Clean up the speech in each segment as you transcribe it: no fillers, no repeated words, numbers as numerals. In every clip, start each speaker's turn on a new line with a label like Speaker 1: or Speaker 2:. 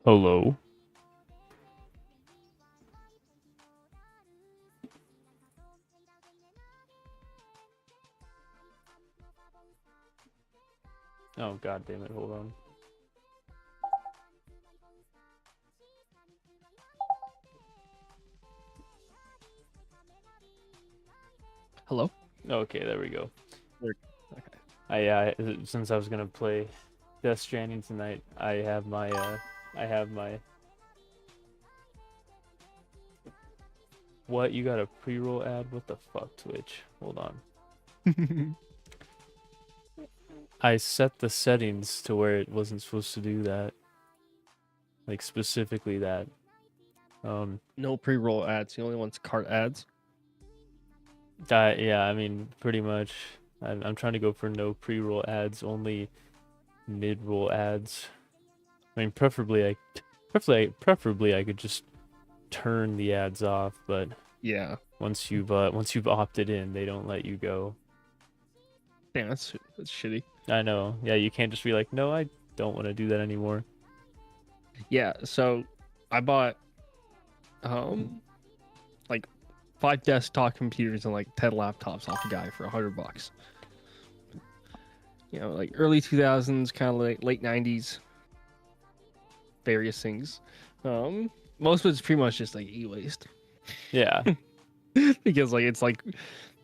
Speaker 1: Hello. Oh, god damn it, hold on.
Speaker 2: Hello?
Speaker 1: Okay, there we go.
Speaker 2: Okay.
Speaker 1: Since I was gonna play Death Stranding tonight, I have my What, you got a pre-roll ad? What the fuck, Twitch? Hold on. I set the settings to where it wasn't supposed to do that. Like, specifically that.
Speaker 2: No pre-roll ads. The only one's cart ads.
Speaker 1: Yeah, I mean, pretty much. I'm trying to go for no pre-roll ads, only mid-roll ads. I mean, preferably I could just turn the ads off, but
Speaker 2: Yeah.
Speaker 1: once you've opted in, they don't let you go.
Speaker 2: Damn, that's shitty.
Speaker 1: I know. Yeah, you can't just be like, no, I don't want to do that anymore.
Speaker 2: Yeah, so I bought like 5 desktop computers and like 10 laptops off a guy for $100. You know, like early 2000s, kind of like late 90s, various things. Most of it's pretty much just like e-waste.
Speaker 1: Yeah.
Speaker 2: Because like it's like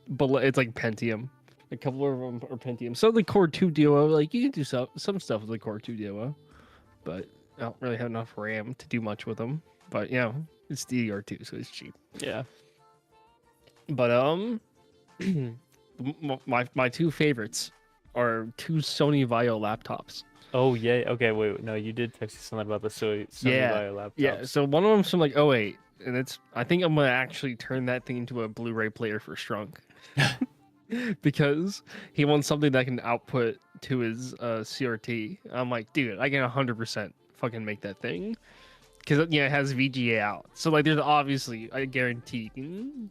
Speaker 2: Pentium. A couple of them are Pentium. So the Core 2 Duo, like you can do some stuff with the Core 2 Duo, but I don't really have enough RAM to do much with them. But you know, it's DDR2, so it's cheap.
Speaker 1: Yeah.
Speaker 2: But my two favorites are 2 Sony Vaio laptops.
Speaker 1: Oh yeah. Okay. Wait. No, you did text me something about the Sony Vaio laptops.
Speaker 2: Yeah. So one of them's from like '08, and I think I'm gonna actually turn that thing into a Blu-ray player for Strunk. Because he wants something that can output to his CRT. I'm like, dude, I can 100% fucking make that thing. Because it has VGA out. So like, there's obviously, I guarantee you can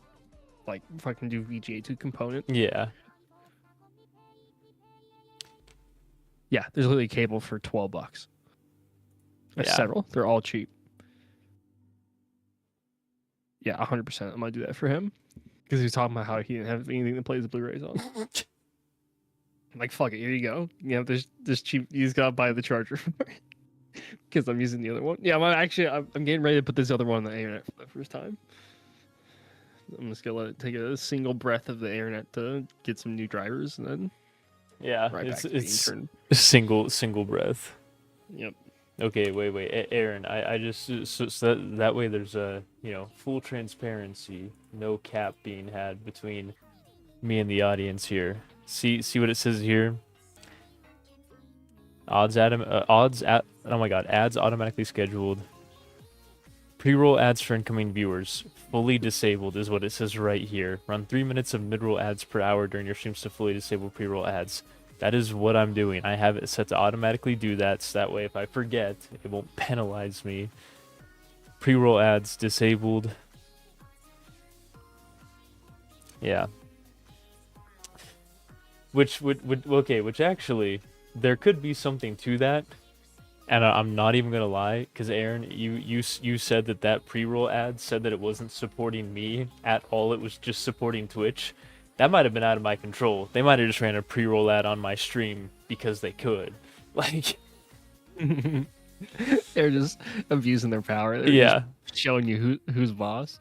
Speaker 2: like fucking do VGA to component.
Speaker 1: Yeah.
Speaker 2: Yeah, there's literally a cable for $12. There's several. They're all cheap. Yeah, 100%. I'm gonna do that for him. Because he was talking about how he didn't have anything that plays the Blu-rays on. I'm like, fuck it, here you go. You know, there's cheap. You just gotta buy the charger for it. Because I'm using the other one. Yeah, I'm getting ready to put this other one on the internet for the first time. I'm just gonna let it take a single breath of the internet to get some new drivers, and then
Speaker 1: it's a single breath.
Speaker 2: Yep.
Speaker 1: Okay, wait, Aaron. I just so that way there's a full transparency, no cap being had between me and the audience here. See what it says here. Oh my god, ads automatically scheduled. Pre-roll ads for incoming viewers, fully disabled is what it says right here. Run 3 minutes of mid-roll ads per hour during your streams to fully disable pre-roll ads. That is what I'm doing. I have it set to automatically do that, so that way if I forget, it won't penalize me. Pre-roll ads disabled. Yeah. Which actually, there could be something to that. And I'm not even gonna lie, because Aaron, you said that pre-roll ad said that it wasn't supporting me at all. It was just supporting Twitch. That might have been out of my control. They might have just ran a pre-roll ad on my stream because they could. Like,
Speaker 2: they're just abusing their power. They're just showing you who's boss.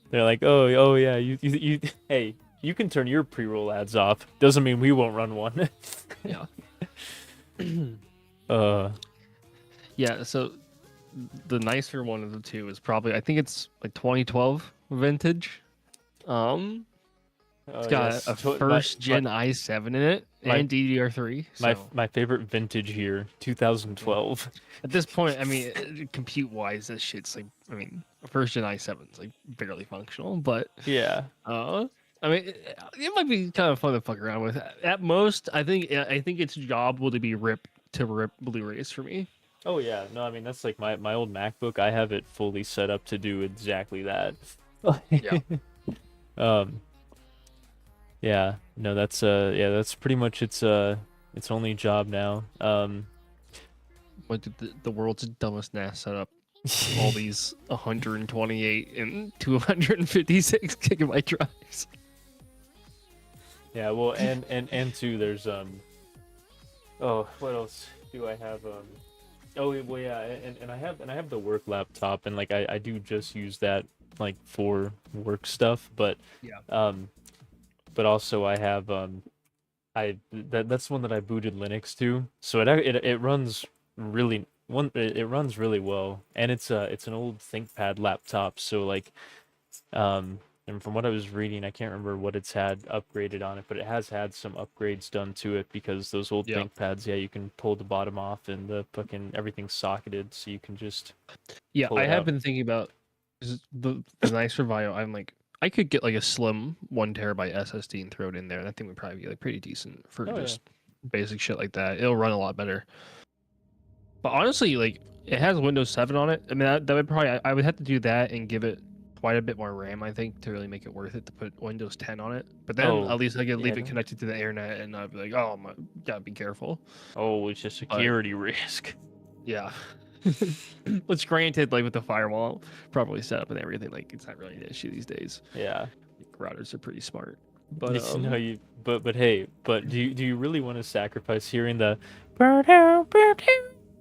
Speaker 1: They're like, oh yeah, you hey, you can turn your pre-roll ads off. Doesn't mean we won't run one.
Speaker 2: Yeah. Yeah, so the nicer one of the two is probably, I think it's like 2012 vintage. It's got
Speaker 1: Yes,
Speaker 2: a first gen i7 in it
Speaker 1: my
Speaker 2: and DDR3. So
Speaker 1: my favorite vintage here, 2012.
Speaker 2: at this point, I mean, compute wise, this shit's like, I mean, a first gen i7 is like barely functional, but
Speaker 1: Yeah.
Speaker 2: I mean, it might be kind of fun to fuck around with. At most, I think its job will be rip Blu-rays for me.
Speaker 1: Oh yeah. No, I mean that's like my old MacBook. I have it fully set up to do exactly that.
Speaker 2: Yeah.
Speaker 1: Um. Yeah. No, that's yeah, that's pretty much its only job now.
Speaker 2: But the world's dumbest NAS setup. All these 128 and 256 gigabyte drives.
Speaker 1: Yeah, well, and two, there's oh, what else do I have? Oh, well, yeah, and I have the work laptop, and like I do just use that like for work stuff,
Speaker 2: Yeah.
Speaker 1: but also I have that's one that I booted Linux to, so it runs it runs really well, and it's an old ThinkPad laptop, so like and from what I was reading, I can't remember what it's had upgraded on it, but it has had some upgrades done to it because those old
Speaker 2: Yeah.
Speaker 1: ThinkPads, yeah, you can pull the bottom off and the fucking everything's socketed, so you can just
Speaker 2: Yeah,
Speaker 1: pull
Speaker 2: I
Speaker 1: it
Speaker 2: have
Speaker 1: out.
Speaker 2: been thinking about the nicer Vio. I'm like, I could get like a slim 1 terabyte SSD and throw it in there, and I think would probably be like pretty decent for
Speaker 1: Oh, yeah.
Speaker 2: just basic shit like that. It'll run a lot better. But honestly, like it has Windows 7 on it. I mean, that would probably I would have to do that and give it quite a bit more RAM, I think, to really make it worth it to put Windows 10 on it. But then
Speaker 1: Oh,
Speaker 2: at least I could
Speaker 1: yeah,
Speaker 2: leave it
Speaker 1: no.
Speaker 2: connected to the internet, and I'd be like, oh my, gotta be careful.
Speaker 1: Oh, it's a security risk.
Speaker 2: Yeah. Which granted, like with the firewall probably set up and everything, like it's not really an issue these days.
Speaker 1: Yeah.
Speaker 2: Routers are pretty smart. But
Speaker 1: Yes, no, but hey, but do you really want to sacrifice hearing the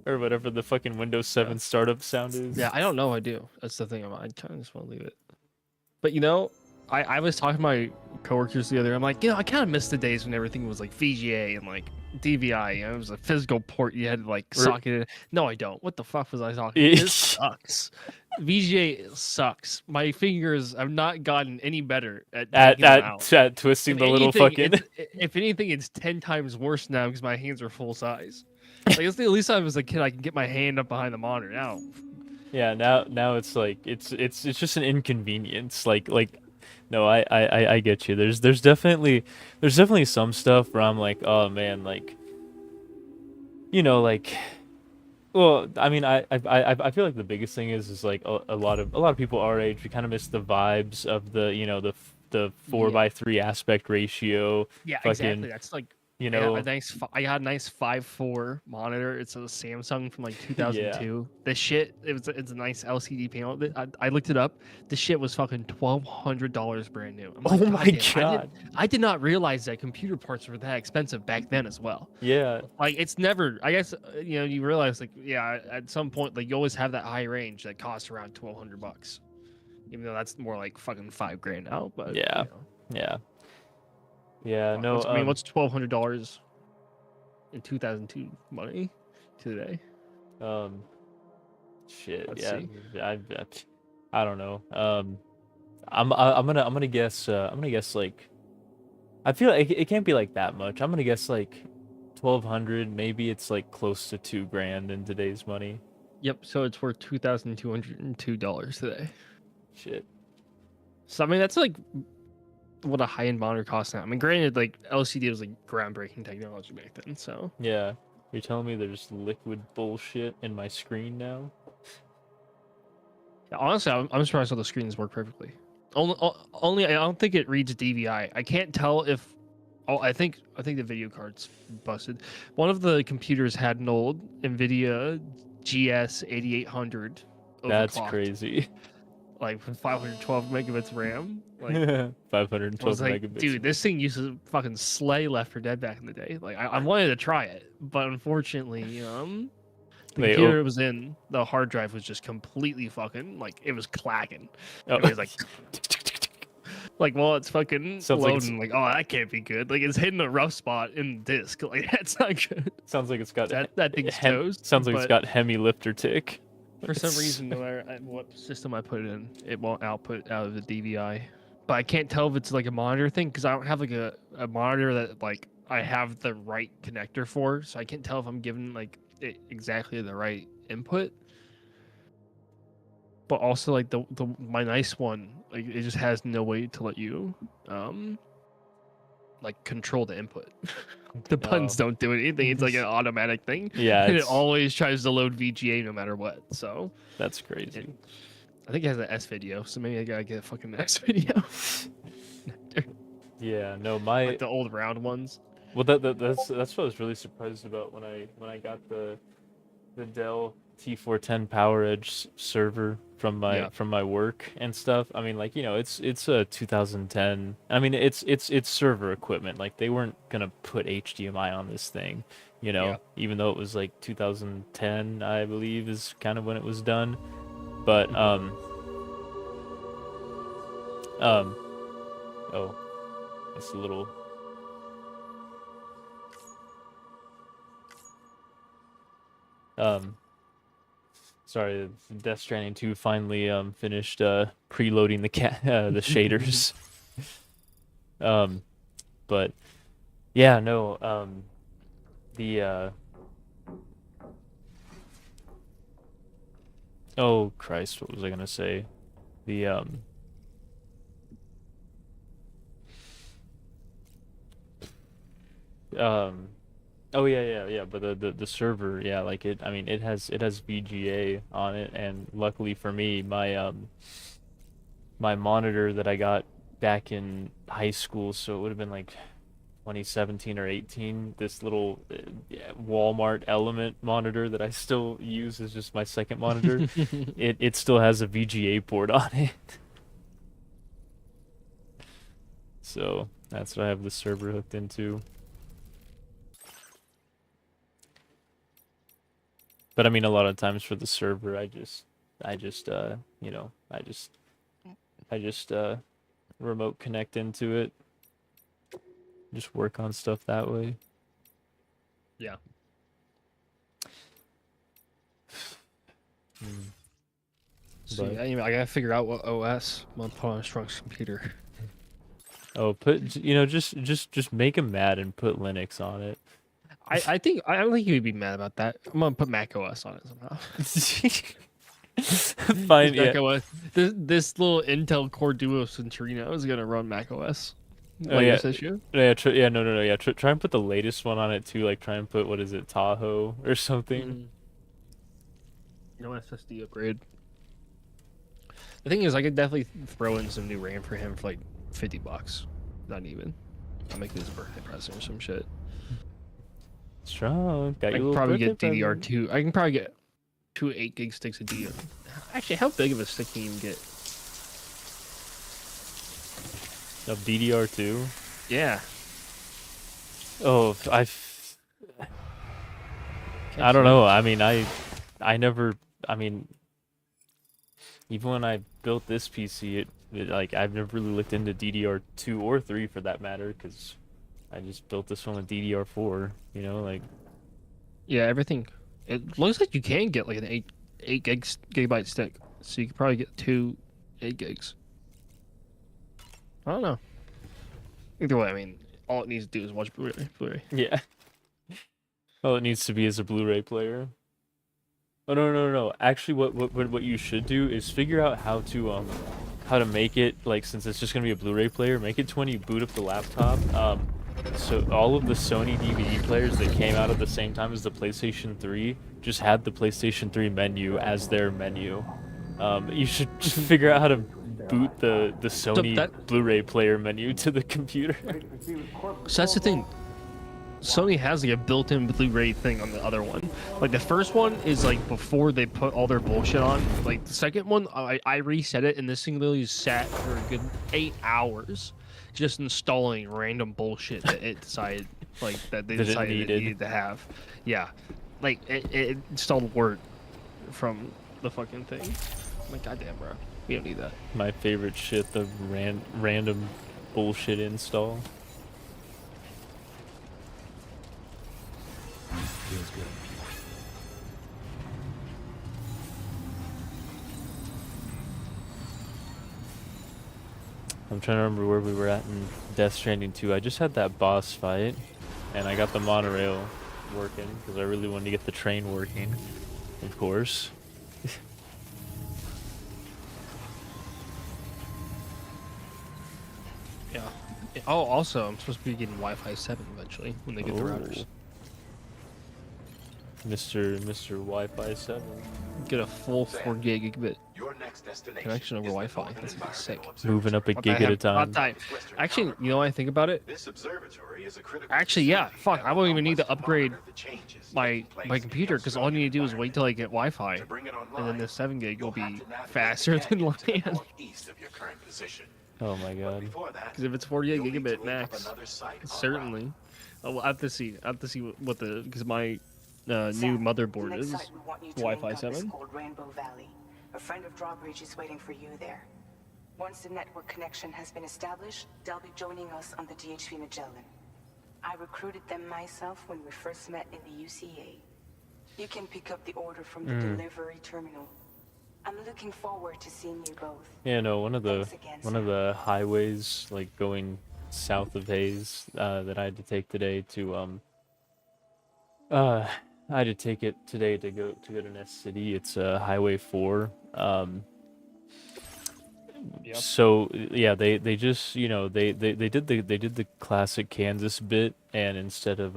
Speaker 1: or whatever the fucking Windows 7 startup sound is?
Speaker 2: yeah, I don't know. I do. That's the thing. I kind of just want to leave it. But you know, I was talking to my coworkers the other day. I'm like, I kind of miss the days when everything was like VGA and like DVI. It was a physical port you had to like socket it. No, I don't. What the fuck was I talking? This sucks. VGA sucks. My fingers have not gotten any better
Speaker 1: at twisting the little fucking.
Speaker 2: If anything, it's 10 times worse now because my hands are full size. Like at least I was a kid. I can get my hand up behind the monitor now.
Speaker 1: Yeah, now it's like it's just an inconvenience. No, I get you. There's definitely some stuff where I'm like, oh man, like like well, I mean, I feel like the biggest thing is like a lot of people our age, we kind of miss the vibes of the the 4:3 aspect ratio.
Speaker 2: Yeah,
Speaker 1: fucking,
Speaker 2: exactly. That's like I got a nice 5.4 monitor. It's a Samsung from like 2002.
Speaker 1: Yeah.
Speaker 2: The shit, it's a nice LCD panel. I looked it up. The shit was fucking $1,200 brand new. I'm like,
Speaker 1: oh my god!
Speaker 2: I did not realize that computer parts were that expensive back then as well.
Speaker 1: Yeah.
Speaker 2: Like it's never. I guess you realize like at some point like you always have that high range that costs around $1,200, even though that's more like fucking $5,000 now. But
Speaker 1: yeah, yeah. Yeah, no.
Speaker 2: I mean, what's $1,200 in 2002 money today?
Speaker 1: Shit.
Speaker 2: Let's
Speaker 1: yeah,
Speaker 2: see.
Speaker 1: I don't know. I'm gonna guess. I'm gonna guess like. I feel like it can't be like that much. I'm gonna guess like 1,200. Maybe it's like close to $2,000 in today's money.
Speaker 2: Yep. So it's worth $2,202 today.
Speaker 1: Shit.
Speaker 2: So I mean, that's like what a high-end monitor costs now. I mean, granted, like LCD was like groundbreaking technology back then. So
Speaker 1: yeah, you're telling me there's liquid bullshit in my screen now?
Speaker 2: yeah, honestly, I'm surprised all the screens work perfectly. Only I don't think it reads DVI. I can't tell if. Oh, I think the video card's busted. One of the computers had an old NVIDIA GS 8800.
Speaker 1: That's crazy.
Speaker 2: Like 512 megabits RAM. Like
Speaker 1: 512
Speaker 2: like,
Speaker 1: megabits.
Speaker 2: dude, this thing used to fucking slay Left 4 Dead back in the day. Like I wanted to try it, but unfortunately, the computer it was in, the hard drive was just completely fucking like it was clacking.
Speaker 1: Oh.
Speaker 2: It was like Like, well, it's fucking
Speaker 1: Sounds like
Speaker 2: loading. Like, oh, that can't be good. Like, it's hitting a rough spot in the disc. Like, that's not good.
Speaker 1: Sounds like it's got
Speaker 2: That thing's toast.
Speaker 1: Sounds like it's
Speaker 2: but
Speaker 1: got hemi lifter tick.
Speaker 2: for some reason, no matter what system I put it in, it won't output out of the DVI. But I can't tell if it's like a monitor thing because I don't have like a monitor that like I have the right connector for, so I can't tell if I'm giving like it exactly the right input. But also like the my nice one, like it just has no way to let you like control the input. The buttons don't do anything. It's like an automatic thing.
Speaker 1: Yeah,
Speaker 2: And it always tries to load VGA no matter what. So
Speaker 1: that's crazy.
Speaker 2: I think it has an S video, so maybe I gotta get a fucking S video.
Speaker 1: Yeah, no, my
Speaker 2: Like the old round ones.
Speaker 1: well, that's what I was really surprised about when I got the Dell T410 PowerEdge server from my work and stuff. I mean, like, you know, it's a 2010. I mean, it's server equipment. Like, they weren't gonna put HDMI on this thing, you know, even though it was like 2010, I believe, is kind of when it was done. But oh, that's a little. Sorry, Death Stranding 2 finally finished preloading the shaders. But yeah, no, oh Christ, what was I gonna say? The oh yeah, but the server, yeah, like it, I mean, it has VGA on it, and luckily for me, my my monitor that I got back in high school, so it would have been like 2017 or 18, this little Walmart Element monitor that I still use as just my second monitor. It still has a VGA port on it. So that's what I have the server hooked into. But I mean, a lot of times for the server, I just you know, I just remote connect into it. Just work on stuff that way.
Speaker 2: Yeah. So
Speaker 1: But-
Speaker 2: yeah, anyway, I gotta figure out what OS I'm gonna put on Strunk's computer.
Speaker 1: Oh, just make him mad and put Linux on it.
Speaker 2: I don't think he would be mad about that. I'm gonna put Mac OS on it somehow.
Speaker 1: Fine,
Speaker 2: Mac
Speaker 1: yeah.
Speaker 2: OS. This little Intel Core Duo Centrino is gonna run Mac OS.
Speaker 1: Oh, yeah.
Speaker 2: Latest issue.
Speaker 1: Yeah, no, yeah. Try and put the latest one on it too. Like, try and put, what is it, Tahoe or something.
Speaker 2: No SSD upgrade. The thing is, I could definitely throw in some new RAM for him for like $50. Not even. I'll make this a birthday present or some shit.
Speaker 1: Strong. Got
Speaker 2: I
Speaker 1: your
Speaker 2: can
Speaker 1: little
Speaker 2: probably
Speaker 1: birthday
Speaker 2: get
Speaker 1: present.
Speaker 2: DDR2. I can probably get 2 8 gig sticks of DDR. Actually, how big of a stick can you get?
Speaker 1: Of DDR2.
Speaker 2: Yeah.
Speaker 1: Oh, I don't know. I mean, I never. I mean, even when I built this PC, it like I've never really looked into DDR2 or 3 for that matter, because I just built this one with DDR4. You know, like.
Speaker 2: Yeah, everything. It looks like you can get like an 8 gigabyte stick, so you could probably get 2 8 gigs. I don't know. Either way, I mean, all it needs to do is watch Blu-ray.
Speaker 1: Yeah. All it needs to be is a Blu-ray player. Oh no. Actually, what you should do is figure out how to make it, like, since it's just gonna be a Blu-ray player, make it to when you boot up the laptop. So all of the Sony DVD players that came out at the same time as the PlayStation 3 just had the PlayStation 3 menu as their menu. You should just figure out how to boot the Sony Blu-ray player menu to the computer.
Speaker 2: So that's the thing. Sony has like a built-in Blu-ray thing on the other one. Like the first one is like before they put all their bullshit on. Like the second one, I reset it and this thing literally sat for a good 8 hours just installing random bullshit that it decided like that they
Speaker 1: That it
Speaker 2: decided it
Speaker 1: needed.
Speaker 2: needed to have. Yeah, like it installed Word from the fucking thing. I'm like, goddamn, bro. We don't need that.
Speaker 1: My favorite shit, the random bullshit install.
Speaker 3: Feels good.
Speaker 1: I'm trying to remember where we were at in Death Stranding 2. I just had that boss fight, and I got the monorail working because I really wanted to get the train working, of course.
Speaker 2: Yeah. Oh, also, I'm supposed to be getting Wi-Fi 7 eventually when they get the routers.
Speaker 1: Mr. Wi-Fi 7.
Speaker 2: Get a full 4 gigabit
Speaker 4: Your next destination
Speaker 2: connection over
Speaker 4: is the
Speaker 2: Wi-Fi.
Speaker 4: Vulcan
Speaker 2: That's gonna be sick.
Speaker 4: Environmental
Speaker 1: Moving up a
Speaker 4: Observatory.
Speaker 1: gig at a time.
Speaker 2: About time. Actually, you know what I think about it?
Speaker 4: This observatory is a critical
Speaker 2: Actually, yeah.
Speaker 4: facility
Speaker 2: Fuck,
Speaker 4: that
Speaker 2: I
Speaker 4: will
Speaker 2: won't even need to
Speaker 4: help us
Speaker 2: upgrade
Speaker 4: monitor the changes
Speaker 2: my
Speaker 4: taking place
Speaker 2: my
Speaker 4: in the
Speaker 2: computer because all I need to do is wait till I get Wi-Fi,
Speaker 4: To bring it
Speaker 2: and then
Speaker 4: online,
Speaker 2: the 7 gig will
Speaker 4: you'll have
Speaker 2: be
Speaker 4: to navigate
Speaker 2: faster
Speaker 4: the
Speaker 2: than
Speaker 4: canyon to the
Speaker 2: LAN.
Speaker 4: northeast of your current position.
Speaker 1: Oh my
Speaker 4: But
Speaker 1: god.
Speaker 4: before that,
Speaker 2: Because if it's 48
Speaker 4: you'll need to
Speaker 2: gigabit
Speaker 4: link up
Speaker 2: max,
Speaker 4: another site en route.
Speaker 2: certainly. Oh, well, I have to see. I have to see what the because my new
Speaker 5: Sam,
Speaker 2: motherboard
Speaker 5: the next
Speaker 2: is
Speaker 5: site we want you to
Speaker 2: Wi-Fi
Speaker 5: link up is
Speaker 2: 7.
Speaker 5: called Rainbow Valley. A friend of Drawbridge is waiting for you there. Once the network connection has been established, they'll be joining us on the DHV Magellan. I recruited them myself when we first met in the UCA. You can pick up the order from the delivery terminal. I'm looking forward to seeing you both.
Speaker 1: Yeah, no, one of
Speaker 5: Thanks again,
Speaker 1: the highways like going south of Hayes that I had to take today to I had to take it today to go to Nest City. It's Highway 4.
Speaker 2: Yep.
Speaker 1: So yeah, they just they did the classic Kansas bit, and instead of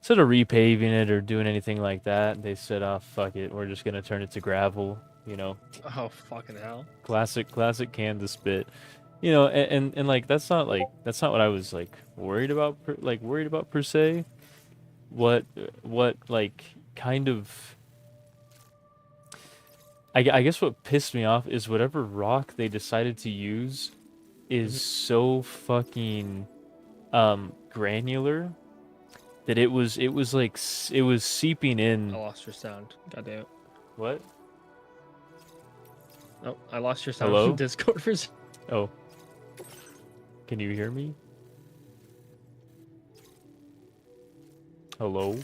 Speaker 1: repaving it or doing anything like that, they said, "Oh fuck it, we're just gonna turn it to gravel."
Speaker 2: Oh fucking hell!
Speaker 1: Classic Kansas bit. And like that's not what I was like worried about per se. What like kind of I guess what pissed me off is whatever rock they decided to use is so fucking granular that it was seeping
Speaker 2: I
Speaker 1: in.
Speaker 2: lost your sound. Goddamn.
Speaker 1: What?
Speaker 2: Oh, I lost your sound
Speaker 1: Hello?
Speaker 2: from Discord for.
Speaker 1: Oh. Can you hear me? Hello?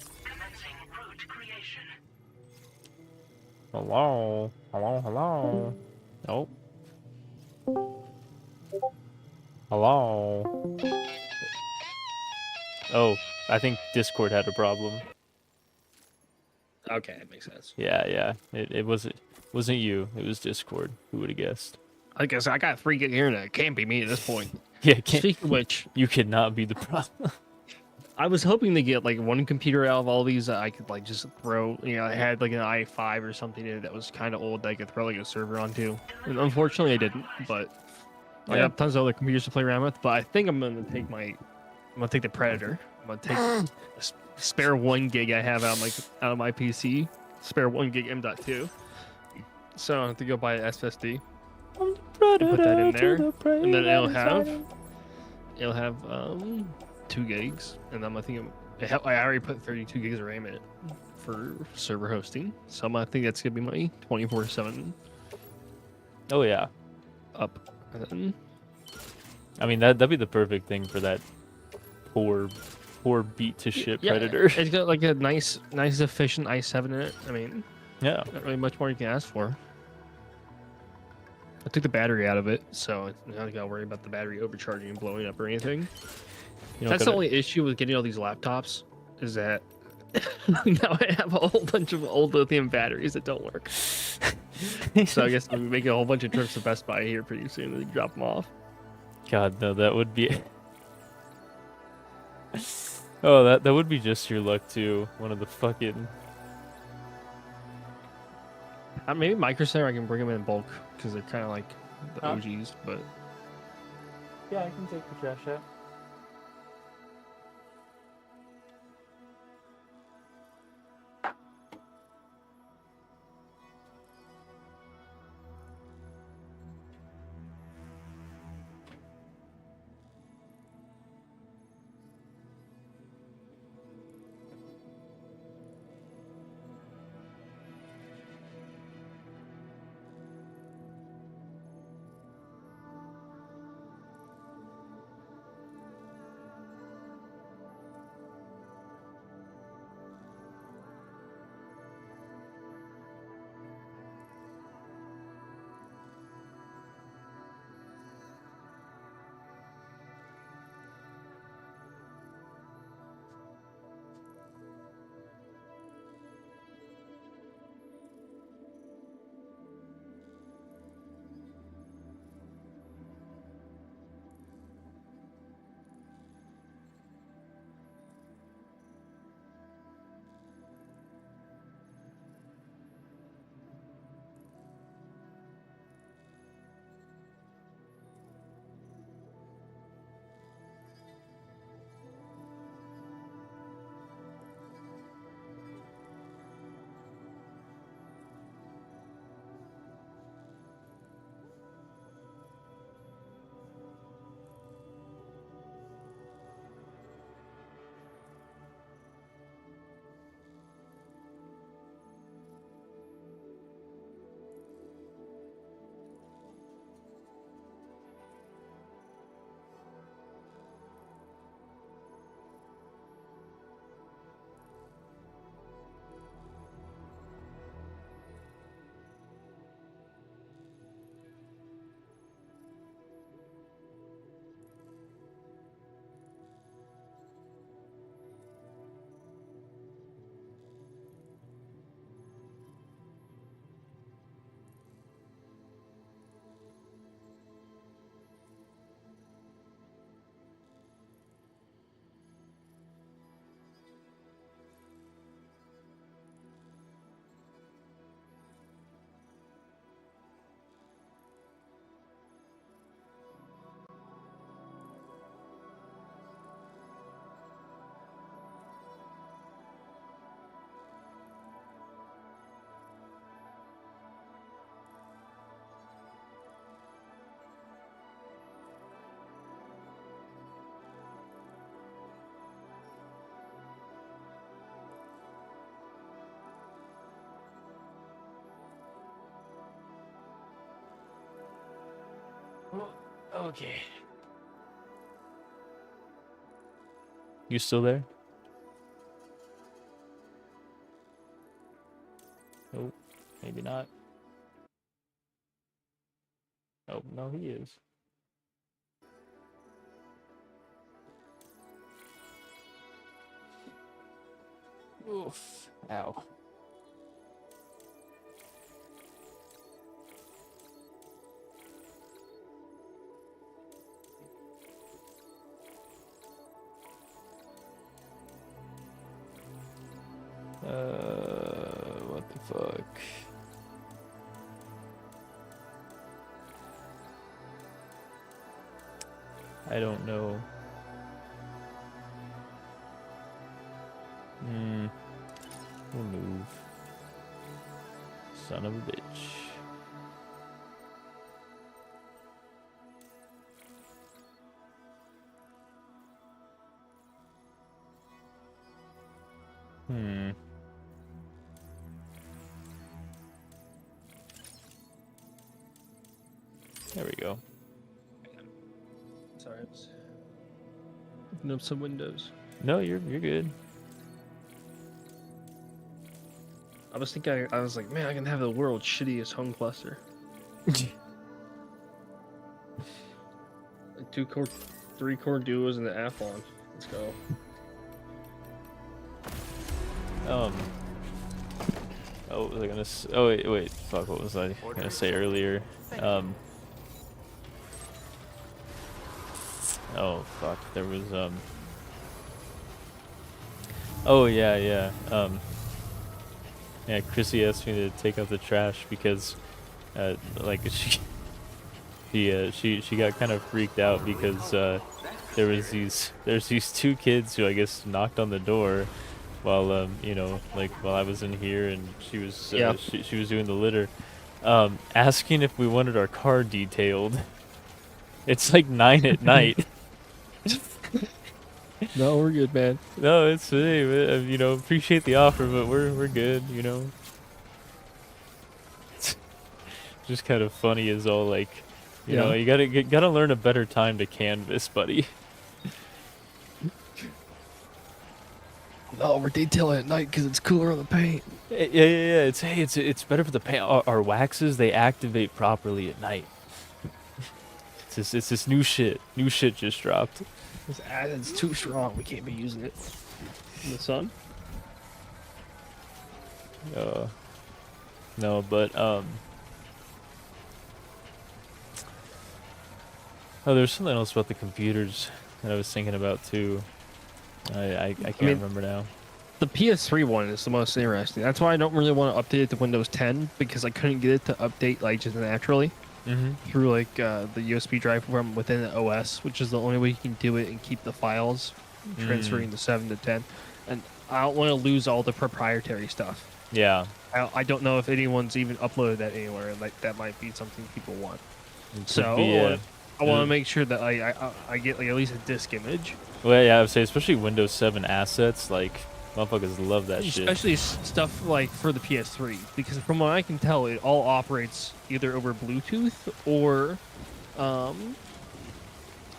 Speaker 1: Hello? Hello? Oh. Hello? Oh, I think Discord had a problem.
Speaker 2: Okay, it makes sense.
Speaker 1: Yeah. It wasn't you. It was Discord. Who would have guessed?
Speaker 2: I guess I got 3 gig internet. It can't be me at this point.
Speaker 1: Yeah, can't,
Speaker 2: Speaking of which,
Speaker 1: you cannot be the problem.
Speaker 2: I was hoping to get like one computer out of all these that I could like just throw. I had like an i5 or something in it that was kind of old that I could throw like a server onto. And unfortunately, I didn't. But I
Speaker 1: Yeah.
Speaker 2: got tons of other computers to play around with. But I think I'm gonna take the Predator. I'm gonna take the spare 1 gig I have out of my PC. Spare 1 gig M.2. So I have to go buy an SSD. Put that in there, and then it'll have 2 gigs, and then I already put 32 gigs of RAM in it for server hosting. So I think that's gonna be my 24/7
Speaker 1: Oh yeah.
Speaker 2: up. And then,
Speaker 1: I mean that'd be the perfect thing for that poor beat to shit
Speaker 2: yeah,
Speaker 1: Predator.
Speaker 2: it's got like a nice efficient i7 in it. I mean,
Speaker 1: Yeah.
Speaker 2: not really much more you can ask for. I took the battery out of it, so I don't gotta worry about the battery overcharging and blowing up or anything.
Speaker 1: You know,
Speaker 2: That's the only issue with getting all these laptops, is that now I have a whole bunch of old lithium batteries that don't work. So I guess I'm making a whole bunch of trips to Best Buy here pretty soon to drop them off.
Speaker 1: God no, that would be. Oh, that would be just your luck too. One of the fucking.
Speaker 2: Maybe Microcenter I can bring them in bulk because they're kind of like the
Speaker 1: Huh?
Speaker 2: OGs, but
Speaker 1: Yeah, I can take the trash out. Okay. You still there? Nope. Maybe not. Oh, no, he is. Oof. Ow. What the fuck? I don't know. Remove. Son of a bitch. There we go.
Speaker 2: Sorry, I was opening up some windows.
Speaker 1: No, you're good.
Speaker 2: I was thinking, I was like, man, I can have the world's shittiest home cluster. Like 2-core, 3-core duos and the Athlon. Let's go.
Speaker 1: Oh, was I gonna? Oh wait, fuck. What was I gonna say earlier? Oh fuck. There was Oh yeah. Yeah. Chrissy asked me to take out the trash because, like she got kind of freaked out because there's these 2 kids who I guess knocked on the door while you know, like while I was in here and she was she was doing the litter, asking if we wanted our car detailed. It's like 9 at night.
Speaker 2: No, we're good, man.
Speaker 1: No, it's hey, you know, appreciate the offer, but we're good, you know. Just kind of funny as all, like, you know, you gotta learn a better time to canvas, buddy.
Speaker 2: No, we're detailing at night because it's cooler on the paint.
Speaker 1: Yeah. It's better for the paint. Our waxes, they activate properly at night. It's this new shit. New shit just dropped.
Speaker 2: This acid's too strong. We can't be using it in the sun.
Speaker 1: No, but oh, there's something else about the computers that I was thinking about too. I can't remember now.
Speaker 2: The PS3 one is the most interesting. That's why I don't really want to update it to Windows 10 because I couldn't get it to update like just naturally through like the USB drive from within the OS, which is the only way you can do it and keep the files transferring to 7 to 10. And I don't want to lose all the proprietary stuff.
Speaker 1: Yeah.
Speaker 2: I don't know if anyone's even uploaded that anywhere, and like that might be something people want. So I want to make sure that I get like at least a disk image.
Speaker 1: Well, yeah, I would say especially Windows 7 assets, like motherfuckers love that shit.
Speaker 2: Especially stuff like for the PS3, because from what I can tell, it all operates either over Bluetooth or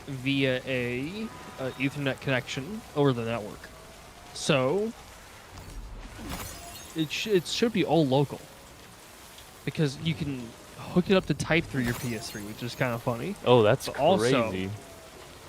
Speaker 2: via a Ethernet connection over the network. So it should be all local, because you can hook it up to Type through your PS3, which is kind of funny.
Speaker 1: Oh, that's
Speaker 2: But
Speaker 1: crazy.
Speaker 2: also,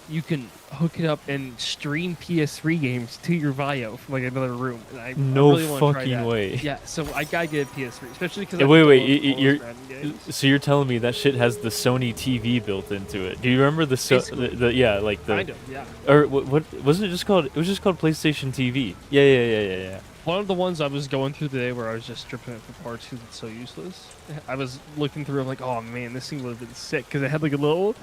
Speaker 2: you can hook it up and stream PS3 games to your Vio from like another room. And I really want to try
Speaker 1: fucking
Speaker 2: that.
Speaker 1: way.
Speaker 2: Yeah, so I gotta get a PS3, especially because
Speaker 1: Wait, so you're telling me that shit has the Sony TV built into it? Do you remember the yeah, like the
Speaker 2: kind of, yeah.
Speaker 1: or what wasn't it just called? It was just called PlayStation TV. Yeah.
Speaker 2: One of the ones I was going through today where I was just stripping it for parts because it's so useless. I was looking through, I'm like, oh man, this thing would have been sick because it had like a little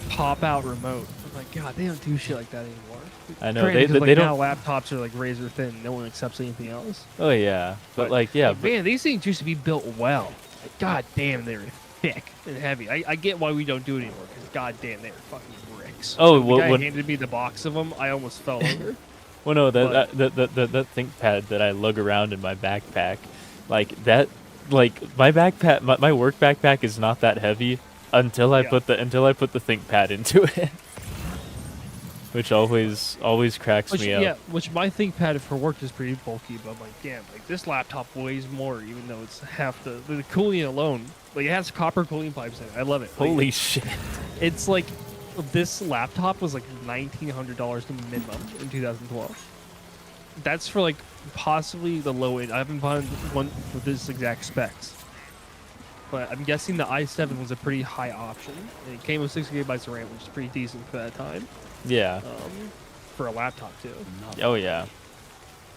Speaker 2: pop out remote. I'm like, God, they don't do shit like that anymore.
Speaker 1: I know
Speaker 2: Granted, 'cause,
Speaker 1: they
Speaker 2: now
Speaker 1: don't.
Speaker 2: laptops are like razor thin. No one accepts anything else.
Speaker 1: Oh yeah, but like yeah, but,
Speaker 2: Man, these things used to be built well. Like, God damn, they're thick and heavy. I get why we don't do it anymore because God damn, they're fucking bricks.
Speaker 1: Oh,
Speaker 2: When the guy
Speaker 1: when-
Speaker 2: handed me the box of them, I almost fell over.
Speaker 1: well no, that ThinkPad that I lug around in my backpack, like that, like my backpack, my work backpack is not that heavy, until I
Speaker 2: Yeah.
Speaker 1: put the ThinkPad into it, which always cracks
Speaker 2: Which,
Speaker 1: me up.
Speaker 2: yeah, which my ThinkPad for work is pretty bulky, but I'm like, damn, like this laptop weighs more, even though it's half the cooling alone. Like it has copper cooling pipes in it. I love it. Like,
Speaker 1: Holy shit!
Speaker 2: it's like this laptop was like $1,900 minimum in 2012. That's for like possibly the low end. I haven't bought one with this exact specs, but I'm guessing the i7 was a pretty high option. And it came with 6 gigabytes of RAM, which is pretty decent for that time.
Speaker 1: Yeah.
Speaker 2: For a laptop too.
Speaker 1: Oh yeah.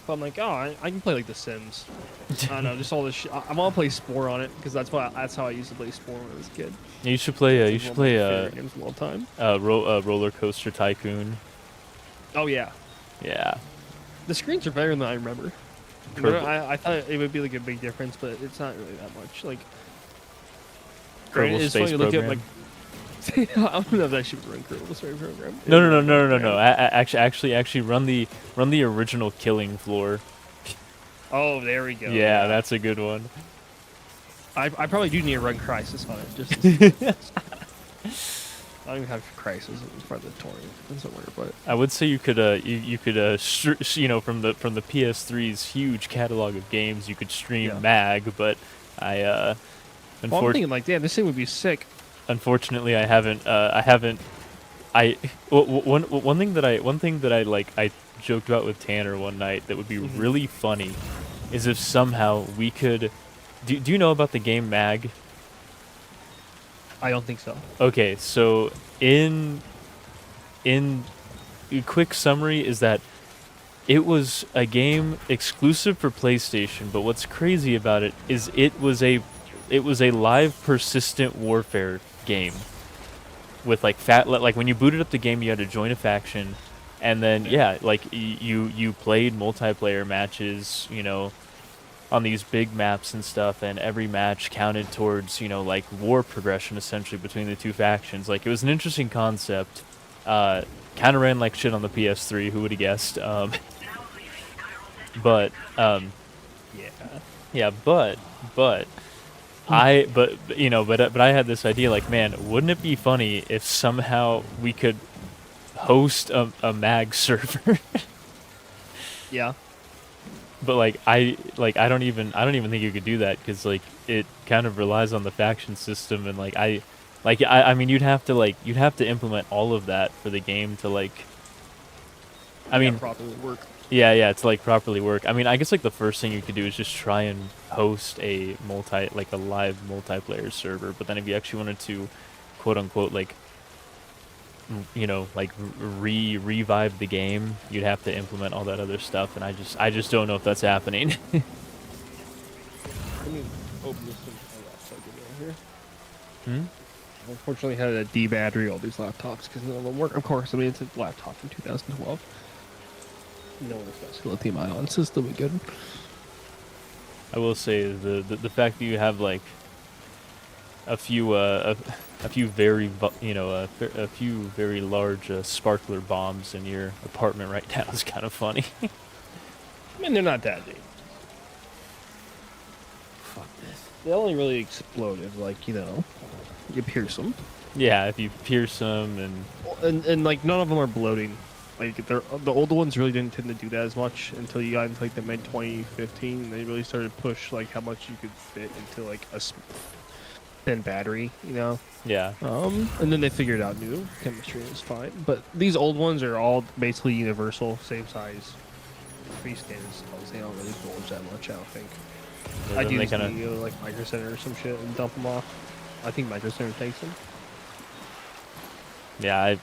Speaker 2: But I'm like, oh, I can play like The Sims. I don't know, just all this shit. I want to play Spore on it because that's how I used to play Spore when I was a kid.
Speaker 1: You should play. You
Speaker 2: It's
Speaker 1: should
Speaker 2: one of my
Speaker 1: play.
Speaker 2: favorite games of all time.
Speaker 1: Roller Coaster Tycoon.
Speaker 2: Oh yeah,
Speaker 1: Yeah.
Speaker 2: the screens are better than I remember.
Speaker 1: Kerbal-
Speaker 2: I thought it would be like a big difference, but it's not really that much. Like,
Speaker 1: Kerbal
Speaker 2: granted, it's
Speaker 1: Space
Speaker 2: funny to look at
Speaker 1: Program.
Speaker 2: like. I don't know if that should run Kerbal Space Program.
Speaker 1: No. Actually, run the original Killing Floor.
Speaker 2: Oh, there we go.
Speaker 1: Yeah, that's a good one.
Speaker 2: I probably do need to run Crisis on it. Just. To I don't even have Crisis. It's part of the torrent. It's somewhere, but.
Speaker 1: I would say you could from the PS3's huge catalog of games, you could stream
Speaker 2: Yeah.
Speaker 1: Mag, but
Speaker 2: Well, I'm thinking like, damn, this thing would be sick.
Speaker 1: unfortunately I haven't one thing that I joked about with Tanner one night that would be
Speaker 2: Mhm.
Speaker 1: really funny is if somehow we could do you know about the game Mag?
Speaker 2: I don't think so.
Speaker 1: Okay, so in a quick summary is that it was a game exclusive for PlayStation, but what's crazy about it is it was a live persistent warfare game with like when you booted up the game you had to join a faction, and then you played multiplayer matches, on these big maps and stuff, and every match counted towards like war progression essentially between the two factions. Like, it was an interesting concept. Kind of ran like shit on the PS3, who would have guessed. But I had this idea, like, man, wouldn't it be funny if somehow we could host a Mag server?
Speaker 2: Yeah.
Speaker 1: But I don't even think you could do that, because like it kind of relies on the faction system, and I mean you'd have to implement all of that for the game to
Speaker 2: Properly work.
Speaker 1: to properly work. I mean, I guess the first thing you could do is just try and host a live multiplayer server. But then if you actually wanted to, quote unquote, revive the game, you'd have to implement all that other stuff, and I just don't know if that's happening.
Speaker 2: Let me open this thing. Oh, yeah, plug it in here. I unfortunately had a D-battery all these laptops because none of them work. Of course, I mean, it's a laptop from 2012. No one has lithium ion system. We good.
Speaker 1: I will say the fact that you have a few very large sparkler bombs in your apartment right now is kind of funny.
Speaker 2: I mean, they're not that big.
Speaker 1: Fuck this.
Speaker 2: They only really explode if, you pierce them.
Speaker 1: Yeah, if you pierce them
Speaker 2: And none of them are bloating. The older ones really didn't tend to do that as much until you got into the mid 2015. They really started to push how much you could fit into a thin battery,
Speaker 1: yeah.
Speaker 2: And then they figured out new chemistry and it's fine. But these old ones are all basically universal, same size, freestanding cells. They don't really bulge that much, I don't think.
Speaker 1: Yeah,
Speaker 2: I
Speaker 1: then
Speaker 2: do
Speaker 1: they
Speaker 2: this
Speaker 1: kinda-
Speaker 2: video Micro Center or some shit and dump them off. I think Micro Center takes them.
Speaker 1: Yeah,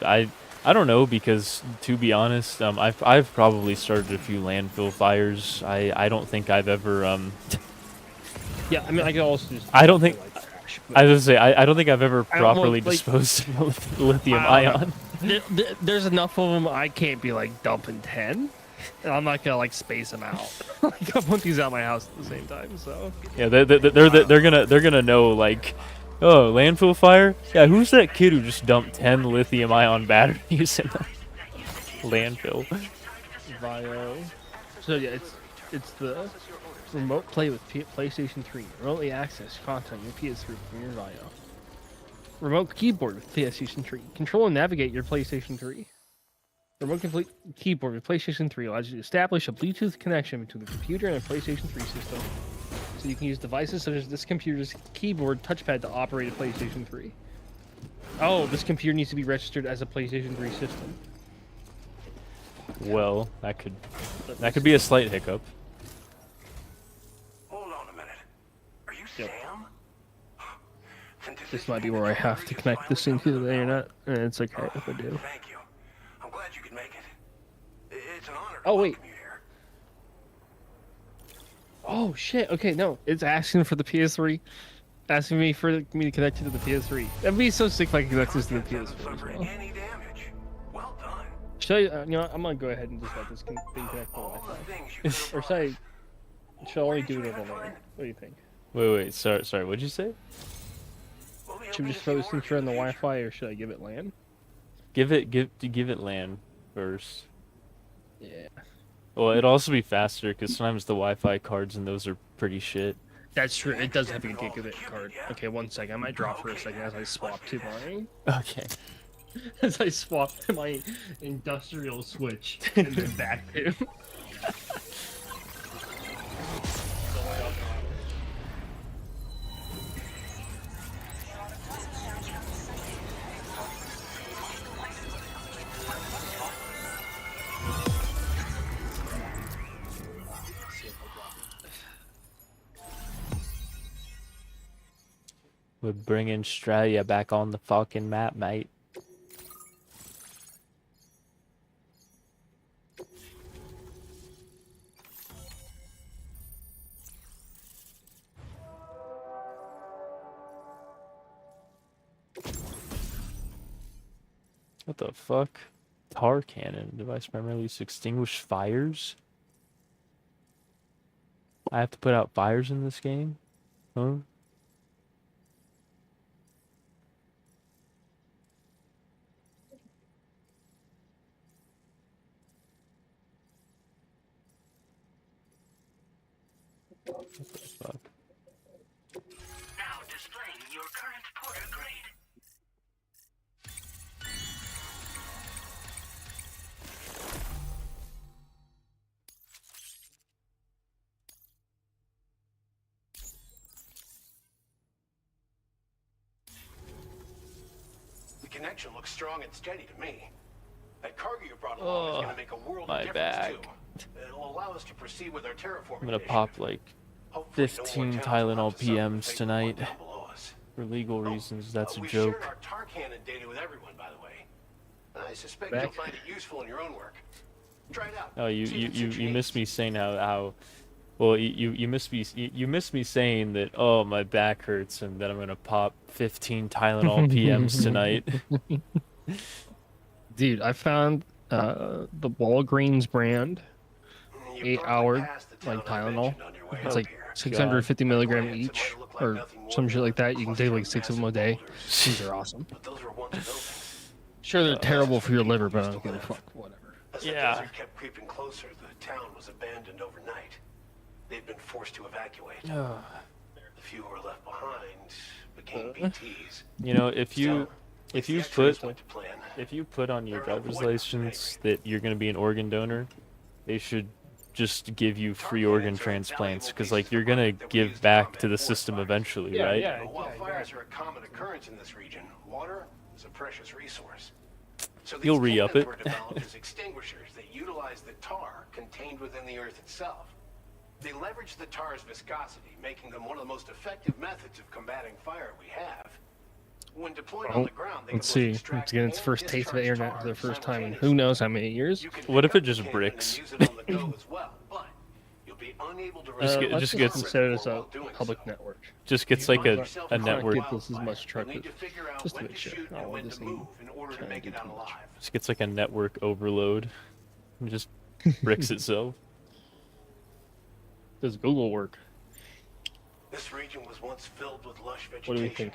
Speaker 1: I don't know, because to be honest, I've probably started a few landfill fires. I don't think I've ever
Speaker 2: Yeah, I mean, I could also just.
Speaker 1: I don't think-
Speaker 2: trash,
Speaker 1: I was gonna say I don't think I've ever
Speaker 2: I don't know,
Speaker 1: properly disposed of lithium
Speaker 2: I don't
Speaker 1: ion.
Speaker 2: there's enough of them. I can't be dumping 10, and I'm not gonna space them out. I put these out my house at the same time. So
Speaker 1: Yeah, they're gonna know oh, landfill fire? Yeah, who's that kid who just dumped 10 lithium ion batteries in the landfill?
Speaker 2: Vio. So yeah, it's the remote play with PlayStation 3. Remotely access content on your PS3 from your Vio. Remote keyboard with PlayStation 3. Control and navigate your PlayStation 3. Remote complete keyboard with PlayStation 3 allows you to establish a Bluetooth connection between the computer and a PlayStation 3 system. So you can use devices such as this computer's keyboard touchpad to operate a PlayStation 3. Oh, this computer needs to be registered as a PlayStation 3 system.
Speaker 1: Well, that could be a slight hiccup.
Speaker 4: Hold on a minute. Are you
Speaker 2: Yep.
Speaker 4: Sam?
Speaker 2: This might be where I have to connect this thing to the internet, and it's okay if I do.
Speaker 4: Thank you. I'm glad you could make it. It's an honor to
Speaker 2: Oh, wait.
Speaker 4: welcome you here.
Speaker 2: Oh shit! Okay, no, it's asking for the PS3, asking me to connect it to the PS3. That'd be so sick if I could connect this to the
Speaker 4: Content doesn't
Speaker 2: PS3 as
Speaker 4: suffer
Speaker 2: well.
Speaker 4: any damage. Well done.
Speaker 2: Should I, you know, I'm gonna go ahead and just let this thing connect to
Speaker 4: All
Speaker 2: Wi-Fi.
Speaker 4: the things you could
Speaker 2: Or
Speaker 4: have
Speaker 2: should I only
Speaker 4: Where did
Speaker 2: do
Speaker 4: you
Speaker 2: it
Speaker 4: even
Speaker 2: over LAN?
Speaker 4: find-
Speaker 2: What do you think?
Speaker 1: Wait, sorry, what'd you say?
Speaker 2: Should we just throw this thing through on the Wi-Fi, or should I give it LAN?
Speaker 1: Give it LAN first.
Speaker 2: Yeah.
Speaker 1: Well, it'd also be faster because sometimes the Wi-Fi cards and those are pretty shit.
Speaker 2: That's true. It does have a gigabit card. Okay, 1 second. I might drop for a second as I swap to my
Speaker 1: Okay.
Speaker 2: to my industrial switch and then back to.
Speaker 1: We're bringing Australia back on the fucking map, mate. What the fuck? Tar cannon. Device primarily used to extinguish fires? I have to put out fires in this game? Huh? What the fuck?
Speaker 4: Now displaying your current Porter grade. The connection looks strong and steady to me. That cargo you brought along is
Speaker 1: Oh,
Speaker 4: going to make a world
Speaker 1: my
Speaker 4: of difference
Speaker 1: back.
Speaker 4: too. It'll allow us to proceed with our terraforming
Speaker 1: I'm gonna
Speaker 4: mission.
Speaker 1: pop like
Speaker 4: Hopefully no
Speaker 1: 15
Speaker 4: more towns will
Speaker 1: Tylenol
Speaker 4: have to suffer the
Speaker 1: PMs
Speaker 4: fate of
Speaker 1: tonight.
Speaker 4: one down below us.
Speaker 1: for legal reasons. That's a
Speaker 4: We
Speaker 1: joke.
Speaker 4: shared our tar cannon data with everyone, by the way. And I suspect
Speaker 2: Back.
Speaker 4: you'll find it useful in your own work. Try it out.
Speaker 1: Oh, you
Speaker 4: See if it's what
Speaker 1: you
Speaker 4: need.
Speaker 1: missed me saying how well you missed me you missed me saying that, oh, my back hurts and that I'm gonna pop 15 Tylenol PMs tonight.
Speaker 2: Dude, I found the Walgreens brand.
Speaker 4: You've
Speaker 2: 8
Speaker 4: hardly
Speaker 2: hour,
Speaker 4: passed the
Speaker 2: like,
Speaker 4: town I
Speaker 2: Tylenol.
Speaker 4: mentioned on your way
Speaker 2: It's
Speaker 4: up
Speaker 2: like
Speaker 4: here.
Speaker 2: 650 milligram
Speaker 4: Glance, it
Speaker 2: each,
Speaker 4: might look like
Speaker 2: or
Speaker 4: nothing more
Speaker 2: some shit
Speaker 4: than
Speaker 2: like that. You can take like
Speaker 4: cluster
Speaker 2: 6 of them a
Speaker 4: massive
Speaker 2: day.
Speaker 4: boulders.
Speaker 2: These are awesome.
Speaker 4: But those were once buildings.
Speaker 2: Sure, they're terrible for your liver, but I don't give a fuck. Whatever.
Speaker 4: As
Speaker 1: Yeah.
Speaker 4: the desert kept creeping closer, the town was abandoned overnight. They'd been forced to evacuate. The few who were left behind became BTs.
Speaker 1: You know, if you
Speaker 4: So,
Speaker 1: if
Speaker 4: the
Speaker 1: you
Speaker 4: X-rays
Speaker 1: put
Speaker 4: went to plan.
Speaker 1: if you put on your driver's license that you're gonna be an organ donor, they should just give you free organ transplants because like you're gonna give back to the system eventually,
Speaker 2: Yeah,
Speaker 1: right?
Speaker 2: yeah.
Speaker 4: Wildfires are a common occurrence in this region. Water is a precious resource. So these
Speaker 1: You'll re-up
Speaker 4: cannons
Speaker 1: it.
Speaker 4: were developed as extinguishers that utilize the tar contained within the earth itself. They leverage the tar's viscosity, making them one of the most effective methods of combating fire we have. When deployed on
Speaker 2: Well,
Speaker 4: the ground, they
Speaker 2: let's
Speaker 4: can both
Speaker 2: see.
Speaker 4: extract
Speaker 2: It's getting its
Speaker 4: and
Speaker 2: first taste of the
Speaker 4: discharge
Speaker 2: internet
Speaker 4: tar
Speaker 2: for the first time in who
Speaker 4: simultaneously.
Speaker 2: knows how many years.
Speaker 4: You can
Speaker 1: What if
Speaker 4: pick
Speaker 1: it
Speaker 4: up
Speaker 1: just
Speaker 4: the cannon
Speaker 1: bricks?
Speaker 4: and use it on the go as well, but you'll be unable to
Speaker 1: Just
Speaker 2: Uh,
Speaker 1: get-
Speaker 2: let's
Speaker 1: just
Speaker 2: just
Speaker 1: gets-
Speaker 2: consider this a
Speaker 4: while doing
Speaker 2: public
Speaker 4: so.
Speaker 2: network.
Speaker 1: Just gets
Speaker 4: You
Speaker 1: like
Speaker 4: find
Speaker 1: a
Speaker 4: yourself
Speaker 1: a
Speaker 4: in front of
Speaker 1: network
Speaker 2: Get this as
Speaker 4: wildfire,
Speaker 2: much truck
Speaker 4: you'll need
Speaker 2: as-
Speaker 4: to figure out
Speaker 2: just to
Speaker 4: when
Speaker 2: make
Speaker 4: to
Speaker 2: sure.
Speaker 4: shoot
Speaker 2: I
Speaker 4: and
Speaker 2: don't
Speaker 4: when
Speaker 2: want
Speaker 4: to
Speaker 2: this thing
Speaker 4: move in order to
Speaker 2: trying to
Speaker 4: make
Speaker 2: do
Speaker 4: it
Speaker 2: too
Speaker 4: out
Speaker 2: much.
Speaker 4: alive.
Speaker 1: just gets like a network overload. And just bricks itself.
Speaker 2: Does Google work?
Speaker 4: This region was once filled with lush
Speaker 2: What do we
Speaker 4: vegetation,
Speaker 2: think?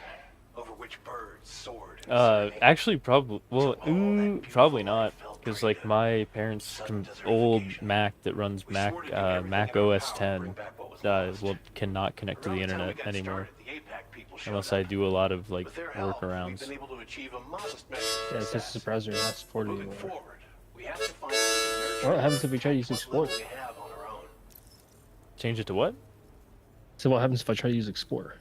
Speaker 4: over which birds soared. and serenaded.
Speaker 1: Actually, probably. Well,
Speaker 4: So all that
Speaker 1: probably
Speaker 4: beautiful
Speaker 1: not,
Speaker 4: life felt
Speaker 1: because
Speaker 4: very
Speaker 1: like
Speaker 4: good.
Speaker 1: my parents'
Speaker 4: Sudden
Speaker 1: old
Speaker 4: desertification.
Speaker 1: Mac that runs
Speaker 4: We
Speaker 1: Mac
Speaker 4: swore to do everything
Speaker 1: Mac
Speaker 4: in our
Speaker 1: OS
Speaker 4: power to bring
Speaker 1: 10
Speaker 4: back what was lost.
Speaker 1: cannot connect to the
Speaker 4: Around the time we
Speaker 1: internet
Speaker 4: got
Speaker 1: anymore.
Speaker 4: started, the APAC people people showed
Speaker 1: Unless
Speaker 4: up.
Speaker 1: I do a lot of like
Speaker 4: With their help, we've
Speaker 1: workarounds.
Speaker 4: been able to achieve a modest measure of
Speaker 2: Yeah, it's just
Speaker 4: success.
Speaker 2: the browser not supported
Speaker 4: Moving
Speaker 2: anymore.
Speaker 4: forward, we have to find a way to nurture
Speaker 2: What happens if we try to use
Speaker 4: what
Speaker 2: Explorer?
Speaker 4: little we have on our own.
Speaker 1: Change it to what?
Speaker 2: So what happens if I try to use Explorer?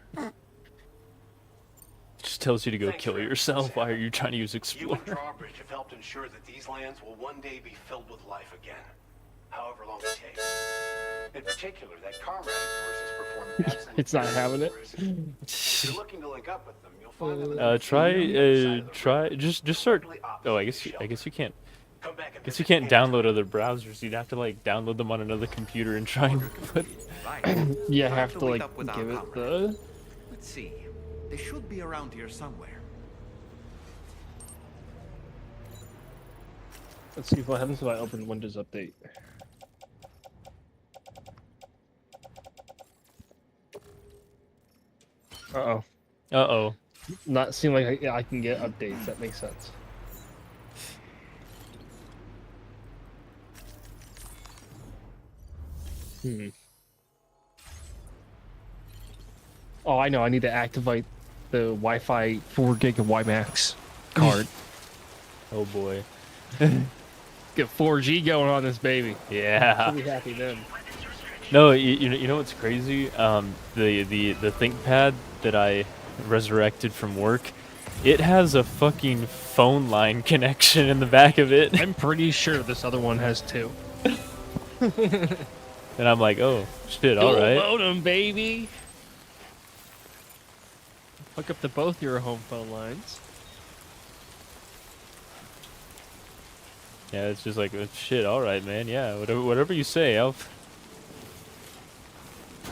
Speaker 1: Just tells you to go
Speaker 4: Thanks
Speaker 1: kill
Speaker 4: for
Speaker 1: yourself.
Speaker 4: everything,
Speaker 1: Why are
Speaker 4: Sam.
Speaker 1: you trying to use
Speaker 4: You
Speaker 1: Explorer?
Speaker 4: and Drawbridge have helped ensure that these lands will one day be filled with life again, however long it takes. In particular, that Carmatic force has performed absolutely
Speaker 2: It's not having it.
Speaker 4: If you're looking to link up with them, you'll find them
Speaker 1: Just start. Oh, I guess you can't.
Speaker 4: Come back and
Speaker 1: Guess you
Speaker 4: visit
Speaker 1: can't
Speaker 4: Canton.
Speaker 1: download other browsers. You'd have to like download them on another computer and try and put.
Speaker 3: Right.
Speaker 2: Yeah, I
Speaker 3: Time
Speaker 2: have to
Speaker 3: meet
Speaker 2: like
Speaker 3: up with our
Speaker 2: give it
Speaker 3: comrade.
Speaker 2: the.
Speaker 3: Let's see. They should be around here somewhere.
Speaker 2: Let's see what happens if I open Windows Update. Uh-oh.
Speaker 1: Uh-oh.
Speaker 2: Not seem like I can get updates. That makes sense. Oh, I know. I need to activate the Wi-Fi 4 gig of WiMAX card.
Speaker 1: Oh boy.
Speaker 2: Get 4G going on this baby.
Speaker 1: Yeah.
Speaker 2: I'll be happy then.
Speaker 1: No, you know what's crazy? The ThinkPad that I resurrected from work, it has a fucking phone line connection in the back of it,
Speaker 2: I'm pretty sure this other one has two.
Speaker 1: and I'm like, oh shit, all
Speaker 2: Dual
Speaker 1: right.
Speaker 2: modem, baby. Hook up to both your home phone lines.
Speaker 1: Yeah, it's just like shit. All right, man. Yeah, whatever you say.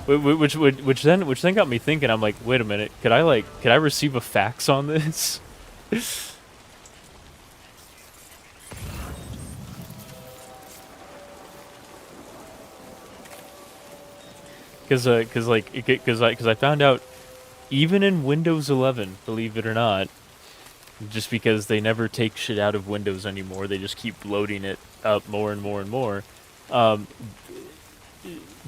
Speaker 1: Which then got me thinking. I'm like, wait a minute. Could I receive a fax on this? Because I found out even in Windows 11, believe it or not, just because they never take shit out of Windows anymore, they just keep loading it up more and more and more.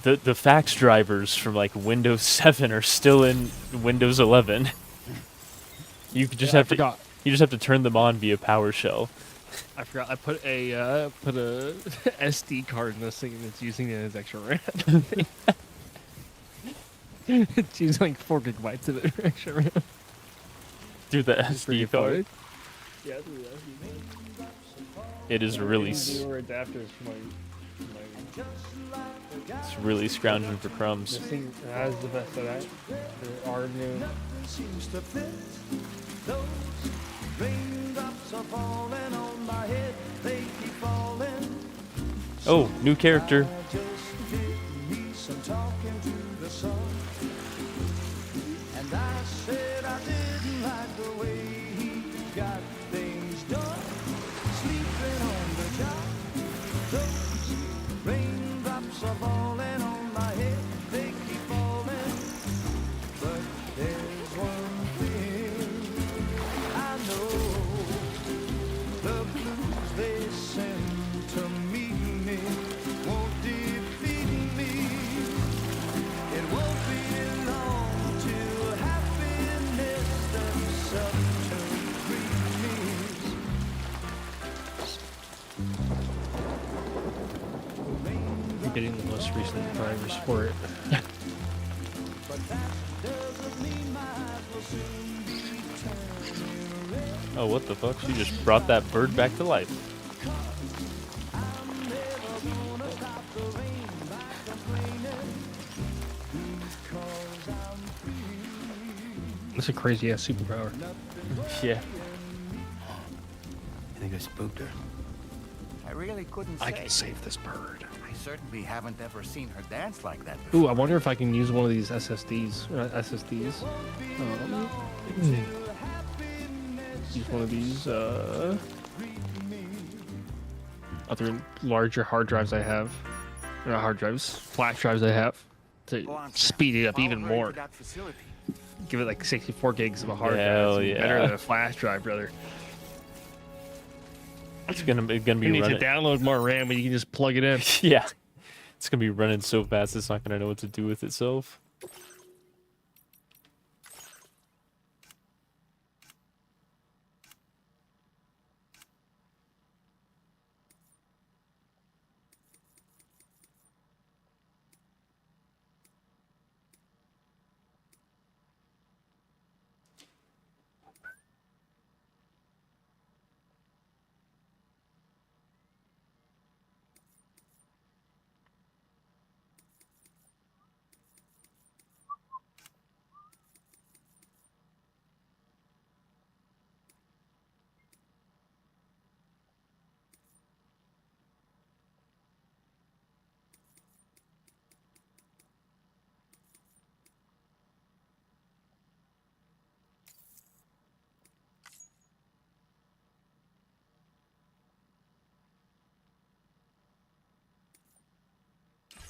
Speaker 1: The fax drivers from like Windows 7 are still in Windows 11. You could just
Speaker 2: I
Speaker 1: have to
Speaker 2: forgot.
Speaker 1: you just have to turn them on via PowerShell.
Speaker 2: I forgot. I put a SD card in this thing, and it's using it as extra RAM. It's using like 4 gigabytes of it for extra RAM.
Speaker 1: Through the
Speaker 2: It's pretty
Speaker 1: SD card.
Speaker 2: funny. Yeah, through the SD card.
Speaker 1: It is really
Speaker 2: Newer adapters for my
Speaker 1: it's really scrounging for crumbs.
Speaker 2: this thing has the best of that. There are new.
Speaker 6: Seems to fit. Those raindrops are falling on my head. They keep falling.
Speaker 1: Oh, new character.
Speaker 6: I just did me some talking to the sun. And I said I didn't like the way he got things done. Sleeping on the job. Those raindrops are falling on my head. They keep falling. But there's one thing I know. The blues they send to meet me won't defeat me. It won't be long till happiness themselves turn dreams.
Speaker 2: I'm getting the most recent drivers for it.
Speaker 1: Oh, what the fuck? She just brought that bird back to life.
Speaker 2: That's a crazy ass superpower.
Speaker 1: Yeah.
Speaker 7: I think I spooked her.
Speaker 3: I really couldn't say.
Speaker 2: I can save this bird.
Speaker 3: I certainly haven't ever seen her dance like that before.
Speaker 2: Ooh, I wonder if I can use one of these SSDs. Use one of these other larger hard drives I have. Not hard drives, flash drives I have to
Speaker 3: Go on, Sam.
Speaker 2: speed it up
Speaker 3: Follow
Speaker 2: even
Speaker 3: her
Speaker 2: more.
Speaker 3: to that facility.
Speaker 2: Give it like 64 gigs of a hard
Speaker 1: Hell
Speaker 2: drive. It's
Speaker 1: yeah.
Speaker 2: better than a flash drive, brother.
Speaker 1: It's gonna be
Speaker 2: You need
Speaker 1: running.
Speaker 2: to download more RAM, but you can just plug it in.
Speaker 1: Yeah. It's gonna be running so fast it's not gonna know what to do with itself.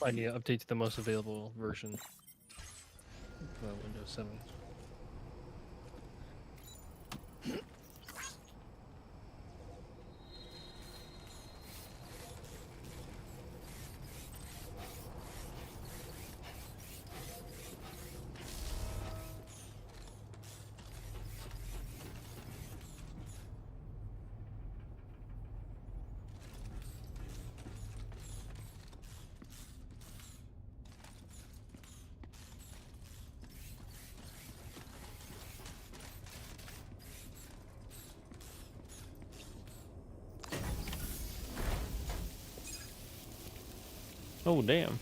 Speaker 2: I need to update to the most available version for Windows 7.
Speaker 1: Oh, damn.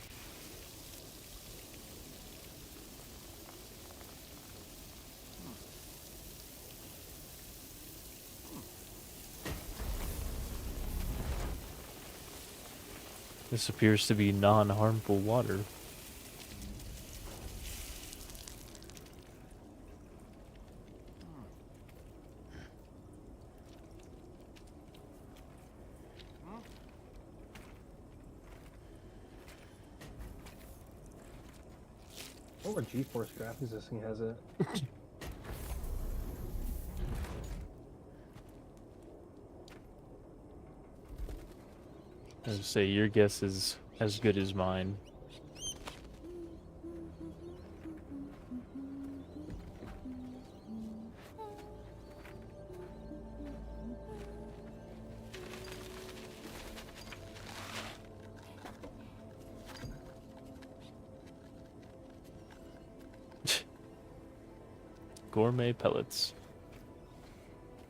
Speaker 1: This appears to be non-harmful water.
Speaker 2: What were GeForce graphics this thing has it?
Speaker 1: As I say, your guess is as good as mine. Gourmet pellets.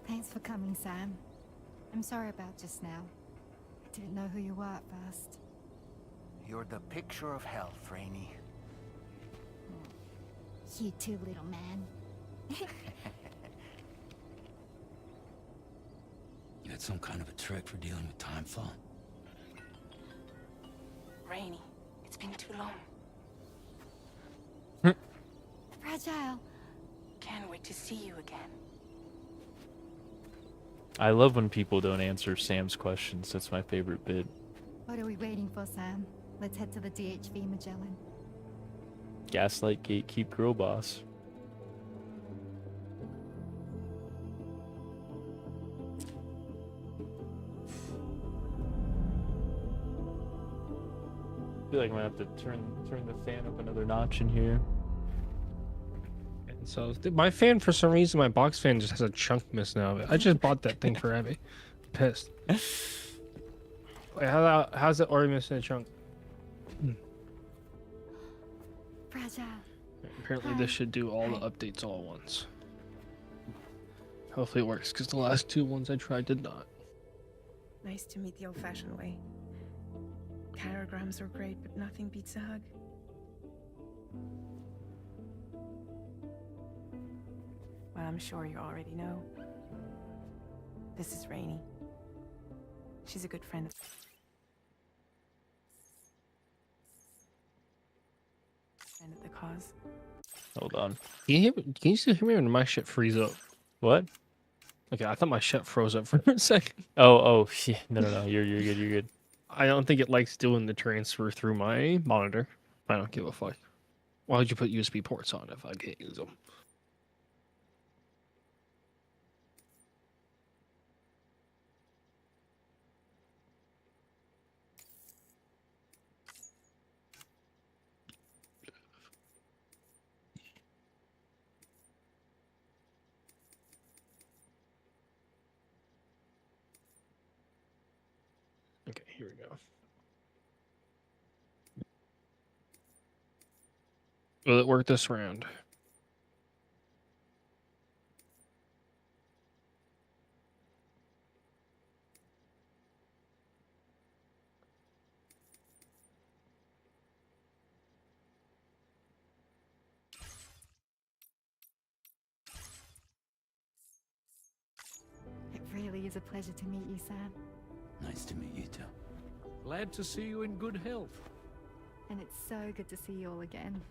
Speaker 7: Thanks for coming, Sam. I'm sorry about just now. I didn't know who you were at first.
Speaker 3: You're the picture of health, Rainey.
Speaker 7: You too, little man.
Speaker 8: You had some kind of a trick for dealing with timefall?
Speaker 5: Rainy, it's been too long.
Speaker 7: Fragile.
Speaker 5: Can't wait to see you again.
Speaker 1: I love when people don't answer Sam's questions. That's my favorite bit.
Speaker 7: What are we waiting for, Sam? Let's head to the DHV Magellan.
Speaker 1: Gaslight Gatekeep Girl Boss. I feel like I'm gonna have to turn the fan up another notch in here.
Speaker 2: And so my fan, for some reason, my box fan just has a chunk missing out of it. I just bought that thing for Abby. Pissed. Wait, how's it already missing a chunk?
Speaker 7: Fragile.
Speaker 2: Apparently this should do all the updates all at once. Hopefully it works, because the last two ones I tried did not.
Speaker 9: Nice to meet the old-fashioned way. Chirograms are great, but nothing beats a hug. Well, I'm sure you already know. This is Rainey. She's a good friend of... friend of the cause.
Speaker 1: Hold on.
Speaker 2: Can you still hear me when my shit freeze up?
Speaker 1: What?
Speaker 2: Okay, I thought my shit froze up for a second.
Speaker 1: Oh, yeah. No. You're good. You're good.
Speaker 2: I don't think it likes doing the transfer through my monitor. I don't give a fuck. Why would you put USB ports on if I can't use them? Okay, here we go. Will it work this round?
Speaker 7: It really is a pleasure to meet you, Sam.
Speaker 8: Nice to meet you too.
Speaker 6: Glad to see you in good health.
Speaker 7: And it's so good to see you all again.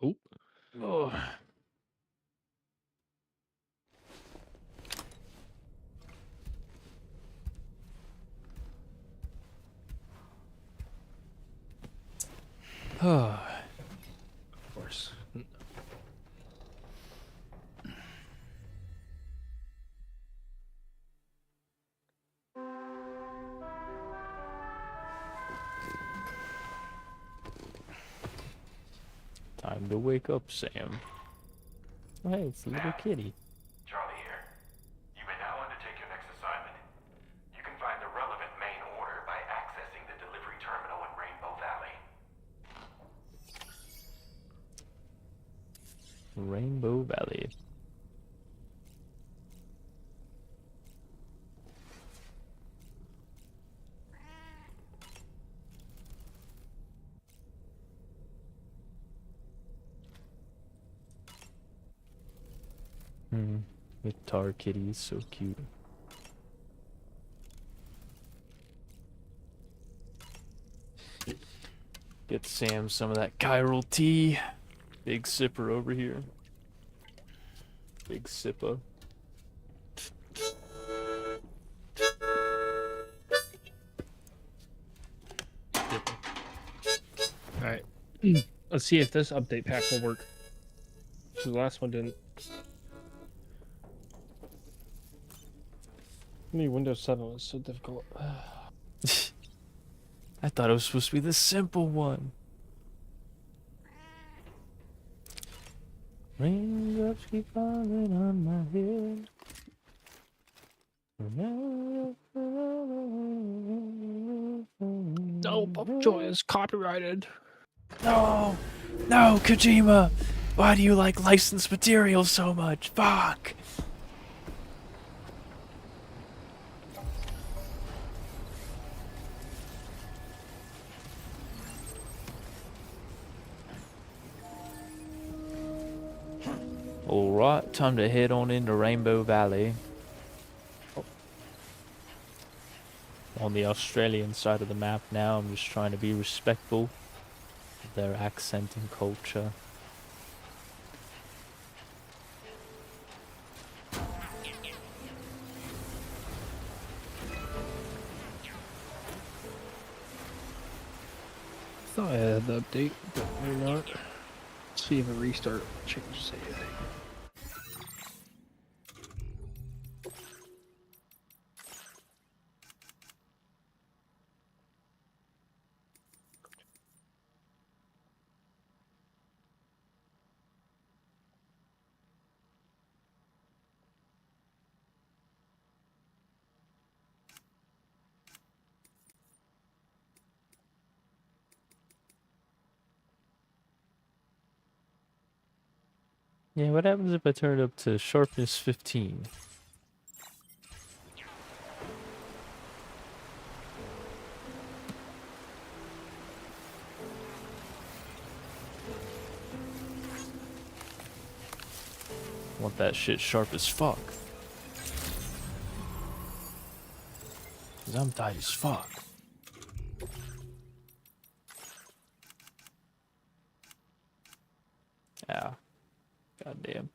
Speaker 2: Oh,
Speaker 1: Oh.
Speaker 2: Of course.
Speaker 1: Time to wake up, Sam. Oh, hey, it's the little kitty.
Speaker 10: Charlie here. You may now undertake your next assignment. You can find the relevant main order by accessing the delivery terminal in Rainbow Valley.
Speaker 1: Rainbow Valley. Guitar kitty is so cute. Get Sam some of that chiral tea. Big sipper over here. Big sipper.
Speaker 2: Alright. Let's see if this update pack will work. The last one didn't. Windows 7 was so difficult.
Speaker 1: I thought it was supposed to be the simple one. Raindrops keep falling on my head.
Speaker 2: No, Joy is copyrighted.
Speaker 1: No! No, Kojima! Why do you like licensed material so much? Fuck! Alright, time to head on into Rainbow Valley. On the Australian side of the map now, I'm just trying to be respectful of their accent and culture.
Speaker 2: Thought I had the update, but maybe not. Let's see if a restart changes anything.
Speaker 1: Yeah, what happens if I turn it up to sharpness 15? Want that shit sharp as fuck. 'Cause I'm tight as fuck. Yeah. Goddamn.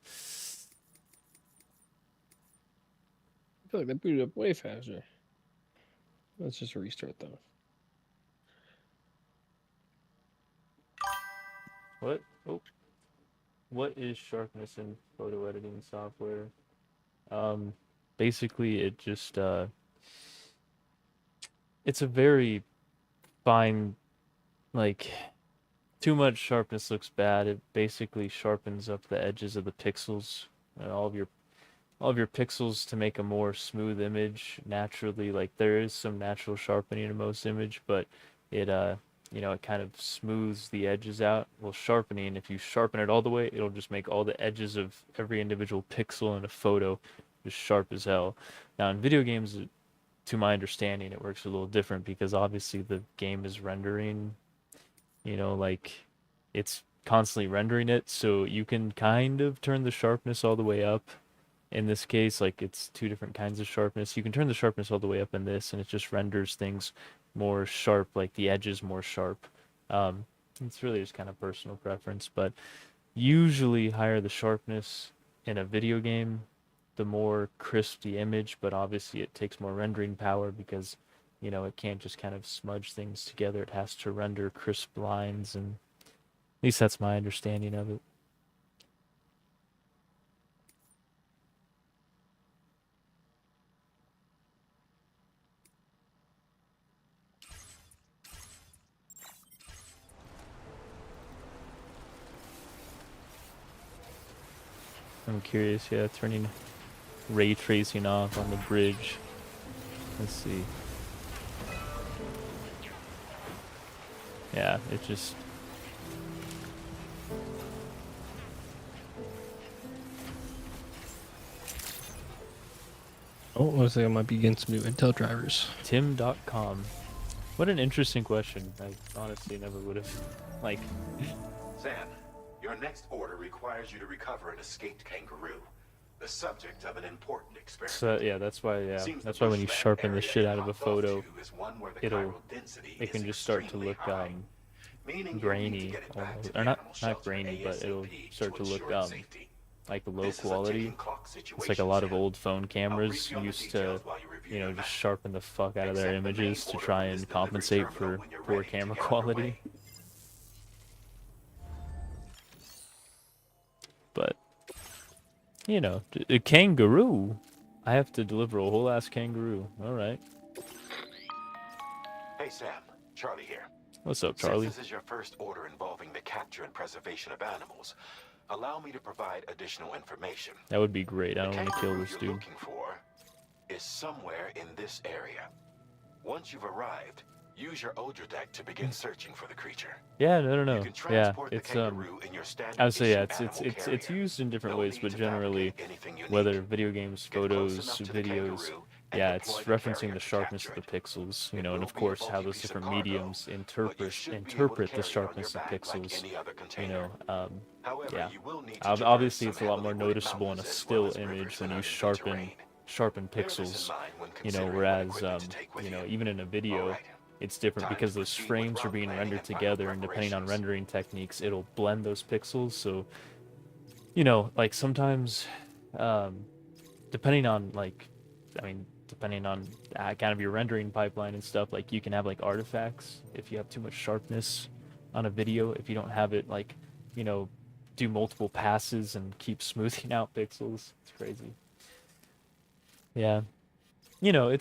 Speaker 2: I feel like they booted up way faster. Let's just restart though.
Speaker 1: What? Oh. What is sharpness in photo editing software? Basically it just it's a very fine, like, too much sharpness looks bad. It basically sharpens up the edges of the pixels and all of your pixels to make a more smooth image naturally. Like, there is some natural sharpening in most image, but it you know, it kind of smooths the edges out. Well, sharpening, if you sharpen it all the way, it'll just make all the edges of every individual pixel in a photo just sharp as hell. Now, in video games, to my understanding, it works a little different because obviously the game is rendering, you know, like, it's constantly rendering it, so you can kind of turn the sharpness all the way up. In this case, like, it's two different kinds of sharpness. You can turn the sharpness all the way up in this, and it just renders things more sharp, like the edges more sharp. It's really just kind of personal preference, but usually higher the sharpness in a video game, the more crisp the image, but obviously it takes more rendering power because, you know, it can't just kind of smudge things together. It has to render crisp lines and least that's my understanding of it. I'm curious, yeah, turning ray tracing off on the bridge. Let's see. Yeah, it just...
Speaker 2: Oh, looks like I might be getting some new Intel drivers.
Speaker 1: Tim.com. What an interesting question. I honestly never would have, like...
Speaker 4: Sam, your next order requires you to recover an escaped kangaroo, the subject of an important experiment.
Speaker 1: So, yeah, that's why,
Speaker 4: Seems
Speaker 1: that's
Speaker 4: the
Speaker 1: why when you
Speaker 4: bushland
Speaker 1: sharpen the
Speaker 4: area
Speaker 1: shit
Speaker 4: you
Speaker 1: out of a
Speaker 4: hopped off
Speaker 1: photo,
Speaker 4: to is one where the
Speaker 1: it'll...
Speaker 4: chiral density
Speaker 1: it can
Speaker 4: is
Speaker 1: just start to
Speaker 4: extremely
Speaker 1: look,
Speaker 4: high, meaning
Speaker 1: grainy,
Speaker 4: you'll need to get it back
Speaker 1: almost.
Speaker 4: to the
Speaker 1: Or not
Speaker 4: animal shelter
Speaker 1: grainy, but it'll
Speaker 4: ASAP
Speaker 1: start to look,
Speaker 4: ensure its safety.
Speaker 1: like low
Speaker 4: This is a
Speaker 1: quality.
Speaker 4: ticking clock
Speaker 1: It's like a
Speaker 4: situation,
Speaker 1: lot of
Speaker 4: Sam.
Speaker 1: old phone
Speaker 4: I'll
Speaker 1: cameras
Speaker 4: brief you on the
Speaker 1: used to,
Speaker 4: details while you review
Speaker 1: you know,
Speaker 4: your
Speaker 1: just
Speaker 4: map.
Speaker 1: sharpen the fuck out of their
Speaker 4: Accept the main
Speaker 1: images to
Speaker 4: order
Speaker 1: try
Speaker 4: from this
Speaker 1: and
Speaker 4: delivery
Speaker 1: compensate
Speaker 4: terminal
Speaker 1: for
Speaker 4: when you're
Speaker 1: poor
Speaker 4: ready to
Speaker 1: camera
Speaker 4: get
Speaker 1: quality.
Speaker 4: underway.
Speaker 1: But, you know, a kangaroo. I have to deliver a whole ass kangaroo. Alright.
Speaker 4: Hey Sam, Charlie here.
Speaker 1: What's up, Charlie?
Speaker 4: Since this is your first order involving the capture and preservation of animals, allow me to provide additional information.
Speaker 1: That would be great. I
Speaker 4: The
Speaker 1: don't want to kill
Speaker 4: kangaroo
Speaker 1: this
Speaker 4: you're
Speaker 1: dude.
Speaker 4: looking for is somewhere in this area. Once you've arrived, use your Odra deck to begin searching for the creature.
Speaker 1: Yeah, no.
Speaker 4: You can
Speaker 1: Yeah,
Speaker 4: transport the
Speaker 1: it's
Speaker 4: kangaroo in your standard
Speaker 1: I would say yeah,
Speaker 4: issue
Speaker 1: it's
Speaker 4: animal
Speaker 1: it's
Speaker 4: carrier.
Speaker 1: used in different
Speaker 4: No
Speaker 1: ways,
Speaker 4: need
Speaker 1: but
Speaker 4: to
Speaker 1: generally,
Speaker 4: fabricate anything unique.
Speaker 1: whether video games,
Speaker 4: Get close
Speaker 1: photos,
Speaker 4: enough to the
Speaker 1: videos,
Speaker 4: kangaroo and
Speaker 1: yeah, it's
Speaker 4: deploy the
Speaker 1: referencing
Speaker 4: carrier
Speaker 1: the
Speaker 4: to
Speaker 1: sharpness of
Speaker 4: capture
Speaker 1: the
Speaker 4: it.
Speaker 1: pixels, you
Speaker 4: It
Speaker 1: know, and
Speaker 4: will
Speaker 1: of
Speaker 4: be a
Speaker 1: course how
Speaker 4: bulky
Speaker 1: those
Speaker 4: piece of
Speaker 1: different
Speaker 4: cargo,
Speaker 1: mediums
Speaker 4: but you
Speaker 1: interpret
Speaker 4: should be able to
Speaker 1: interpret the
Speaker 4: carry it on
Speaker 1: sharpness
Speaker 4: your
Speaker 1: of
Speaker 4: back like
Speaker 1: pixels.
Speaker 4: any other
Speaker 1: You
Speaker 4: container.
Speaker 1: know,
Speaker 4: However,
Speaker 1: yeah.
Speaker 4: you will need to
Speaker 1: Obviously,
Speaker 4: traverse
Speaker 1: it's a
Speaker 4: some
Speaker 1: lot more
Speaker 4: heavily wooded
Speaker 1: noticeable in a
Speaker 4: mountains as
Speaker 1: still
Speaker 4: well as
Speaker 1: image
Speaker 4: rivers
Speaker 1: when
Speaker 4: and
Speaker 1: you
Speaker 4: uneven
Speaker 1: sharpen
Speaker 4: terrain. Bear this in
Speaker 1: pixels.
Speaker 4: mind when
Speaker 1: You know,
Speaker 4: considering what
Speaker 1: whereas
Speaker 4: equipment to take with
Speaker 1: you know,
Speaker 4: you.
Speaker 1: even in a video,
Speaker 4: Alright.
Speaker 1: it's different
Speaker 4: Time to
Speaker 1: because those
Speaker 4: proceed with
Speaker 1: frames are
Speaker 4: route
Speaker 1: being
Speaker 4: planning
Speaker 1: rendered
Speaker 4: and final
Speaker 1: together, and depending on
Speaker 4: preparations.
Speaker 1: rendering techniques, it'll blend those pixels. So, you know, like sometimes, depending on depending on kind of your rendering pipeline and stuff, like you can have like artifacts if you have too much sharpness on a video, if you don't have it like, you know, do multiple passes and keep smoothing out pixels. It's crazy. Yeah. You know,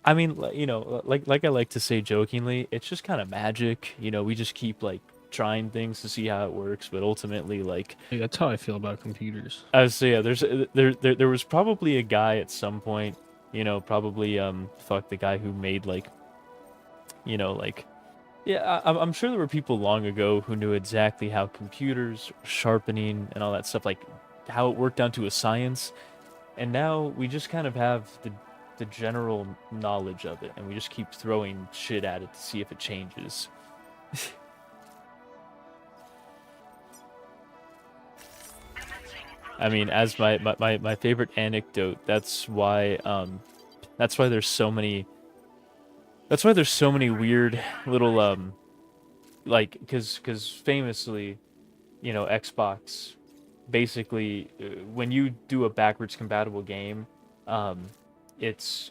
Speaker 1: I mean, you know, like I like to say jokingly, it's just kind of magic. You know, we just keep like trying things to see how it works, but ultimately, like,
Speaker 2: Yeah, that's how I feel about computers.
Speaker 1: I was yeah, there was probably a guy at some point, you know, probably the guy who made like, you know, like, yeah, I'm sure there were people long ago who knew exactly how computers, sharpening, and all that stuff, like how it worked down to a science, and now we just kind of have the general knowledge of it, and we just keep throwing shit at it to see if it changes. I mean, as my favorite anecdote, that's why there's so many weird little like because famously, you know, Xbox basically when you do a backwards compatible game, it's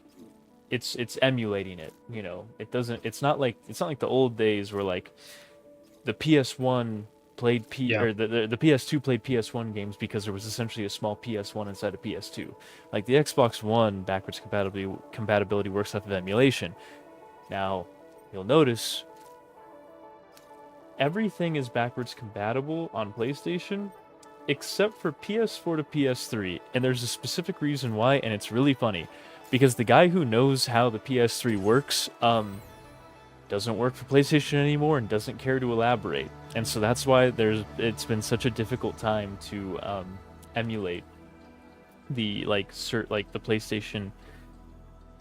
Speaker 1: emulating it, you know. It's not like the old days where like the PS1 played or the PS2 played PS1 games because there was essentially a small PS1 inside a PS2. Like the Xbox One backwards compatibility works off of emulation. Now, you'll notice everything is backwards compatible on PlayStation except for PS4 to PS3, and there's a specific reason why, and it's really funny because the guy who knows how the PS3 works doesn't work for PlayStation anymore and doesn't care to elaborate. And so that's why it's been such a difficult time to emulate the the PlayStation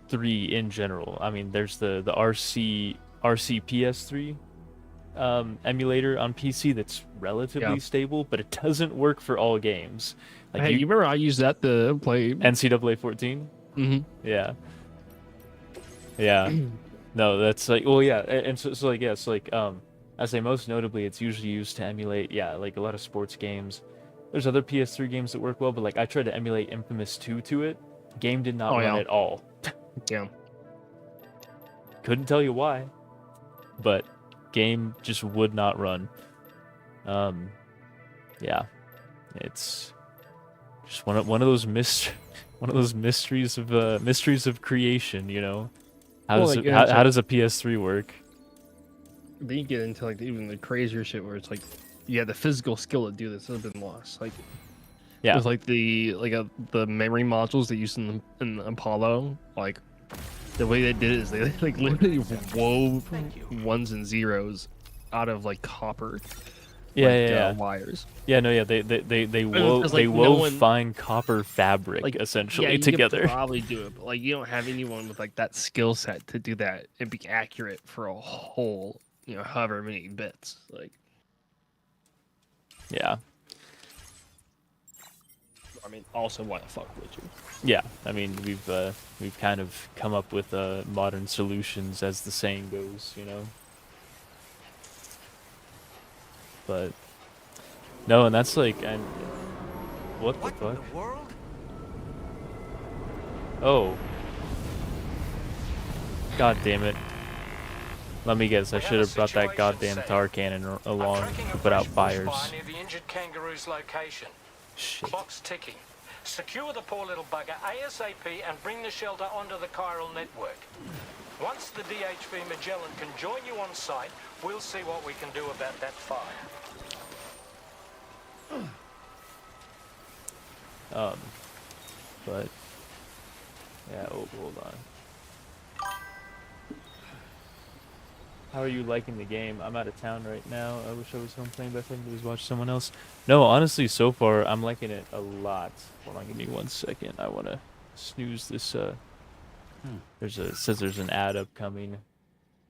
Speaker 1: 3 in general. I mean, there's the RC PS3 emulator on PC that's relatively stable, but it doesn't work for all games. Like
Speaker 2: Hey, you remember I used that to play
Speaker 1: NCAA 14?
Speaker 2: Mm-hmm.
Speaker 1: Yeah. Yeah. No, that's like, well, yeah, and so like, yeah, so like, I say most notably, it's usually used to emulate, yeah, like a lot of sports games. There's other PS3 games that work well, but like I tried to emulate Infamous 2 to it. Game did not run at all.
Speaker 2: Yeah.
Speaker 1: Couldn't tell you why, but game just would not run. Yeah, it's just one of those one of those mysteries of creation. You know, how
Speaker 2: Well,
Speaker 1: does
Speaker 2: like,
Speaker 1: it,
Speaker 2: yeah, it's
Speaker 1: how
Speaker 2: like-
Speaker 1: does a PS3 work?
Speaker 2: Then you get into like even the crazier shit where it's like, yeah, the physical skill to do this has been lost. Like,
Speaker 1: Yeah,
Speaker 2: with like the memory modules they used in Apollo, like the way they did it is they like literally wove ones and zeros out of like copper.
Speaker 1: yeah,
Speaker 2: like,
Speaker 1: yeah.
Speaker 2: wires.
Speaker 1: Yeah, no, yeah. They wove
Speaker 2: because,
Speaker 1: they
Speaker 2: like, no
Speaker 1: wove
Speaker 2: one-
Speaker 1: fine copper fabric
Speaker 2: Like
Speaker 1: essentially
Speaker 2: yeah, you
Speaker 1: together.
Speaker 2: could probably do it, but like you don't have anyone with like that skill set to do that and be accurate for a whole, you know, however many bits. Like,
Speaker 1: Yeah,
Speaker 2: I mean, also why the fuck would you?
Speaker 1: yeah. I mean, we've kind of come up with modern solutions, as the saying goes, you know. But no, and that's like, and what the
Speaker 3: What in
Speaker 1: fuck?
Speaker 3: the world?
Speaker 1: Oh, god damn it! Let me guess. I should have brought that goddamn tar cannon along to put out fires.
Speaker 4: Near the injured kangaroo's location.
Speaker 1: Shit.
Speaker 4: Clock's ticking. Secure the poor little bugger ASAP and bring the shelter onto the chiral network. Once the DHV Magellan can join you on site, we'll see what we can do about that fire.
Speaker 1: But yeah. Oh, hold on. How are you liking the game? I'm out of town right now. I wish I was home playing, but I think I was watching someone else. No, honestly, so far I'm liking it a lot. Hold on, give me 1 second. I want to snooze this. It says there's an ad upcoming.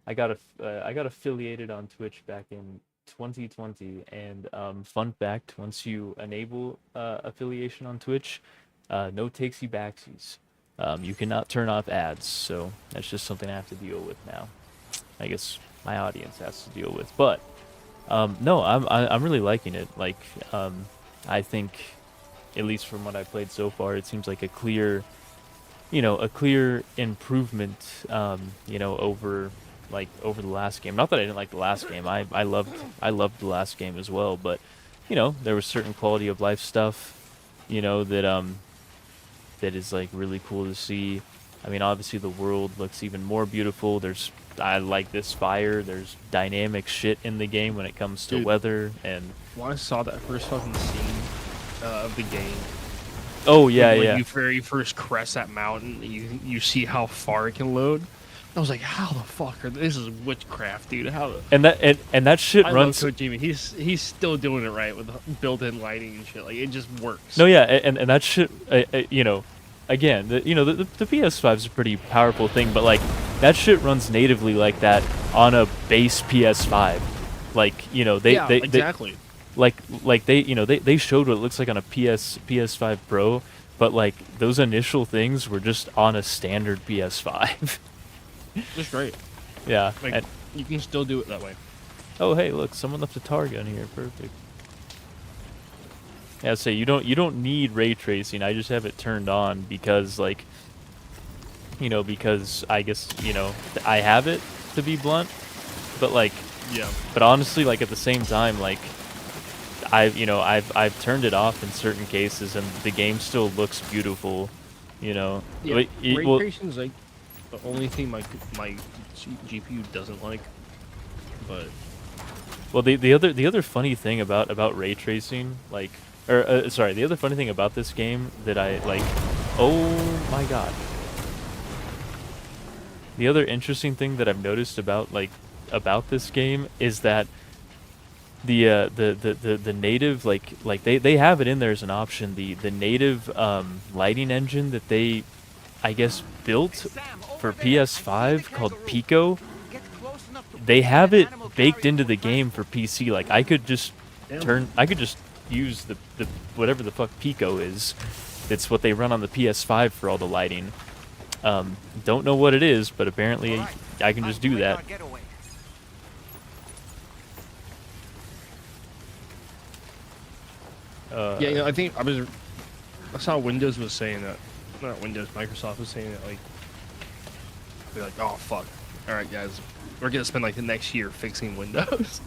Speaker 1: I got affiliated on Twitch back in 2020, and fun fact: once you enable affiliation on Twitch, no takesy backsies. You cannot turn off ads, so that's just something I have to deal with now. I guess my audience has to deal with, but no, I'm really liking it. Like, I think, at least from what I played so far, it seems like a clear improvement, over the last game. Not that I didn't like the last game. I loved the last game as well, but there was certain quality of life stuff, that is like really cool to see. I mean, obviously the world looks even more beautiful. I like this fire. There's dynamic shit in the game when it comes to
Speaker 2: Dude.
Speaker 1: weather and.
Speaker 2: When I saw that first fucking scene of the game,
Speaker 1: Oh yeah,
Speaker 2: when
Speaker 1: yeah.
Speaker 2: you very first crest that mountain, you see how far it can load. I was like, how the fuck this is witchcraft, dude? How?
Speaker 1: And that shit
Speaker 2: I
Speaker 1: runs.
Speaker 2: love Kojima. He's still doing it right with built-in lighting and shit. Like it just works.
Speaker 1: No, yeah, and that shit, again, the PS5 is a pretty powerful thing, but like that shit runs natively like that on a base PS5. Like, they
Speaker 2: exactly.
Speaker 1: like they showed what it looks like on a PS5 Pro, but like those initial things were just on a standard PS5.
Speaker 2: Just great.
Speaker 1: Yeah.
Speaker 2: Like
Speaker 1: and,
Speaker 2: you can still do it that way.
Speaker 1: oh hey, look, someone left a tar gun here. Perfect. Yeah, so you don't need ray tracing. I just have it turned on because like because I guess I have it, to be blunt, but like
Speaker 2: Yeah.
Speaker 1: but honestly, like at the same time, like I've turned it off in certain cases and the game still looks beautiful,
Speaker 2: Yeah.
Speaker 1: But
Speaker 2: Ray
Speaker 1: well,
Speaker 2: tracing is like the only thing my GPU doesn't like. But
Speaker 1: well, the other funny thing about ray tracing, like, or sorry, the other funny thing about this game that I like, oh my god. The other interesting thing that I've noticed about this game is that the native like they have it in there as an option, the native lighting engine that they, I guess, built for PS5 called Pico. They have it baked into the game for PC. Like I could just use the whatever the fuck Pico is. It's what they run on the PS5 for all the lighting. Don't know what it is, but apparently I can just do that.
Speaker 2: yeah, I think I saw Windows was saying that, not Windows, Microsoft was saying that, like, they're like, oh fuck, all right guys, we're gonna spend like the next year fixing Windows.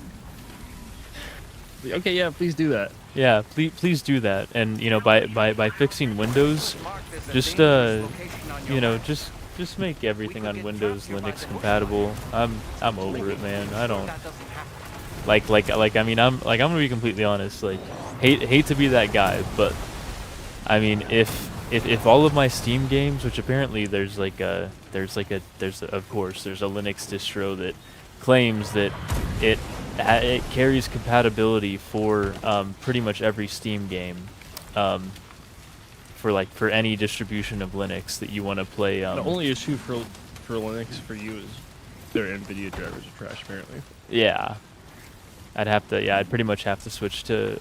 Speaker 2: Okay, yeah, please do that.
Speaker 1: Yeah, please do that. And you know, by fixing Windows, just you know, just make everything on Windows Linux compatible. I'm over it, man. I don't like I mean, I'm gonna be completely honest. Like, hate to be that guy, but I mean, if all of my Steam games, which apparently there's of course there's a Linux distro that claims that it carries compatibility for pretty much every Steam game, for any distribution of Linux that you want to play.
Speaker 2: The only issue for Linux for you is their NVIDIA drivers are trash, apparently.
Speaker 1: Yeah, I'd pretty much have to switch to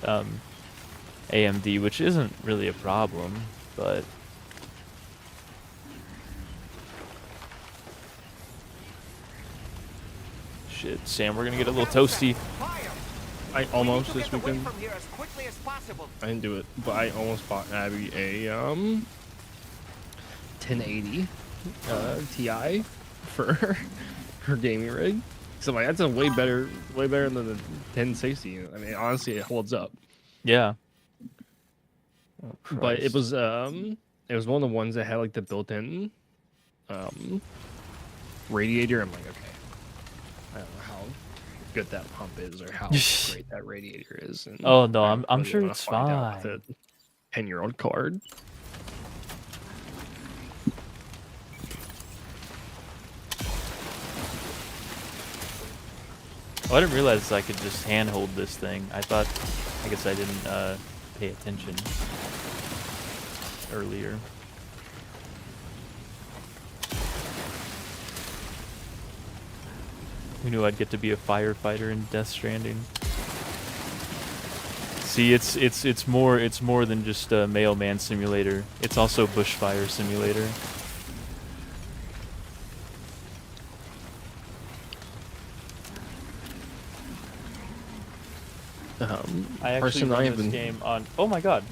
Speaker 1: AMD, which isn't really a problem, but shit, Sam, we're gonna get a little toasty.
Speaker 2: I almost this weekend. I didn't do it, but I almost bought Abby a 1080 Ti for her gaming rig. So like that's a way better than the 1060. I mean, honestly, it holds up.
Speaker 1: Yeah.
Speaker 2: But it was one of the ones that had like the built-in radiator. I'm like, okay, I don't know how good that pump is or how great that radiator is. And
Speaker 1: Oh no, I'm
Speaker 2: really
Speaker 1: sure
Speaker 2: wanna
Speaker 1: it's
Speaker 2: find out
Speaker 1: fine.
Speaker 2: with a 10-year-old card.
Speaker 1: Oh, I didn't realize I could just handhold this thing. I guess I didn't pay attention earlier. Who knew I'd get to be a firefighter in Death Stranding? See, it's more than just a mailman simulator. It's also bushfire simulator. I actually
Speaker 2: Person I
Speaker 1: run
Speaker 2: have
Speaker 1: this
Speaker 2: been
Speaker 1: game on. Oh my god!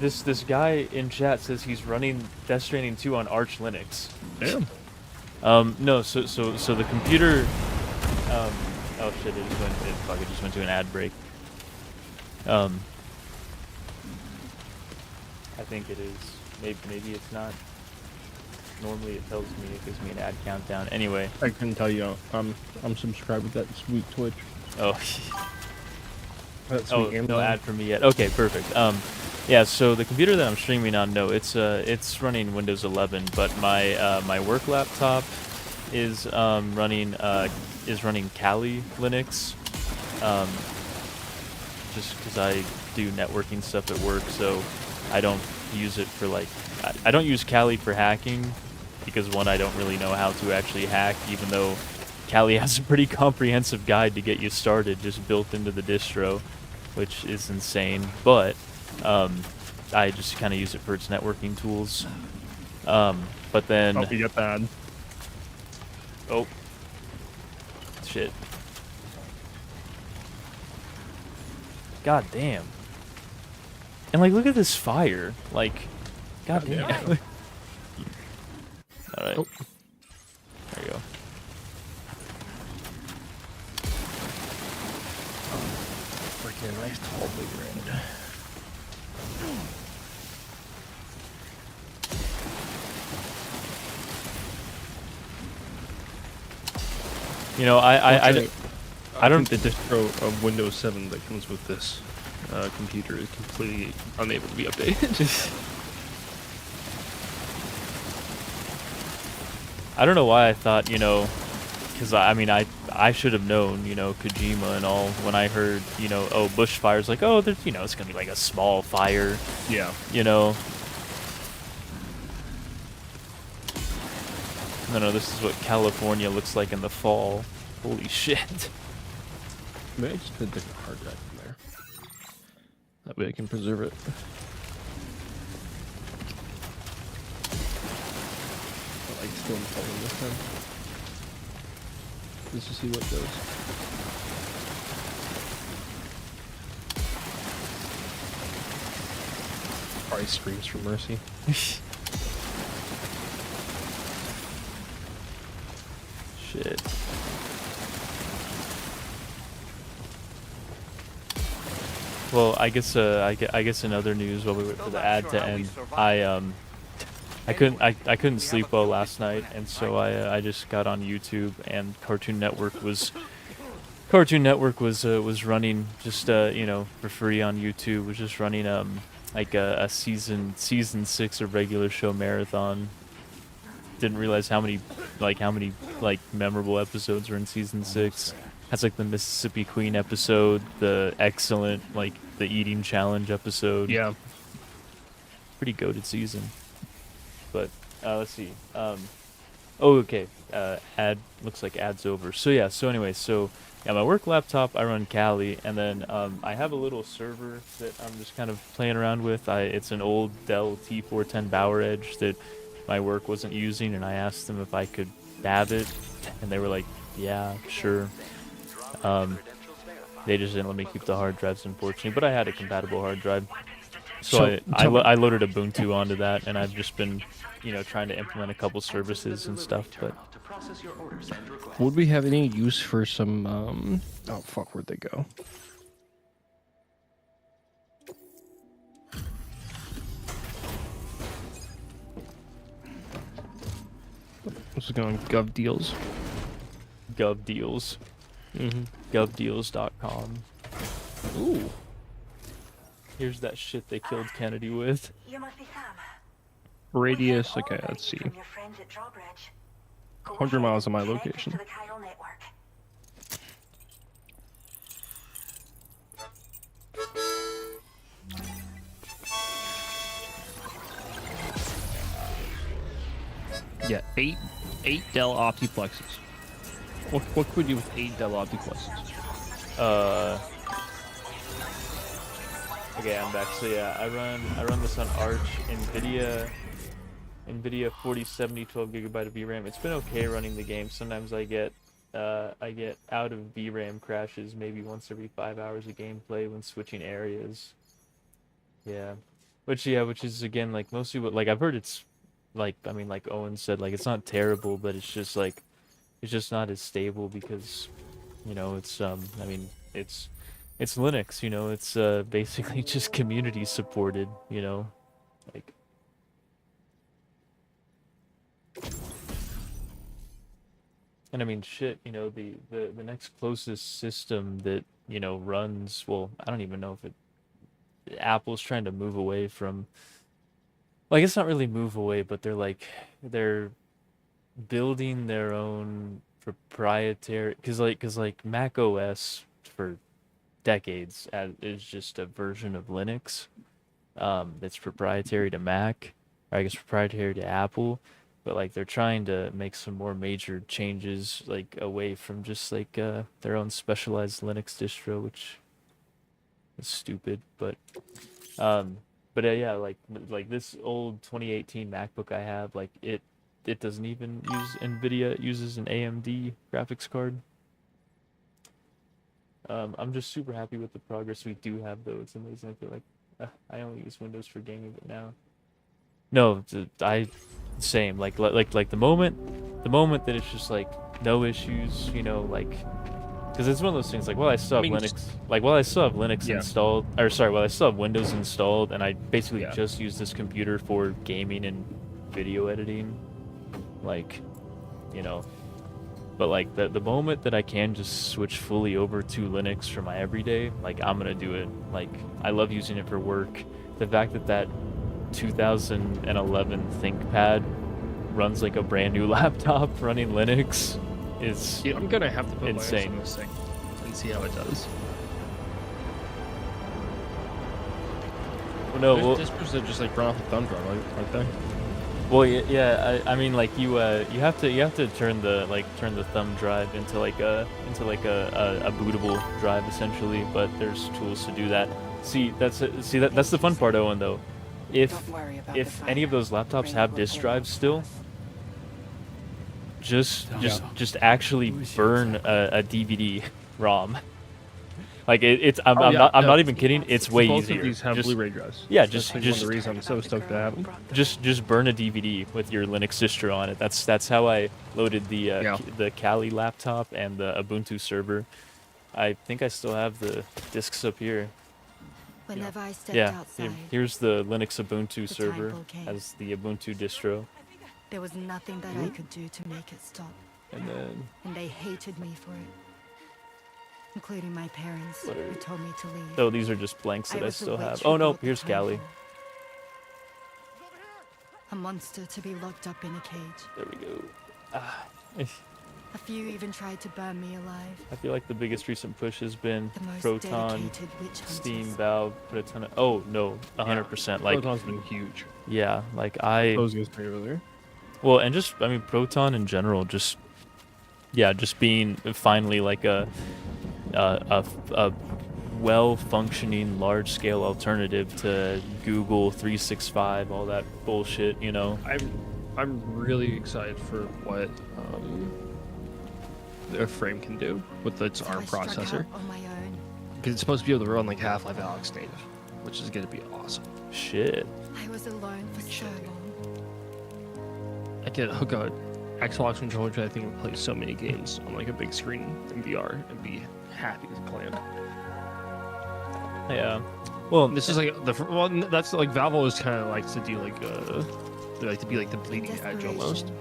Speaker 1: This guy in chat says he's running Death Stranding 2 on Arch Linux.
Speaker 2: Damn.
Speaker 1: No, so the computer. Oh shit! It just went to an ad break. I think it is. Maybe it's not. Normally it tells me, it gives me an ad countdown. Anyway.
Speaker 2: I can tell you, I'm subscribed with that sweet Twitch.
Speaker 1: Oh.
Speaker 2: That
Speaker 1: Oh,
Speaker 2: sweet
Speaker 1: no
Speaker 2: Amazon.
Speaker 1: ad for me yet. Okay, perfect. Yeah, so the computer that I'm streaming on, no, it's running Windows 11, but my my work laptop is running Kali Linux, just because I do networking stuff at work, so I don't use it for like I don't use Kali for hacking because one, I don't really know how to actually hack, even though Kali has a pretty comprehensive guide to get you started just built into the distro, which is insane, but I just kind of use it for its networking tools. But then...
Speaker 2: Oh, you got bad.
Speaker 1: Oh. Shit. God damn. And like, look at this fire. Like, god damn. Alright.
Speaker 2: Oh.
Speaker 1: There you go.
Speaker 2: Freaking nice tall big red.
Speaker 1: You know, I don't...
Speaker 2: think the distro of Windows 7 that comes with this computer is completely unable to be updated.
Speaker 1: I don't know why I thought, you know, because I mean, I should have known, you know, Kojima and all, when I heard, you know, oh, bushfire's like, oh, there's, you know, it's gonna be like a small fire.
Speaker 2: Yeah.
Speaker 1: You know. No, this is what California looks like in the fall. Holy shit.
Speaker 2: Maybe I just put a different hard drive in there. That way I can preserve it. I like still installing this time. Just to see what goes. Probably screams for mercy.
Speaker 1: Shit. Well, I guess in other news, while we wait for the ad to end, I couldn't sleep well last night, and so I just got on YouTube, and Cartoon Network was running just you know, for free on YouTube, was just running like a season 6 of regular show marathon. Didn't realize how many memorable episodes were in season 6. Has like the Mississippi Queen episode, the excellent the eating challenge episode.
Speaker 2: Yeah.
Speaker 1: Pretty goated season. But let's see. Oh, okay. Ad looks like ad's over. So yeah. So anyway. So yeah, my work laptop, I run Kali, and then I have a little server that I'm just kind of playing around with. It's an old Dell T410 Bower Edge that my work wasn't using, and I asked them if I could dab it, and they were like, "Yeah, sure." They just didn't let me keep the hard drives, unfortunately, but I had a compatible hard drive. So I loaded Ubuntu onto that, and I've just been, you know, trying to implement a couple services and stuff. But
Speaker 2: would we have any use for some? Oh fuck, where'd they go? This is going Gov Deals.
Speaker 1: Gov Deals. GovDeals.com. Ooh. Here's that shit they killed Kennedy with.
Speaker 5: You must be Sam.
Speaker 2: Radius. Okay, let's see. 100 miles of my location. Yeah, eight Dell Optiplexes. What could you do with 8 Dell Optiplexes?
Speaker 1: Okay, I'm back. So yeah, I run this on Arch, NVIDIA 4070 12GB of VRAM. It's been okay running the game. Sometimes I get out of VRAM crashes maybe once every 5 hours of gameplay when switching areas. Yeah, which is again like mostly what I've heard. It's like, I mean, like Owen said, like it's not terrible, but it's just like it's just not as stable because, you know, it's I mean it's Linux, you know, it's basically just community supported, you know, like. And I mean, shit, you know, the next closest system that, you know, runs, well, I don't even know if Apple's trying to move away from, like, it's not really move away, but they're building their own proprietary, because Mac OS for decades is just a version of Linux that's proprietary to Mac, or I guess proprietary to Apple. But like they're trying to make some more major changes, like away from just like their own specialized Linux distro, which is stupid. But yeah, like this old 2018 MacBook I have, like it doesn't even use NVIDIA. It uses an AMD graphics card. I'm just super happy with the progress we do have, though. It's amazing. I feel like I only use Windows for gaming, but now. No, same. Like the moment that it's just like no issues, you know, like, because it's one of those things like, well, I still have Linux, I still have Linux installed, or sorry, well, I still have Windows installed, and I basically just use this computer for gaming and video editing, like, you know. But like the moment that I can just switch fully over to Linux for my everyday, like I'm gonna do it. Like I love using it for work. The fact that 2011 ThinkPad runs like a brand new laptop running Linux is
Speaker 2: I'm gonna have to put
Speaker 1: insane.
Speaker 2: Linux on this thing and see how it does.
Speaker 1: Well, no,
Speaker 2: Dispers are just like run off a thumb drive, aren't they?
Speaker 1: Well, yeah. I mean, like you have to turn the thumb drive into like a bootable drive essentially. But there's tools to do that. That's the fun part, Owen. Though, if any of those laptops have disk drives still, just actually burn a DVD ROM. Like I'm not even kidding. It's way
Speaker 2: both
Speaker 1: easier.
Speaker 2: Of these have Blu-ray drives.
Speaker 1: Yeah,
Speaker 2: That's one of the reasons I'm so stoked to have them.
Speaker 1: Just burn a DVD with your Linux distro on it. That's how I loaded the Kali laptop and the Ubuntu server. I think I still have the discs up here.
Speaker 7: Whenever I stepped
Speaker 1: Yeah,
Speaker 7: outside,
Speaker 1: here's the Linux Ubuntu
Speaker 7: The
Speaker 1: server
Speaker 7: time came.
Speaker 1: as the Ubuntu distro,
Speaker 7: there was nothing that I could do to make it stop.
Speaker 1: and then
Speaker 7: And they hated me for it. Including my parents, who told me to leave.
Speaker 1: oh, these are just blanks that I
Speaker 7: was the
Speaker 1: still
Speaker 7: witch
Speaker 1: have.
Speaker 7: who
Speaker 1: Oh no,
Speaker 7: brought the
Speaker 1: here's
Speaker 7: time
Speaker 1: Callie.
Speaker 7: forward. A monster to be locked up in a cage.
Speaker 1: There we go.
Speaker 7: A few even tried to burn me alive.
Speaker 1: I feel like the biggest recent push has been
Speaker 7: The most
Speaker 1: Proton,
Speaker 7: dedicated witch hunters.
Speaker 1: Steam, Valve, put a ton of. Oh no, 100%. Like
Speaker 2: Proton's been huge.
Speaker 1: yeah, like
Speaker 2: I was gonna say earlier.
Speaker 1: well, and just I mean Proton in general, just being finally like a well-functioning large-scale alternative to Google 365, all that bullshit, you know.
Speaker 2: I'm really excited for what the Frame can do with its
Speaker 7: So
Speaker 2: ARM
Speaker 7: I struck
Speaker 2: processor,
Speaker 7: out on my own.
Speaker 2: because it's supposed to be able to run like Half-Life Alyx native, which is gonna be awesome.
Speaker 1: Shit.
Speaker 7: I was alone for so long.
Speaker 2: I can hook a Xbox controller to I think and play so many games on like a big screen in VR and be happy as planned.
Speaker 1: Yeah. Well,
Speaker 2: This is like that's like Valve always kind of likes to do like they like to be like the bleeding edge almost.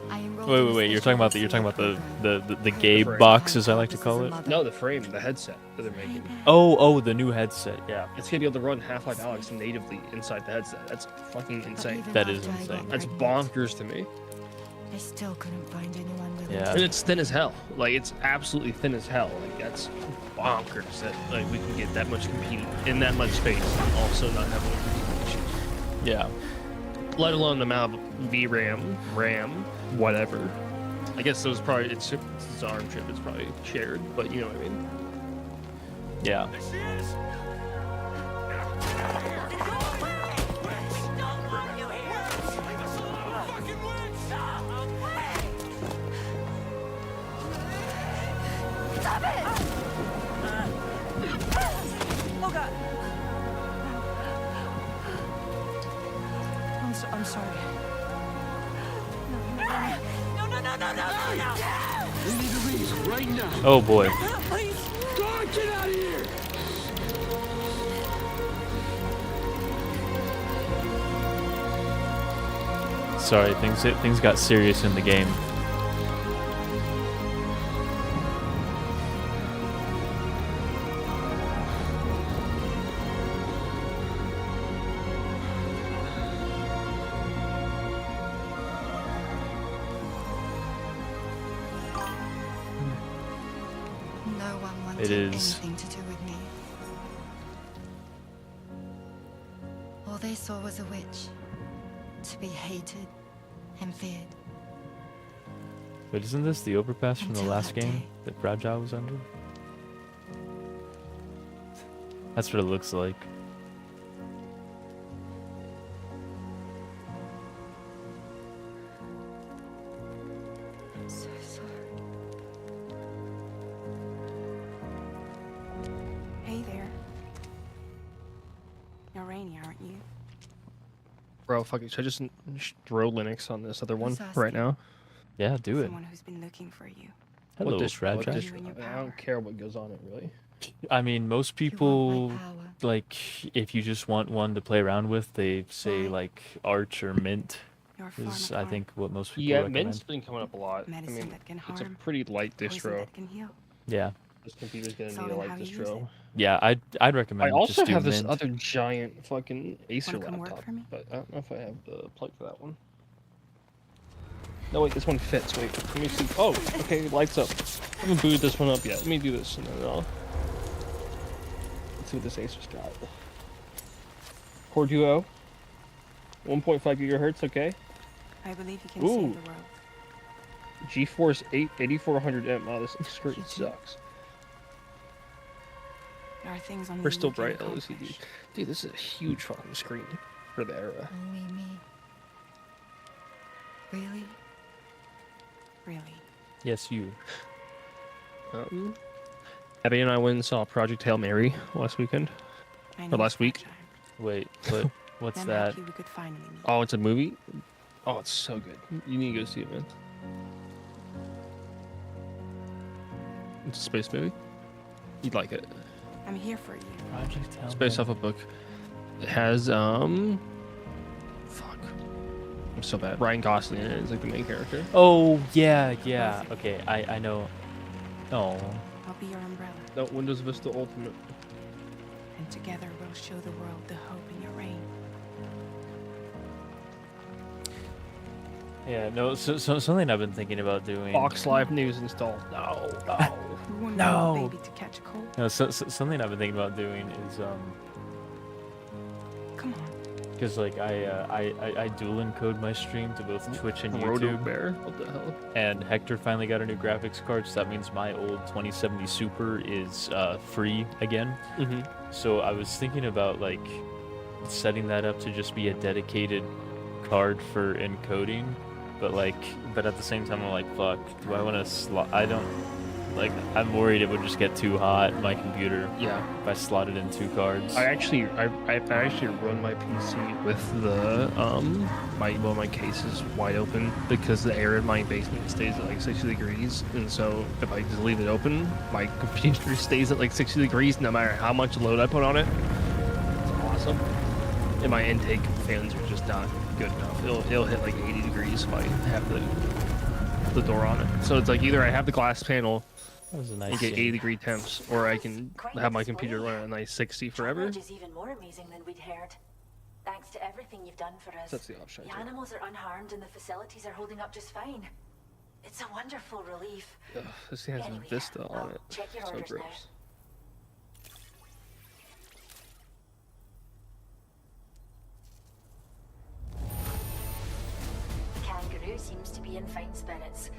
Speaker 7: I enrolled
Speaker 1: wait,
Speaker 7: in
Speaker 1: wait,
Speaker 7: a
Speaker 1: wait. You're talking about
Speaker 7: special
Speaker 1: the Gabe
Speaker 2: Frame.
Speaker 1: box, as I like to call it.
Speaker 2: No, the frame, the headset that they're making.
Speaker 1: Oh, the new headset. Yeah.
Speaker 2: It's gonna be able to run Half-Life Alyx natively inside the headset. That's fucking insane.
Speaker 7: even
Speaker 1: That is
Speaker 7: after I got
Speaker 1: insane.
Speaker 2: That's
Speaker 7: pregnant,
Speaker 2: bonkers to me.
Speaker 7: I still couldn't find anyone willing
Speaker 1: Yeah.
Speaker 2: And it's thin as hell. Like it's absolutely thin as hell. Like that's bonkers that like we can get that much computing in that much space and also not have any issues.
Speaker 1: Yeah.
Speaker 2: Let alone the amount of VRAM, RAM, whatever. I guess those probably it's ARM chip. It's probably shared, but you know what I mean.
Speaker 1: Yeah.
Speaker 9: Oh god. I'm sorry. No.
Speaker 6: We need to leave right now.
Speaker 1: Oh boy.
Speaker 9: Please.
Speaker 6: God, get out of here!
Speaker 1: Sorry, things got serious in the game.
Speaker 7: No one wanted
Speaker 1: It is.
Speaker 7: anything to do with me. All they saw was a witch, to be hated and feared.
Speaker 1: But isn't this the overpass from the
Speaker 7: Until
Speaker 1: last
Speaker 7: that
Speaker 1: game
Speaker 7: day.
Speaker 1: that Fragile was under? That's what it looks like.
Speaker 7: I'm so sorry.
Speaker 9: Hey there. You're Rainy, aren't you?
Speaker 2: Bro, fuck it. Should I just throw Linux on this other one
Speaker 7: Who's
Speaker 2: right
Speaker 7: asking?
Speaker 2: now?
Speaker 1: Yeah, do it.
Speaker 9: Someone who's been looking for you.
Speaker 1: Hello,
Speaker 2: What
Speaker 1: Fragile.
Speaker 2: distro?
Speaker 9: You and your
Speaker 2: I
Speaker 9: power.
Speaker 2: don't care what goes on it, really.
Speaker 1: I mean, most
Speaker 7: You want
Speaker 1: people,
Speaker 7: my power.
Speaker 1: like, if you just want one to play around with, they say,
Speaker 7: Why?
Speaker 1: like, Arch or Mint
Speaker 9: Your form
Speaker 1: is,
Speaker 9: of
Speaker 1: I
Speaker 9: harm.
Speaker 1: think, what most people
Speaker 2: Yeah,
Speaker 1: recommend.
Speaker 2: Mint's been coming up a lot.
Speaker 9: Medicine
Speaker 2: I mean,
Speaker 9: that can
Speaker 2: it's a
Speaker 9: harm.
Speaker 2: pretty light
Speaker 9: Poison
Speaker 2: distro.
Speaker 9: that can heal.
Speaker 1: Yeah.
Speaker 2: This computer's gonna
Speaker 9: So
Speaker 2: need a
Speaker 9: then
Speaker 2: light
Speaker 9: how do you use
Speaker 2: distro.
Speaker 9: it?
Speaker 1: Yeah, I'd recommend
Speaker 2: I also
Speaker 1: just do
Speaker 2: have this
Speaker 1: Mint.
Speaker 2: other giant fucking Acer
Speaker 9: Wanna come work
Speaker 2: laptop,
Speaker 9: for me?
Speaker 2: but I don't know if I have the plug for that one. No, wait, this one fits. Wait, let me see. Oh, okay, lights up. I haven't booted this one up yet. Let me do this, and then I'll... Let's see what this Acer's got. Core Duo. 1.5 gigahertz, okay.
Speaker 9: I believe you can
Speaker 2: Ooh.
Speaker 9: save the world.
Speaker 2: GeForce 8400M. Oh, this screen sucks.
Speaker 9: There are things only
Speaker 2: Crystal
Speaker 9: you can
Speaker 2: bright LCD.
Speaker 9: accomplish.
Speaker 2: Dude, this is a huge fucking screen for the era.
Speaker 7: Only me. Really?
Speaker 9: Really.
Speaker 1: Yes, you.
Speaker 2: Abby and I went and saw Project Hail Mary last weekend.
Speaker 9: I
Speaker 2: Or
Speaker 9: know
Speaker 2: last
Speaker 9: it's
Speaker 2: week.
Speaker 9: fragile.
Speaker 1: Wait, but what's
Speaker 9: Then
Speaker 1: that?
Speaker 9: lucky we could finally meet.
Speaker 2: Oh, it's a movie? Oh, it's so good. You need to go see it, man. It's a space movie. You'd like it.
Speaker 9: I'm here for you.
Speaker 1: Project
Speaker 2: It's based off a book. It has fuck. I'm so bad. Ryan Gosling in it is like the main character.
Speaker 1: Oh yeah, yeah. Okay, I know. Oh,
Speaker 9: I'll be your umbrella,
Speaker 2: No, Windows Vista Ultimate.
Speaker 9: and together we'll show the world the hope in your reign.
Speaker 1: yeah. No, so something I've been thinking about doing.
Speaker 2: Fox Live News installed. No, no.
Speaker 9: We want
Speaker 1: No.
Speaker 9: your baby to catch a cold.
Speaker 1: No, something I've been thinking about doing is
Speaker 9: Come on.
Speaker 1: because like I dual encode my stream to both Twitch and
Speaker 2: Roto
Speaker 1: YouTube,
Speaker 2: Bear. What the hell?
Speaker 1: and Hector finally got a new graphics card, so that means my old 2070 Super is free again.
Speaker 2: Mm-hmm.
Speaker 1: So I was thinking about like setting that up to just be a dedicated card for encoding, but at the same time I'm like, fuck, do I want to slot? I don't like. I'm worried it would just get too hot my computer
Speaker 2: Yeah.
Speaker 1: if I slotted in two cards.
Speaker 2: I actually run my PC with the my case is wide open because the air in my basement stays at like 60 degrees, and so if I just leave it open, my computer stays at like 60 degrees no matter how much load I put on it. It's awesome. And my intake fans are just not good enough. It'll hit like 80 degrees if I have the door on it. So it's like either I have the glass panel
Speaker 1: That was a
Speaker 2: and
Speaker 1: nice
Speaker 2: get
Speaker 1: scene.
Speaker 2: 80 degree temps, or I can have my computer run at a nice 60 forever.
Speaker 5: Which is even more amazing than we'd heard. Thanks to everything you've done for us.
Speaker 2: That's the option.
Speaker 5: The animals are unharmed and the facilities are holding up just fine. It's a wonderful relief.
Speaker 2: Ugh, this thing has
Speaker 5: Anyway,
Speaker 2: a Vista on
Speaker 5: I'll
Speaker 2: it.
Speaker 5: check your
Speaker 2: So
Speaker 5: orders now.
Speaker 2: gross.
Speaker 5: The kangaroo seems to be in fine spirits.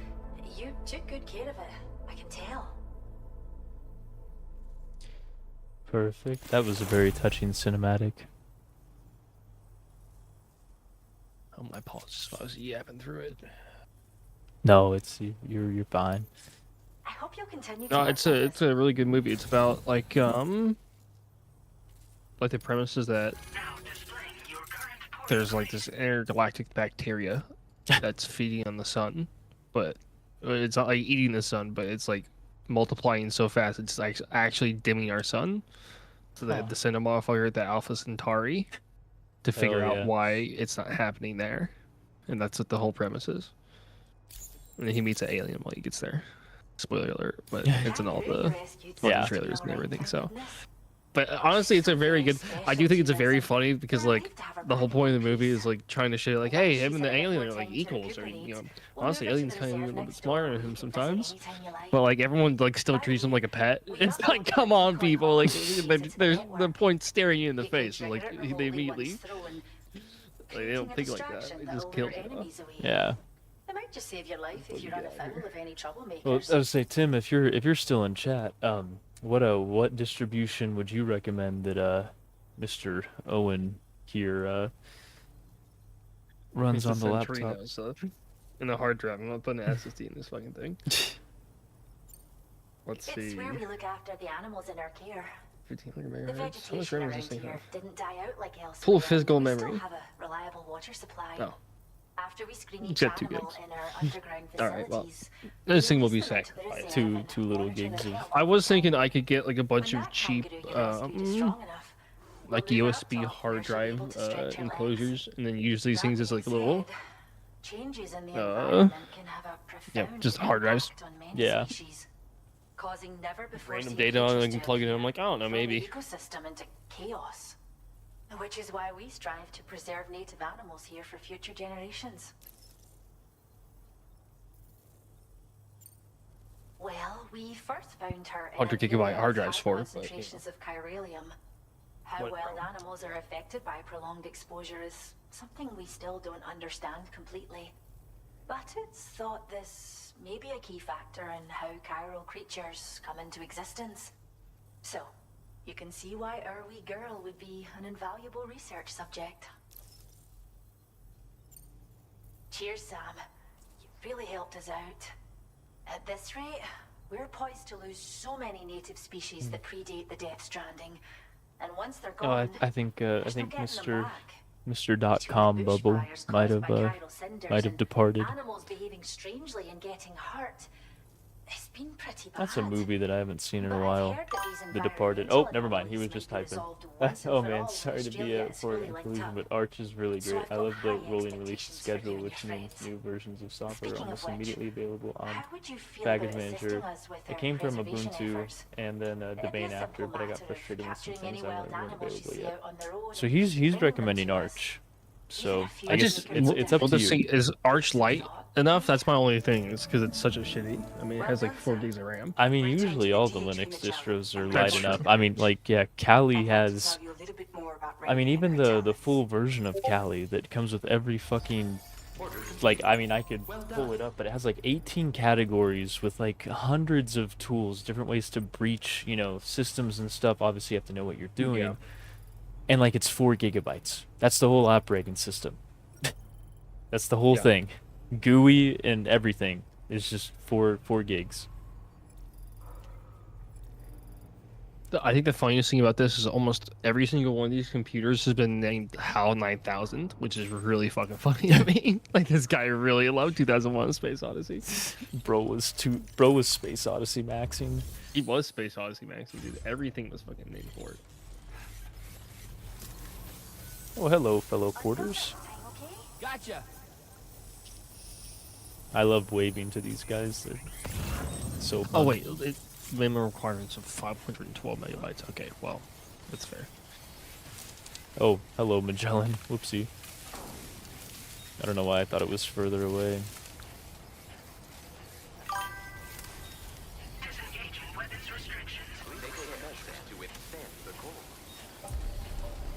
Speaker 5: You took good care of it. I can tell.
Speaker 1: Perfect. That was a very touching cinematic.
Speaker 2: Oh, my apologies if I was yapping through it.
Speaker 1: No, you're fine.
Speaker 5: I hope you'll continue.
Speaker 2: No,
Speaker 5: to
Speaker 2: it's
Speaker 5: work
Speaker 2: a
Speaker 5: with
Speaker 2: it's a really good movie. It's about like the premise is that there's like this intergalactic bacteria that's feeding on the sun, but it's not like eating the sun, but it's like multiplying so fast it's like actually dimming our sun. So they had to send a modifier at Alpha Centauri to figure
Speaker 1: yeah.
Speaker 2: out why it's not happening there, and that's what the whole premise is. And then he meets an alien while he gets there. Spoiler alert, but it's in all the
Speaker 1: Yeah.
Speaker 2: trailers and everything. So, but honestly, it's a very good. I do think it's a very funny because like the whole point of the movie is like trying to show like, hey, him and the alien are like equals, or you know, honestly, aliens kind of a little bit smarter than him sometimes. But like everyone like still treats him like a pet. It's like, come on, people, like there's the point staring you in the face. And, like they immediately they don't think like that. They just kill them.
Speaker 1: Yeah.
Speaker 5: It might just save your life if you run afoul of any troublemakers.
Speaker 1: Well, I would say, Tim, if you're still in chat, what distribution would you recommend that Mr. Owen here runs on the laptop?
Speaker 2: In the hard drive. I'm not putting an SSD in this fucking thing. Let's see.
Speaker 5: It's where we look after the animals in our care.
Speaker 2: 1500
Speaker 5: The
Speaker 2: megahertz. How much
Speaker 5: vegetation
Speaker 2: RAM
Speaker 5: around
Speaker 2: does this thing
Speaker 5: here
Speaker 2: have?
Speaker 5: didn't die out like elsewhere.
Speaker 2: Full physical
Speaker 5: We
Speaker 2: memory.
Speaker 5: still have a reliable water supply.
Speaker 2: Oh.
Speaker 5: After we screen
Speaker 2: It's
Speaker 5: each
Speaker 2: got 2
Speaker 5: animal
Speaker 2: gigs.
Speaker 5: in our underground
Speaker 2: Alright, well,
Speaker 5: facilities,
Speaker 2: this thing will
Speaker 5: we
Speaker 2: be
Speaker 5: release them into the
Speaker 2: sacrificed.
Speaker 5: reserve and
Speaker 1: Two little
Speaker 5: monitor
Speaker 1: gigs
Speaker 5: their
Speaker 1: of-
Speaker 5: health.
Speaker 2: I was thinking I could get like a bunch
Speaker 5: When
Speaker 2: of
Speaker 5: that
Speaker 2: cheap,
Speaker 5: kangaroo you rescued is strong enough, we'll
Speaker 2: like
Speaker 5: leave
Speaker 2: USB
Speaker 5: laptop
Speaker 2: hard
Speaker 5: where she'll be
Speaker 2: drive
Speaker 5: able to stretch her legs.
Speaker 2: enclosures, and then use these things as like
Speaker 5: That
Speaker 2: little.
Speaker 5: being said, changes in the
Speaker 2: uh,
Speaker 5: environment can have a
Speaker 2: yeah,
Speaker 5: profound
Speaker 2: just hard drives.
Speaker 5: impact on many
Speaker 1: Yeah.
Speaker 5: species, causing never before
Speaker 2: Random
Speaker 5: seen
Speaker 2: data on it, I
Speaker 5: features
Speaker 2: can
Speaker 5: to
Speaker 2: plug it in. I'm like, I don't know,
Speaker 5: throw
Speaker 2: maybe.
Speaker 5: the ecosystem into chaos. Which is why we strive to preserve native animals here for future generations. Well, we first found her in
Speaker 2: 100
Speaker 5: an
Speaker 2: gigabyte
Speaker 5: area
Speaker 2: hard
Speaker 5: of
Speaker 2: drives
Speaker 5: high
Speaker 2: for it, but,
Speaker 5: concentrations of chiralium. How
Speaker 2: What
Speaker 5: wild
Speaker 2: problem?
Speaker 5: animals are affected by prolonged exposure is something we still don't understand completely. But it's thought this may be a key factor in how chiral creatures come into existence. So, you can see why our wee girl would be an invaluable research subject. Cheers, Sam. You really helped us out. At this rate, we're poised to lose so many native species that predate the Death Stranding. And once they're
Speaker 1: Oh,
Speaker 5: gone,
Speaker 1: I think
Speaker 5: there's no getting them
Speaker 1: Mr.
Speaker 5: back.
Speaker 1: Mr. .com bubble
Speaker 5: Bushfires
Speaker 1: might
Speaker 5: caused
Speaker 1: have
Speaker 5: by chiral cinders
Speaker 1: might have
Speaker 5: and
Speaker 1: departed.
Speaker 5: Animals behaving strangely and getting hurt. It's
Speaker 11: been pretty bad.
Speaker 1: That's a movie that I haven't seen in
Speaker 11: But
Speaker 1: a
Speaker 11: I've
Speaker 1: while.
Speaker 11: heard that these
Speaker 1: The Departed.
Speaker 11: environmental
Speaker 1: Oh, never mind. He was
Speaker 11: anomalies
Speaker 1: just
Speaker 11: might be
Speaker 1: typing.
Speaker 11: resolved once and
Speaker 1: Oh
Speaker 11: for
Speaker 1: man,
Speaker 11: all.
Speaker 1: sorry to be
Speaker 11: Australia is
Speaker 1: for
Speaker 11: fully linked
Speaker 1: inclusion,
Speaker 11: up.
Speaker 1: but Arch is really
Speaker 11: So
Speaker 1: great.
Speaker 11: I've
Speaker 1: I
Speaker 11: got
Speaker 1: love the
Speaker 11: high
Speaker 1: rolling release
Speaker 11: expectations for you
Speaker 1: schedule,
Speaker 11: and your
Speaker 1: which means
Speaker 11: friends.
Speaker 1: new versions of software are
Speaker 11: Speaking of
Speaker 1: almost
Speaker 11: which,
Speaker 1: immediately available on
Speaker 11: How would you feel
Speaker 1: Package
Speaker 11: about
Speaker 1: Manager.
Speaker 11: assisting us with
Speaker 1: It
Speaker 11: our
Speaker 1: came from
Speaker 11: preservation
Speaker 1: Ubuntu
Speaker 11: efforts?
Speaker 1: and then
Speaker 11: It'd be a
Speaker 1: Debian after,
Speaker 11: simple
Speaker 1: but I got
Speaker 11: matter of
Speaker 1: frustrated with some
Speaker 11: capturing
Speaker 1: things
Speaker 11: any
Speaker 1: that
Speaker 11: wild
Speaker 1: weren't
Speaker 11: animals you
Speaker 1: available
Speaker 11: see
Speaker 1: yet.
Speaker 11: out on the road
Speaker 1: So
Speaker 11: and
Speaker 1: he's
Speaker 11: bring them
Speaker 1: recommending
Speaker 11: to us.
Speaker 1: Arch. So
Speaker 11: few
Speaker 1: I
Speaker 2: I
Speaker 1: guess
Speaker 2: just
Speaker 1: it's up
Speaker 2: well,
Speaker 1: to
Speaker 2: this
Speaker 1: you.
Speaker 2: thing is Arch light enough. That's my only thing. Is because it's such a shitty. I mean, it has like 4 gigs of RAM.
Speaker 1: I mean, usually all the Linux distros are
Speaker 2: That's
Speaker 1: light
Speaker 2: true.
Speaker 1: enough. I mean, like, yeah, Kali
Speaker 5: I'd like to
Speaker 1: has.
Speaker 5: tell you a little bit more about
Speaker 1: I mean,
Speaker 5: Rainy
Speaker 1: even
Speaker 5: and her
Speaker 1: the
Speaker 5: talents.
Speaker 1: full version of Kali that comes with every fucking. Like, I mean, I could pull it up, but it has like 18 categories with like hundreds of tools, different ways to breach, you know, systems and stuff. Obviously, you have to know what you're doing.
Speaker 2: Yeah.
Speaker 1: And like, it's 4 gigabytes. That's the whole operating system. That's the whole
Speaker 2: Yeah.
Speaker 1: thing. GUI and everything is just 4 gigs.
Speaker 2: I think the funniest thing about this is almost every single one of these computers has been named HAL 9000, which is really fucking funny to me. Like this guy really loved 2001: Space Odyssey.
Speaker 1: Bro was Space Odyssey maxing.
Speaker 2: He was Space Odyssey maxing, dude. Everything was fucking named for it.
Speaker 1: Oh, hello, fellow porters.
Speaker 6: Gotcha.
Speaker 1: I love waving to these guys. They're so
Speaker 2: Oh
Speaker 1: fun.
Speaker 2: wait, minimum requirements of 512 megabytes. Okay, well, that's fair.
Speaker 1: Oh, hello, Magellan. Whoopsie. I don't know why I thought it was further away.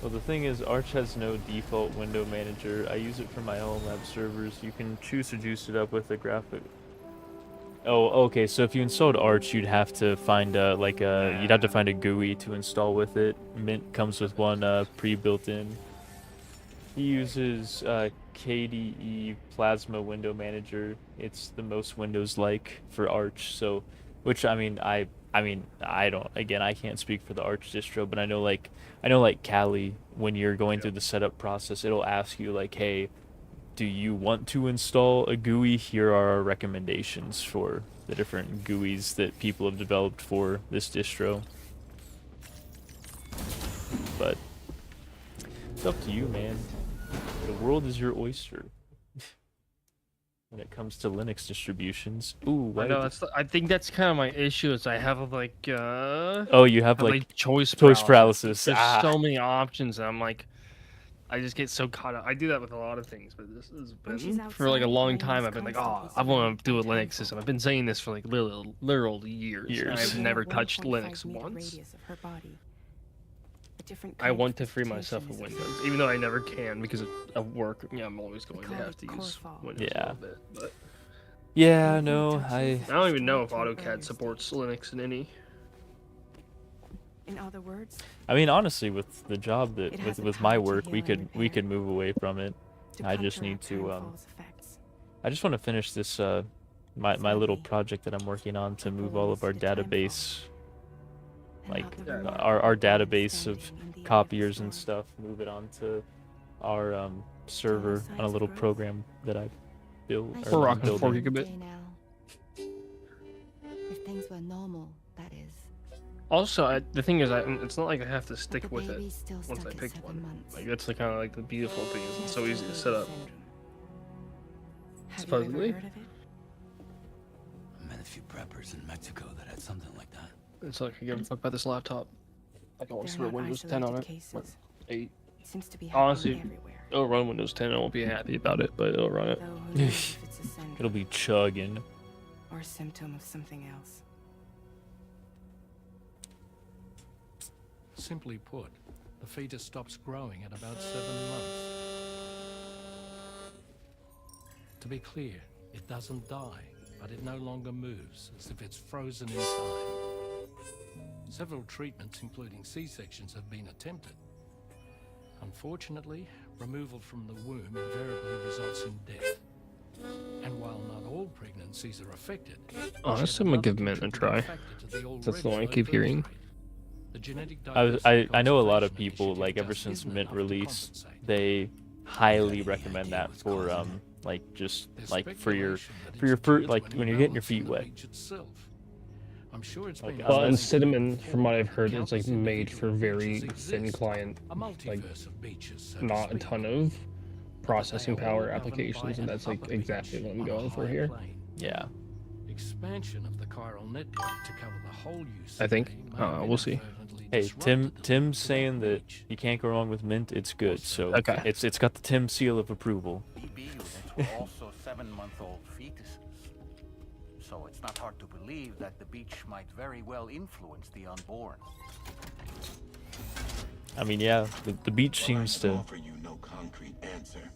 Speaker 1: Well, the thing is, Arch has no default window manager. I use it for my own web servers. You can choose to juice it up with a graphic. Oh, okay. So if you installed Arch, you'd have to find you'd have to find a GUI to install with it. Mint comes with one pre-built in. He uses KDE Plasma Window Manager. It's the most Windows-like for Arch. So, which I mean, I don't. Again, I can't speak for the Arch distro, but I know like Kali, when you're going through the setup process, it'll ask you like, hey, do you want to install a GUI? Here are our recommendations for the different GUIs that people have developed for this distro. But it's up to you, man. The world is your oyster. When it comes to Linux distributions. Ooh,
Speaker 2: I know I think that's kind of my issue. Is I have like
Speaker 1: oh, you have like
Speaker 2: choice
Speaker 1: paralysis.
Speaker 2: There's
Speaker 1: Ah.
Speaker 2: so many options, and I'm like, I just get so caught up. I do that with a lot of things, but this has
Speaker 9: When she's
Speaker 2: been for like a
Speaker 9: outside,
Speaker 2: long
Speaker 9: Rain
Speaker 2: time.
Speaker 9: is
Speaker 2: I've been like,
Speaker 9: constantly
Speaker 2: oh, I want to do a
Speaker 9: surrounded by
Speaker 2: Linux system. I've been saying this for like literal years. And I've
Speaker 9: Within a
Speaker 2: never touched
Speaker 9: 1.5
Speaker 2: Linux
Speaker 9: meter
Speaker 2: once.
Speaker 9: radius of her body. A different
Speaker 2: I
Speaker 9: kind
Speaker 2: want
Speaker 9: of
Speaker 2: to free myself of
Speaker 9: frustration
Speaker 2: Windows,
Speaker 9: is
Speaker 2: even though I never can because of work. Yeah, I'm always going to
Speaker 9: call
Speaker 2: have
Speaker 9: it
Speaker 2: to
Speaker 9: core
Speaker 2: use
Speaker 9: fall.
Speaker 2: Windows a
Speaker 1: Yeah.
Speaker 2: little bit. But
Speaker 1: Yeah, no,
Speaker 2: I don't even know if AutoCAD supports Linux in any.
Speaker 9: In other words,
Speaker 1: I mean, honestly, with the job that
Speaker 9: It has the
Speaker 1: with my
Speaker 9: power to
Speaker 1: work,
Speaker 9: heal
Speaker 1: we
Speaker 9: and
Speaker 1: could
Speaker 9: repair.
Speaker 1: move away from it.
Speaker 9: to
Speaker 1: I just need
Speaker 9: counteract
Speaker 1: to
Speaker 9: Timefall's effects.
Speaker 1: I just want to finish this my little project that I'm working on to move all of our database, like
Speaker 9: Another remarkable
Speaker 1: our
Speaker 9: body
Speaker 1: database of
Speaker 9: standing in the
Speaker 1: copiers and
Speaker 9: storm.
Speaker 1: stuff, move it onto our server
Speaker 9: signs
Speaker 1: on a
Speaker 9: of
Speaker 1: little
Speaker 9: growth.
Speaker 1: program that I built.
Speaker 7: I
Speaker 1: or
Speaker 7: should
Speaker 2: We're
Speaker 1: I'm
Speaker 2: rocking
Speaker 7: know
Speaker 2: 4
Speaker 1: building.
Speaker 2: gigabit.
Speaker 7: Jay now. If things were normal, that is.
Speaker 2: Also, the thing is, it's not like I have to
Speaker 7: But
Speaker 2: stick
Speaker 7: the
Speaker 2: with it
Speaker 7: baby's still
Speaker 2: once
Speaker 7: stuck
Speaker 2: I
Speaker 7: at
Speaker 2: picked
Speaker 7: 7
Speaker 2: one.
Speaker 7: months.
Speaker 2: Like that's the kind of like the beautiful thing. Is
Speaker 7: She
Speaker 2: it's
Speaker 7: has
Speaker 2: so easy to
Speaker 7: Prader-Willi
Speaker 2: set up.
Speaker 7: syndrome.
Speaker 9: Have
Speaker 2: Supposedly.
Speaker 9: you ever heard of it?
Speaker 8: I met a few preppers in Mexico that had something like that.
Speaker 2: It's like I give a fuck about this laptop. I don't want to
Speaker 9: They're
Speaker 2: put
Speaker 9: not
Speaker 2: Windows 10 on
Speaker 9: isolated
Speaker 2: it.
Speaker 9: cases.
Speaker 2: But 8.
Speaker 9: It seems to be happening
Speaker 2: Honestly,
Speaker 9: everywhere.
Speaker 2: it'll run Windows 10. I won't be happy about it, but it'll run it.
Speaker 9: Though who knows if it's a syndrome
Speaker 1: It'll be chugging.
Speaker 9: or a symptom of something else.
Speaker 12: Simply put, the fetus stops growing at about 7 months. To be clear, it doesn't die, but it no longer moves, as if it's frozen in time. Several treatments, including C-sections, have been attempted. Unfortunately, removal from the womb invariably results in death. And while not all pregnancies are affected,
Speaker 2: Honestly, I'm gonna give Mint a try. That's the one I keep hearing.
Speaker 1: I know a lot of people, like ever since Mint released, they highly recommend that for like just like for your like when you're getting your feet wet.
Speaker 12: I'm sure it's
Speaker 1: Okay,
Speaker 12: been.
Speaker 2: Well, and
Speaker 1: unless-
Speaker 2: cinnamon, from what I've heard, is like made for very thin client,
Speaker 12: A multiverse of beaches, so to
Speaker 2: not a
Speaker 12: speak.
Speaker 2: ton of processing
Speaker 12: They are all
Speaker 2: power
Speaker 12: governed
Speaker 2: applications,
Speaker 12: by
Speaker 2: and
Speaker 12: an
Speaker 2: that's like
Speaker 12: upper
Speaker 2: exactly
Speaker 12: beach
Speaker 2: what I'm
Speaker 12: on a
Speaker 2: going for
Speaker 12: high
Speaker 2: here.
Speaker 12: plane.
Speaker 1: Yeah.
Speaker 12: Expansion of the chiral network to cover the whole UCA
Speaker 2: I think.
Speaker 12: may have
Speaker 2: We'll see.
Speaker 12: inadvertently
Speaker 1: Hey,
Speaker 12: disrupted the
Speaker 1: Tim's
Speaker 12: flow
Speaker 1: saying
Speaker 12: of the
Speaker 1: that
Speaker 12: beach.
Speaker 1: you can't go wrong with Mint. It's good. So
Speaker 2: Okay.
Speaker 1: it's got the Tim seal of approval.
Speaker 3: BB units were also 7-month-old fetuses. So it's not hard to believe that the beach might very well influence the unborn.
Speaker 1: I mean, yeah, the beach
Speaker 11: While
Speaker 1: seems
Speaker 11: I can
Speaker 1: to.
Speaker 11: offer you no concrete answer,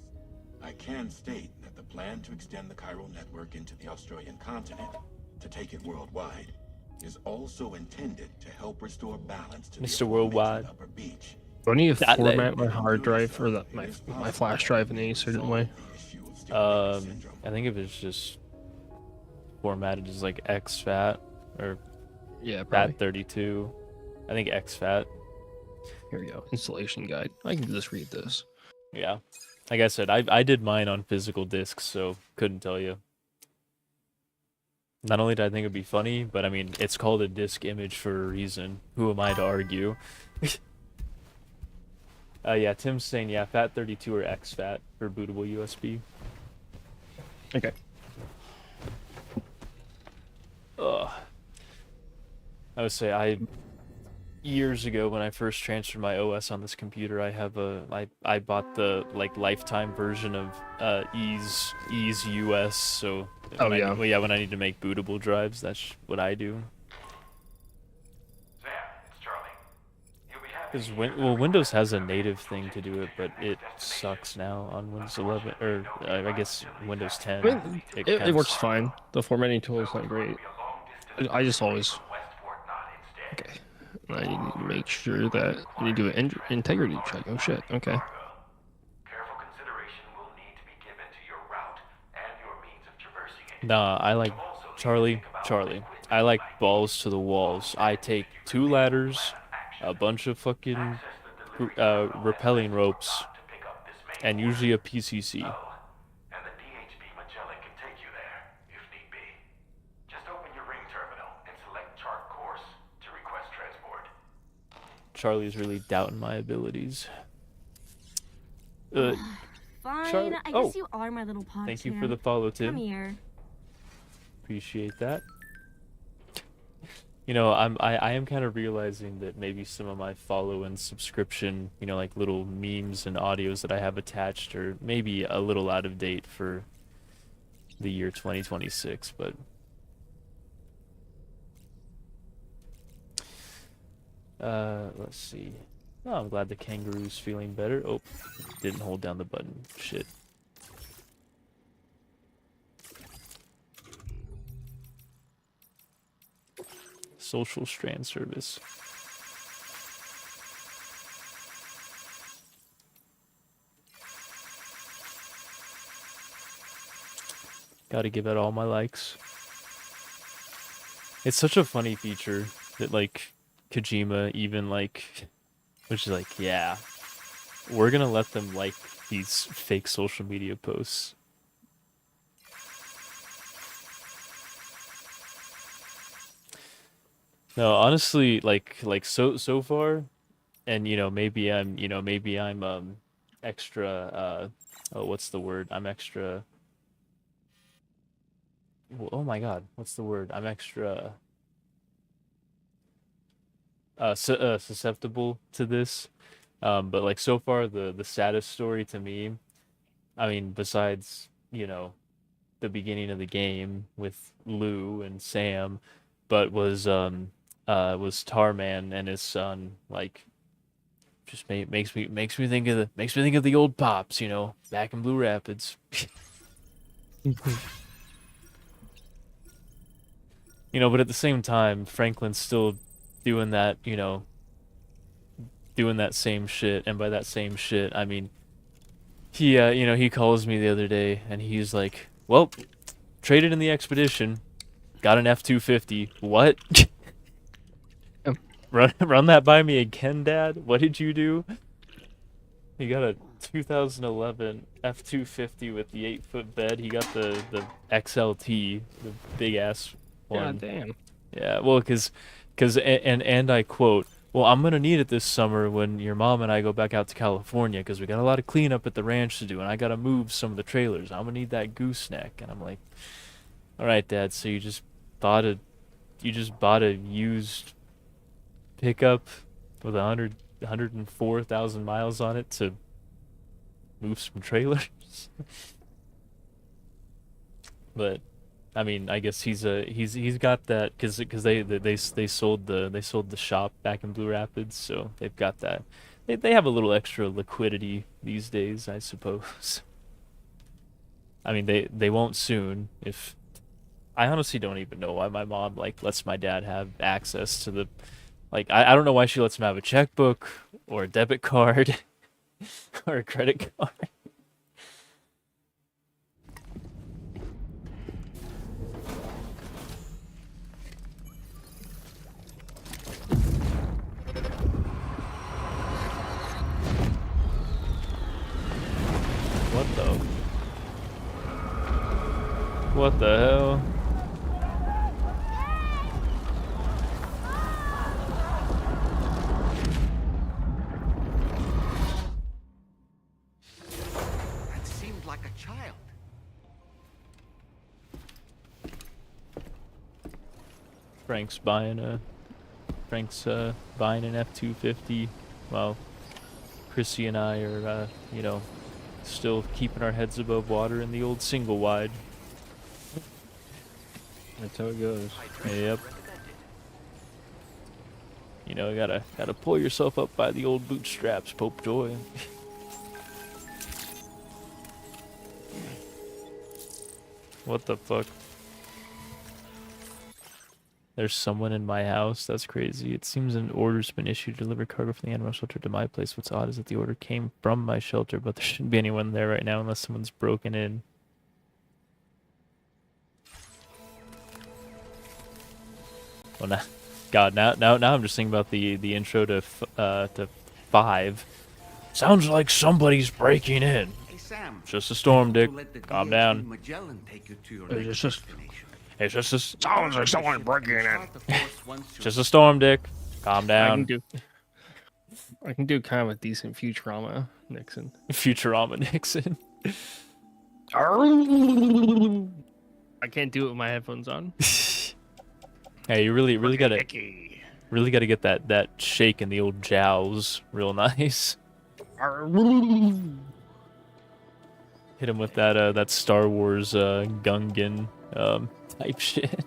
Speaker 11: I can state that the plan to extend the chiral network into the Australian continent, to take it worldwide, is also intended to help restore balance to
Speaker 1: Mr.
Speaker 11: the
Speaker 1: Worldwide.
Speaker 11: Upper beach.
Speaker 2: Do I need to
Speaker 1: That-
Speaker 2: format my hard drive or my flash drive in any certain way?
Speaker 1: I think if it's just formatted as like exFAT or
Speaker 2: Yeah, probably.
Speaker 1: FAT32, I think exFAT.
Speaker 2: Here we go. Installation guide. I can just read this.
Speaker 1: Yeah, like I said, I did mine on physical discs, so couldn't tell you. Not only did I think it'd be funny, but I mean, it's called a disk image for a reason. Who am I to argue? Yeah, Tim's saying, yeah, FAT32 or exFAT for bootable USB.
Speaker 2: Okay.
Speaker 1: Ugh. I would say years ago when I first transferred my OS on this computer, I bought the like lifetime version of Ease US. So
Speaker 2: Oh,
Speaker 1: when
Speaker 2: yeah.
Speaker 1: when I need to make bootable drives, that's what I do.
Speaker 10: Sam, it's Charlie. You'll be happy
Speaker 1: Because
Speaker 10: to hear that
Speaker 1: Windows has a native thing to do it, but it sucks now on Windows 11 or I guess Windows 10.
Speaker 2: I mean,
Speaker 1: It
Speaker 2: it
Speaker 1: kinda
Speaker 2: works fine. The formatting tool is not great. I just always.
Speaker 10: Westport not instead.
Speaker 2: Okay. I need to make sure that I need to do an integrity check. Oh shit. Okay.
Speaker 10: Careful consideration will need to be given to your route and your means of traversing it.
Speaker 1: Nah, I like Charlie. I like balls to the walls. I take 2 ladders, a bunch of fucking rappelling ropes, and usually a PCC.
Speaker 10: And the DHB Magellan can take you there, if need be. Just open your ring terminal and select chart course to request transport.
Speaker 1: Charlie's really doubting my abilities.
Speaker 13: Fine,
Speaker 1: Charlotte-
Speaker 13: I
Speaker 1: oh.
Speaker 13: guess you are my little pod
Speaker 1: Thank you for
Speaker 13: champ.
Speaker 1: the follow,
Speaker 13: Come
Speaker 1: Tim.
Speaker 13: here.
Speaker 1: Appreciate that. You know, I am kind of realizing that maybe some of my follow and subscription, you know, like little memes and audios that I have attached are maybe a little out of date for the year 2026, but let's see. Oh, I'm glad the kangaroo's feeling better. Oh, didn't hold down the button. Shit. Social strand service. Gotta give it all my likes. It's such a funny feature that like Kojima even like which is like, yeah, we're gonna let them like these fake social media posts. No, honestly, like so far, and maybe I'm extra oh, what's the word? I'm extra. Oh my God, what's the word? I'm extra susceptible to this. But like so far, the saddest story to me, I mean, besides the beginning of the game with Lou and Sam, but was Tarman and his son. Like, just makes me think of the old pops, back in Blue Rapids. But at the same time, Franklin's still doing that, doing that same shit, and by that same shit, I mean, he calls me the other day, and he's like, "Well, traded in the expedition, got an F-250. What? Run that by me again, Dad. What did you do?" He got a 2011 F-250 with the 8-foot bed. He got the XLT, the big ass one.
Speaker 2: God damn.
Speaker 1: Yeah, well, and I quote, "Well, I'm gonna need it this summer when your mom and I go back out to California because we got a lot of cleanup at the ranch to do, and I gotta move some of the trailers. I'm gonna need that gooseneck." And I'm like, "All right, Dad. So you just bought a used pickup with 104,000 miles on it to move some trailers?" But I mean, I guess he's got that because they sold the shop back in Blue Rapids, so they've got that. They have a little extra liquidity these days, I suppose. I mean, they won't soon. If I honestly don't even know why my mom like lets my dad have access to the, like I don't know why she lets him have a checkbook or a debit card or a credit card. What the hell?
Speaker 3: That seemed like a child.
Speaker 1: Frank's buying an F-250 while Chrissy and I are still keeping our heads above water in the old single wide.
Speaker 2: That's how it goes.
Speaker 1: Yep. You know, gotta pull yourself up by the old bootstraps, Pope Joy. What the fuck? There's someone in my house. That's crazy. It seems an order's been issued to deliver cargo from the animal shelter to my place. What's odd is that the order came from my shelter, but there shouldn't be anyone there right now unless someone's broken in. Well, now, God, now I'm just thinking about the intro to 5. Sounds like somebody's breaking in.
Speaker 3: Hey, Sam.
Speaker 1: Just a storm, Dick.
Speaker 3: To let the
Speaker 1: Calm
Speaker 3: DHV
Speaker 1: down.
Speaker 3: Magellan take you to your
Speaker 2: It's
Speaker 3: next
Speaker 2: just-
Speaker 3: destination.
Speaker 1: It's just a
Speaker 2: Sounds like someone breaking in.
Speaker 3: Start the force once you're-
Speaker 1: just a storm, Dick. Calm down.
Speaker 2: I can do kind of a decent Futurama Nixon.
Speaker 1: Futurama Nixon.
Speaker 2: I can't do it with my headphones on.
Speaker 1: Hey, you really gotta get that shake in the old jowls real nice. Hit him with that Star Wars Gungan type shit.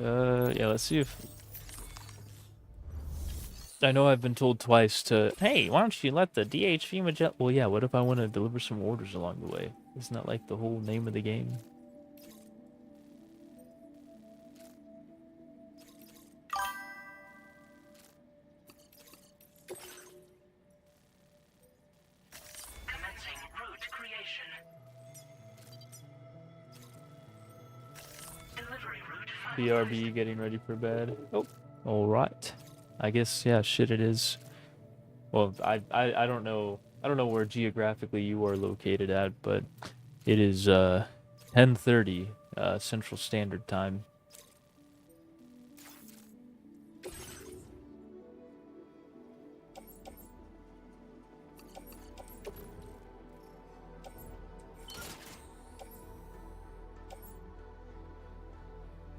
Speaker 1: Yeah, let's see if... I know I've been told twice to, hey, why don't you let the DHV Magellan... Well, yeah, what if I want to deliver some orders along the way? Isn't that like the whole name of the game?
Speaker 6: Commencing route creation. Delivery route
Speaker 1: BRB getting ready for bed. Oh, all right. I guess, yeah, shit it is. Well, I don't know. I don't know where geographically you are located at, but it is 10:30 Central Standard Time.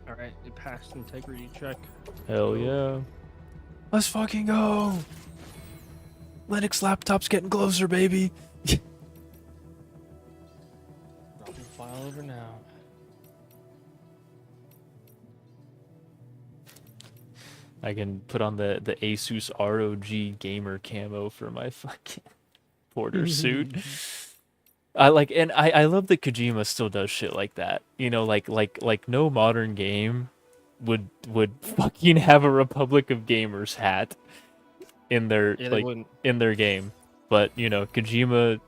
Speaker 2: Alright, it passed integrity check.
Speaker 1: Hell yeah. Let's fucking go. Linux laptop's getting closer, baby.
Speaker 2: Dropping file over now.
Speaker 1: I can put on the Asus ROG gamer camo for my fucking porter suit. I love that Kojima still does shit like that. You know, like no modern game would fucking have a Republic of Gamers hat in their in their game. But you know, Kojima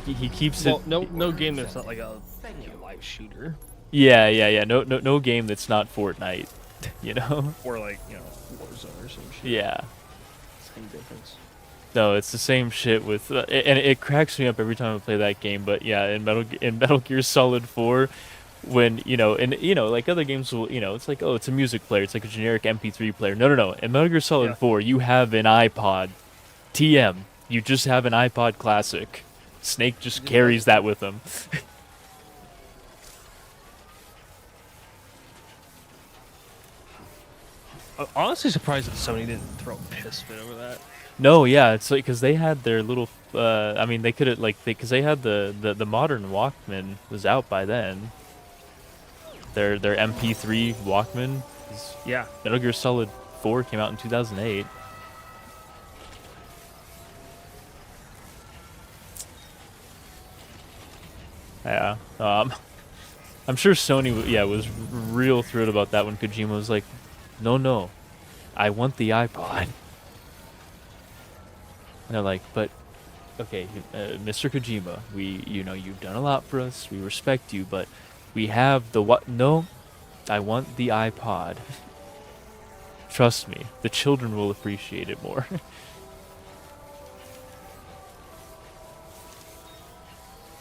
Speaker 1: he keeps it.
Speaker 2: No game that's not like a live shooter.
Speaker 1: Yeah. No game that's not Fortnite. You know?
Speaker 2: Or like, you know, Warzone or some shit.
Speaker 1: Yeah.
Speaker 2: Same difference.
Speaker 1: No, it's the same shit with, and it cracks me up every time I play that game. But yeah, in Metal Gear Solid 4, when like other games will, it's like, oh, it's a music player, it's like a generic MP3 player. No. In Metal Gear Solid 4, you have an iPod, TM. You just have an iPod Classic. Snake just carries that with him.
Speaker 2: I'm honestly surprised that Sony didn't throw a piss fit over that.
Speaker 1: No, yeah, it's like because they had their little. I mean, they could have because they had the modern Walkman was out by then. Their MP3 Walkman.
Speaker 2: Yeah.
Speaker 1: Metal Gear Solid 4 came out in 2008. Yeah. I'm sure Sony, was real thrilled about that when Kojima was like, no, I want the iPod. And they're like, but, okay, Mr. Kojima, you've done a lot for us, we respect you, but we have the what? No, I want the iPod. Trust me, the children will appreciate it more.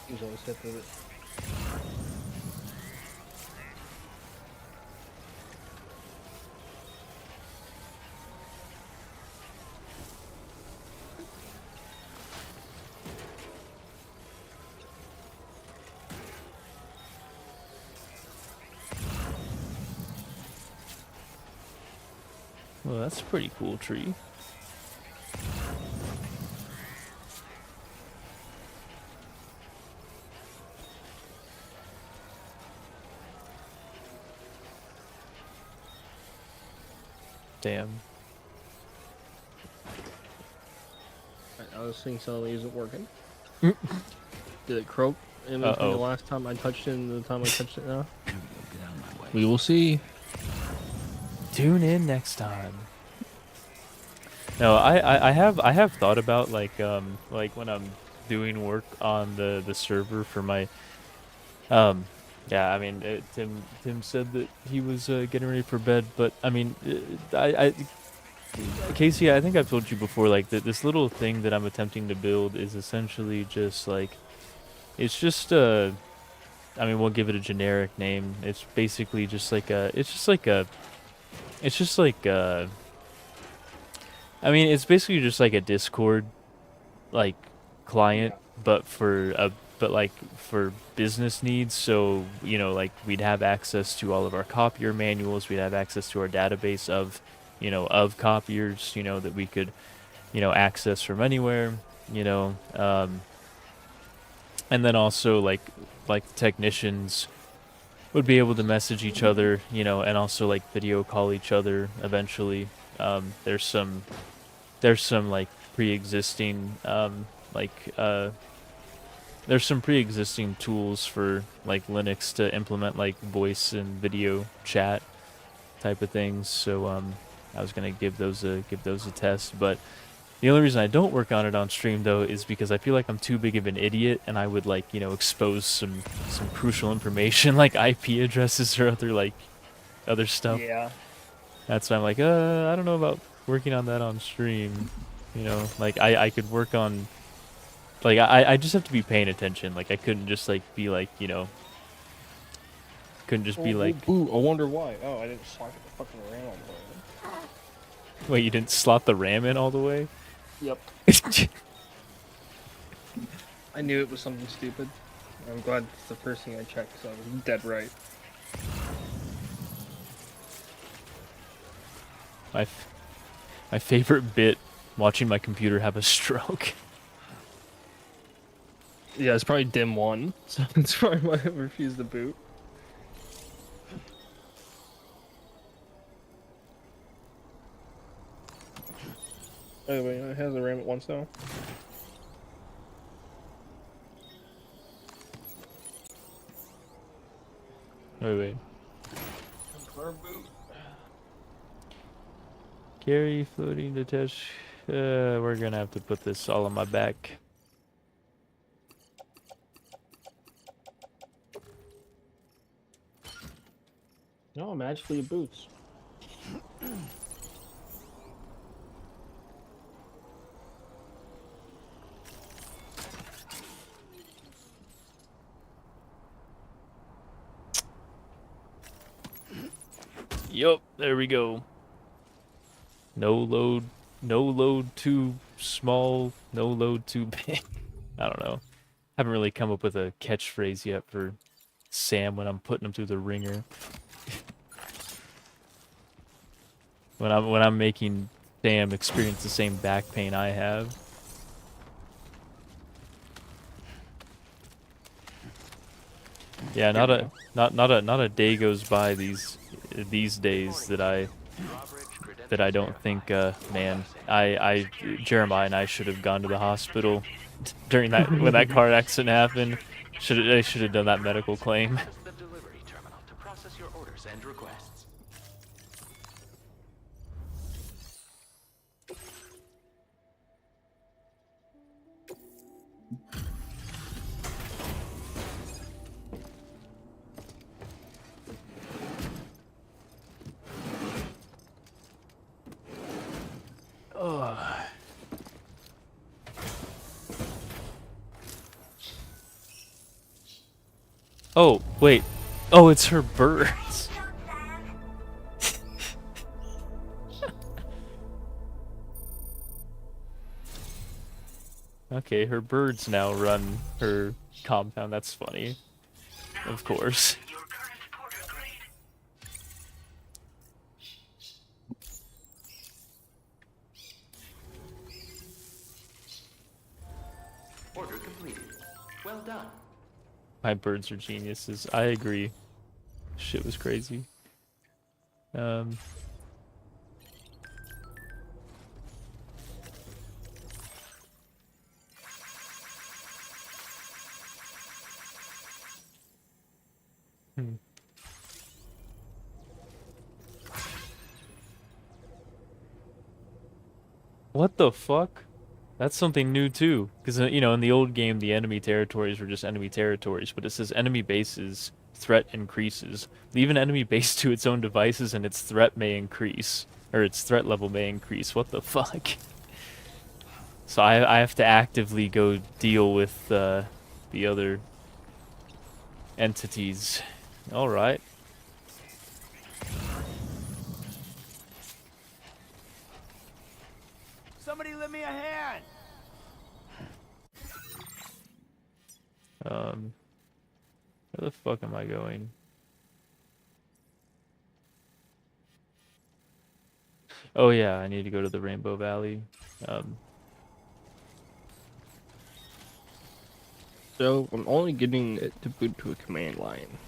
Speaker 2: He's always hit with it.
Speaker 1: Well, that's a pretty cool tree. Damn.
Speaker 2: I was thinking suddenly isn't working. Did it croak in between the last time I touched it and the time I touched it now? We will see.
Speaker 1: Tune in next time. No, I have thought about like when I'm doing work on the server for my yeah, I mean Tim said that he was getting ready for bed, but I mean Casey, I think I've told you before, like that this little thing that I'm attempting to build is essentially just like it's just I mean, we'll give it a generic name. It's basically just like I mean, it's basically just like a Discord, like, client, but for business needs. So, like, we'd have access to all of our copier manuals. We'd have access to our database of, of copiers, that we could, access from anywhere, and then also like technicians would be able to message each other, and also like video call each other eventually. There's some like pre-existing there's some pre-existing tools for like Linux to implement like voice and video chat type of things. So I was gonna give those a test, but the only reason I don't work on it on stream though is because I feel like I'm too big of an idiot, and I would like expose some crucial information like IP addresses or other stuff.
Speaker 2: Yeah.
Speaker 1: That's why I'm like, I don't know about working on that on stream. Like I could work on, like I just have to be paying attention. Like I couldn't just like be like, couldn't just be like.
Speaker 2: Ooh, I wonder why. Oh, I didn't slot the fucking RAM all the way.
Speaker 1: Wait, you didn't slot the RAM in all the way?
Speaker 2: Yep. I knew it was something stupid. I'm glad it's the first thing I checked, so I was dead right.
Speaker 1: My favorite bit, watching my computer have a stroke.
Speaker 2: Yeah, it's probably Dim 1, so that's probably why I refused to boot. Anyway, it has the RAM at once now.
Speaker 1: Wait. Carry floating detach. We're gonna have to put this all on my back.
Speaker 2: No, magically it boots.
Speaker 1: Yup, there we go. No load too small, no load too big. I don't know. Haven't really come up with a catchphrase yet for Sam when I'm putting him through the ringer. when I'm making Sam experience the same back pain I have. Yeah, not a day goes by these days that I don't think man, Jeremiah and I should have gone to the hospital during that when that car accident happened. They should have done that medical claim.
Speaker 10: The delivery terminal to process your orders and requests.
Speaker 1: Oh, wait. Oh, it's her birds. Okay, her birds now run her compound. That's funny. Of course.
Speaker 10: Order completed. Well done.
Speaker 1: My birds are geniuses. I agree. Shit was crazy. What the fuck? That's something new too, because you know in the old game the enemy territories were just enemy territories, but it says enemy bases threat increases. Leave an enemy base to its own devices and its threat may increase, or its threat level may increase. What the fuck? So I have to actively go deal with the other entities. All right.
Speaker 6: Somebody lend me a hand.
Speaker 1: Where the fuck am I going? Oh yeah, I need to go to the Rainbow Valley.
Speaker 2: So I'm only getting it to boot to a command line.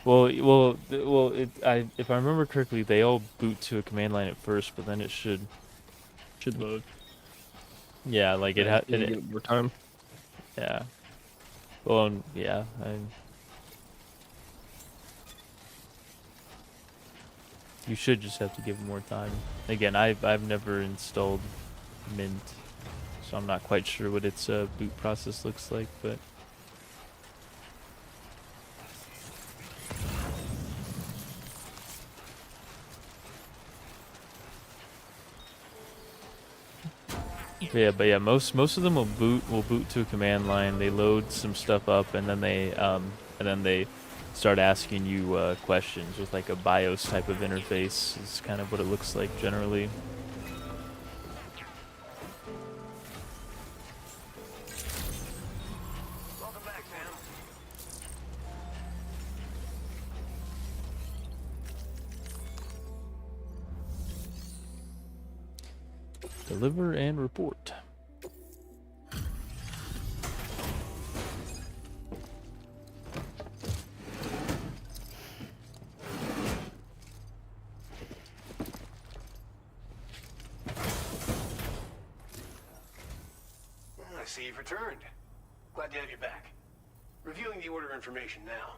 Speaker 1: Well, if I remember correctly, they all boot to a command line at first, but then it should
Speaker 2: load.
Speaker 1: Yeah, like it had
Speaker 2: get more time.
Speaker 1: Yeah. Well, yeah. You should just have to give it more time. Again, I've never installed Mint, so I'm not quite sure what its boot process looks like, but. But yeah, most of them will boot to a command line. They load some stuff up, and then they start asking you questions with like a BIOS type of interface. Is kind of what it looks like generally.
Speaker 6: Welcome back, Sam.
Speaker 1: Deliver and report.
Speaker 4: I see you've returned. Glad to have you back. Reviewing the order information now.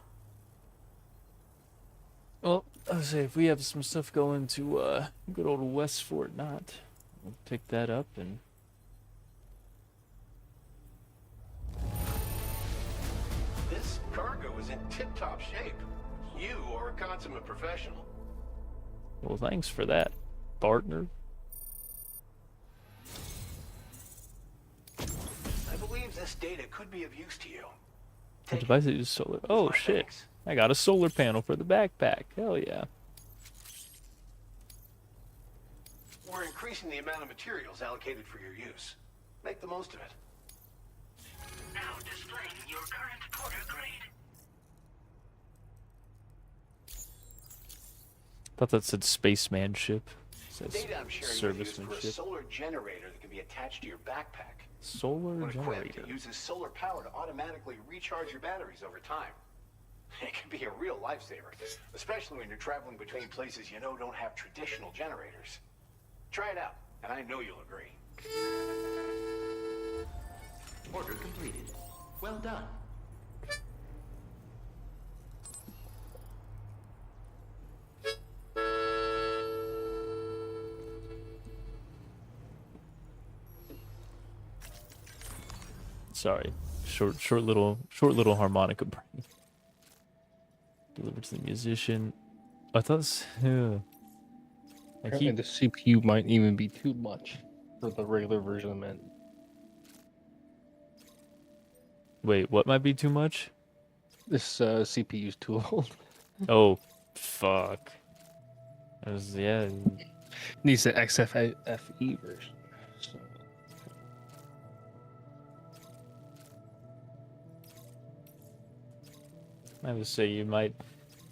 Speaker 1: Well, I was say if we have some stuff going to good old West Fort Knott, we'll pick that up and.
Speaker 4: This cargo is in tip-top shape. You are a consummate professional.
Speaker 1: Well, thanks for that, partner.
Speaker 4: I believe this data could be of use to you.
Speaker 1: The device uses solar. Oh shit! I got a solar panel for the backpack. Hell yeah!
Speaker 4: We're increasing the amount of materials allocated for your use. Make the most of it.
Speaker 6: Now displaying your current Porter grade.
Speaker 1: Thought that said spaceman ship. It says
Speaker 4: Data I'm sharing with you is for a
Speaker 1: serviceman ship.
Speaker 4: solar generator that can be attached to your backpack.
Speaker 1: Solar
Speaker 4: When equipped,
Speaker 1: generator.
Speaker 4: it uses solar power to automatically recharge your batteries over time. It can be a real lifesaver, especially when you're traveling between places you know don't have traditional generators. Try it out, and I know you'll agree.
Speaker 13: Order completed. Well done.
Speaker 1: Sorry, short little harmonica break. Delivered to the musician. I thought. I
Speaker 2: Apparently
Speaker 1: keep.
Speaker 2: the CPU might even be too much for the regular version of Mint.
Speaker 1: Wait, what might be too much?
Speaker 2: This CPU is too old.
Speaker 1: Oh, fuck. Yeah.
Speaker 2: Needs the XFE version. So.
Speaker 1: I would say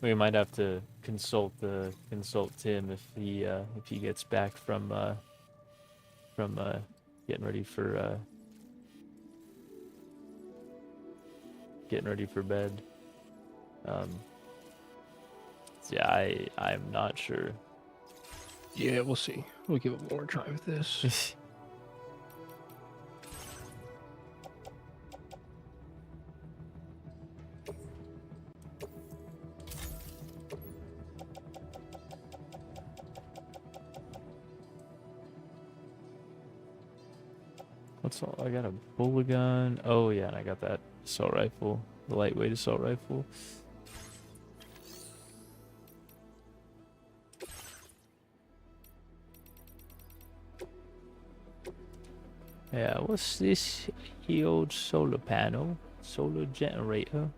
Speaker 1: we might have to consult Tim if he gets back from getting ready for bed. Yeah, I'm not sure.
Speaker 2: Yeah, we'll see. We'll give it one more try with this.
Speaker 1: What's all? I got a bullet gun. Oh yeah, and I got that assault rifle, the lightweight assault rifle. Yeah, what's this? The old solar panel, solar generator.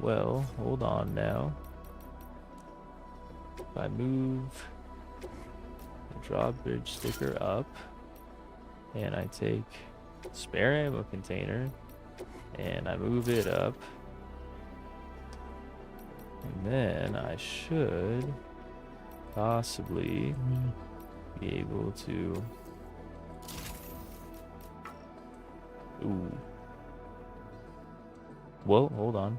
Speaker 1: Well, hold on now. If I move the drawbridge sticker up, and I take spare ammo container, and I move it up, and then I should possibly be able to. Ooh. Well, hold on.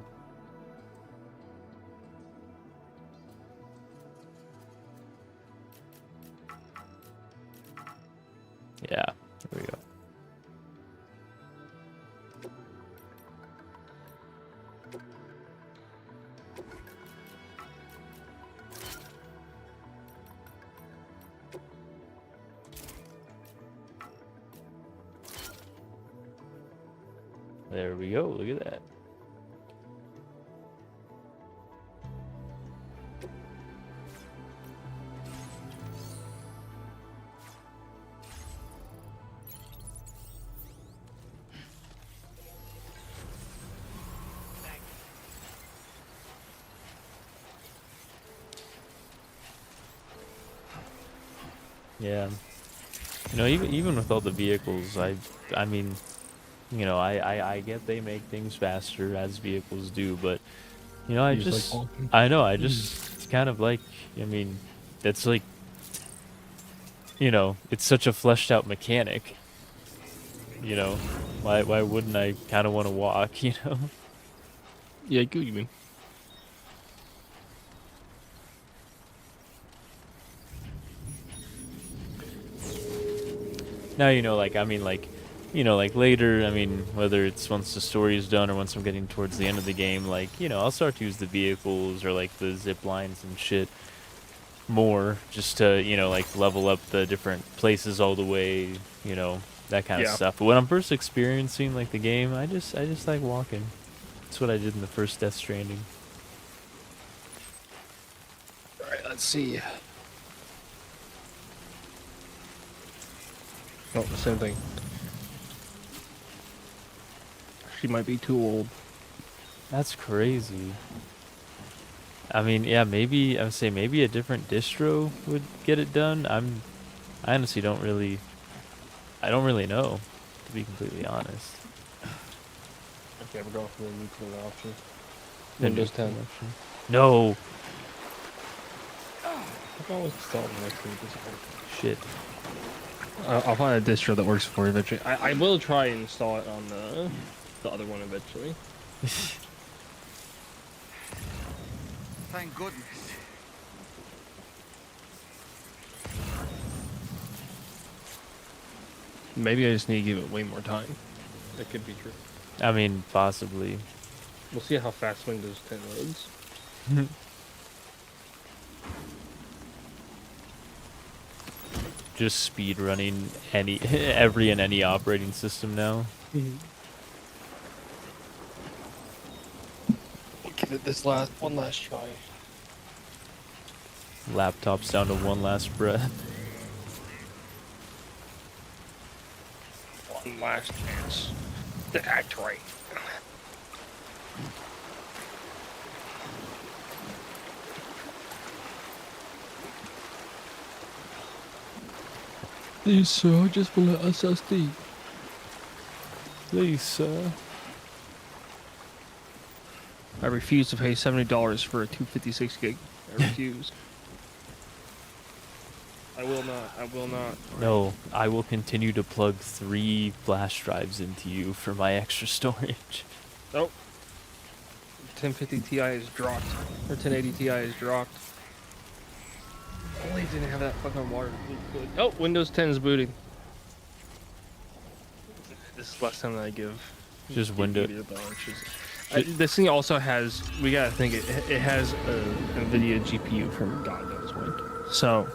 Speaker 1: Yeah, there we go. There we go, look at that. Yeah, you know, even with all the vehicles, I mean, you know, I get they make things faster as vehicles do, but you know,
Speaker 2: You just like walking?
Speaker 1: I know, I just it's kind of like, I mean, it's like, you know, it's such a fleshed out mechanic. You know, why wouldn't I kind of want to walk? You know.
Speaker 2: Yeah, I get what you mean.
Speaker 1: Now, you know, like, I mean, like, you know, like later, I mean, whether it's once the story is done or once I'm getting towards the end of the game, like, you know, I'll start to use the vehicles or like the zip lines and shit more just to, you know, like level up the different places all the way, you know, that kind of
Speaker 2: Yeah.
Speaker 1: stuff. But when I'm first experiencing like the game, I just like walking. That's what I did in the first Death Stranding.
Speaker 2: All right, let's see. Oh, the same thing. She might be too old.
Speaker 1: That's crazy. I mean, yeah, maybe I would say maybe a different distro would get it done. I honestly don't really know, to be completely honest.
Speaker 2: Okay, we're going for the nuclear option.
Speaker 1: The
Speaker 2: Windows
Speaker 1: nuclear
Speaker 2: 10.
Speaker 1: option. No.
Speaker 2: I've always installed next to this.
Speaker 1: Shit.
Speaker 2: I'll find a distro that works for you eventually. I will try and install it on the other one eventually.
Speaker 3: Thank goodness.
Speaker 2: Maybe I just need to give it way more time. That could be true.
Speaker 1: I mean, possibly.
Speaker 2: We'll see how fast Windows 10 loads.
Speaker 1: Just speed running every and any operating system now.
Speaker 2: We'll give it this one last try.
Speaker 1: Laptops down to one last breath.
Speaker 2: One last chance to act right. Please, sir, just want an SSD.
Speaker 1: Please, sir.
Speaker 2: I refuse to pay $70 for a 256 gig. I refuse. I will not. I will not.
Speaker 1: No, I will continue to plug 3 flash drives into you for my extra storage.
Speaker 2: Nope. 1050 Ti is dropped. Or 1080 Ti is dropped. Only didn't have that fucking water. Oh, Windows 10 is booting. This is less time than I give.
Speaker 1: Just Windows.
Speaker 2: This thing also has. We gotta think it has a NVIDIA GPU from God knows when. So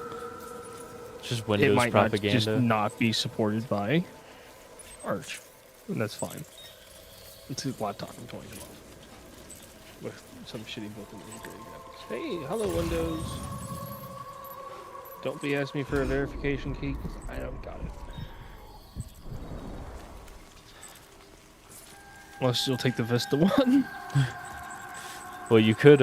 Speaker 1: Just Windows
Speaker 2: it might
Speaker 1: propaganda.
Speaker 2: just not be supported by Arch, and that's fine. It's a laptop from 2012 with some shitty built-in integrated graphics. Hey, hello Windows. Don't be asking me for a verification key. I don't got it. Unless you'll take the Vista one.
Speaker 1: Well, you could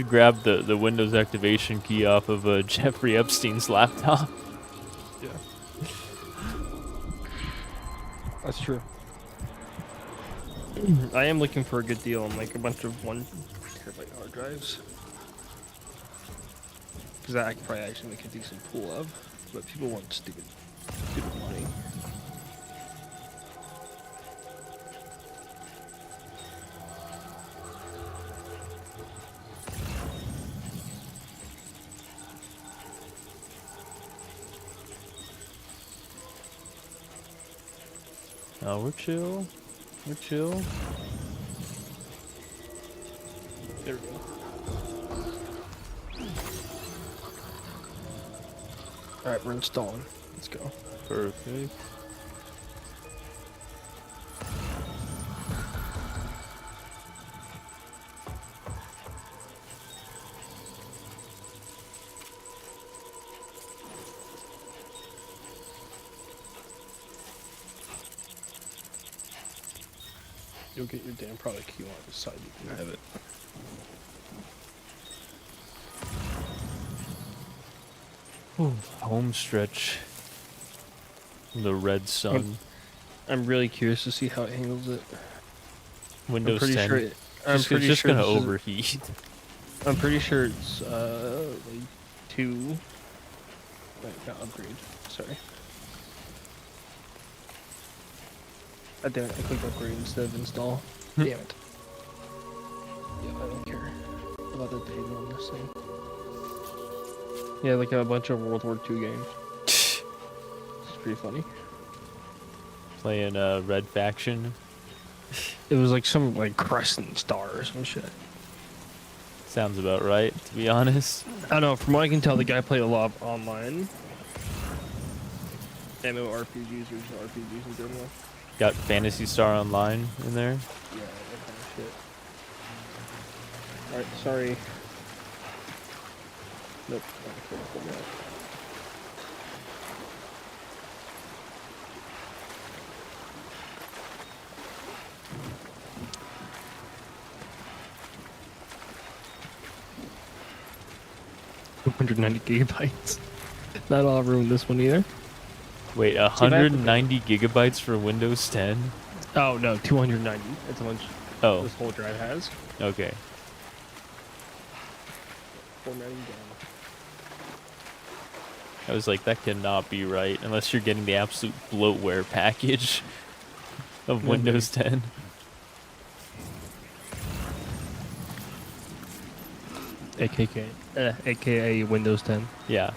Speaker 1: grab the Windows activation key off of Jeffrey Epstein's laptop.
Speaker 2: Yeah. That's true. I am looking for a good deal on like a bunch of 1 terabyte hard drives. Because that I could probably actually make a decent pool of. But people want stupid money.
Speaker 1: Oh, we're chill. We're chill.
Speaker 2: There we go. Alright, we're installing. Let's go.
Speaker 1: Perfect.
Speaker 2: You'll get your damn product key on the side. You can have it.
Speaker 1: Ooh, home stretch. The red sun.
Speaker 2: I'm really curious to see how it handles it.
Speaker 1: Windows
Speaker 2: I'm pretty
Speaker 1: 10.
Speaker 2: Sure
Speaker 1: It's just gonna overheat.
Speaker 2: I'm pretty sure it's like 2. Wait, not upgrade. Sorry. I damn it, I clicked upgrade instead of install. Damn it. Yeah, I don't care about the data on this thing. Yeah, like a bunch of World War II games. It's pretty funny.
Speaker 1: Playing Red Faction.
Speaker 2: It was like some like Crescent Star or some shit.
Speaker 1: Sounds about right, to be honest.
Speaker 2: I don't know, from what I can tell, the guy played a lot of online. MMORPGs, original RPGs in general.
Speaker 1: Got Phantasy Star Online in there.
Speaker 2: Yeah, that kind of shit. Alright, sorry. Nope. I can't open that. $290 GB. Not all ruined this one either.
Speaker 1: Wait, 190 gigabytes for Windows 10?
Speaker 2: Oh no, 290. That's how much this whole drive has.
Speaker 1: Okay.
Speaker 2: 490 down.
Speaker 1: I was like, that cannot be right unless you're getting the absolute bloatware package of Windows 10.
Speaker 2: AKA Windows 10.
Speaker 1: Yeah.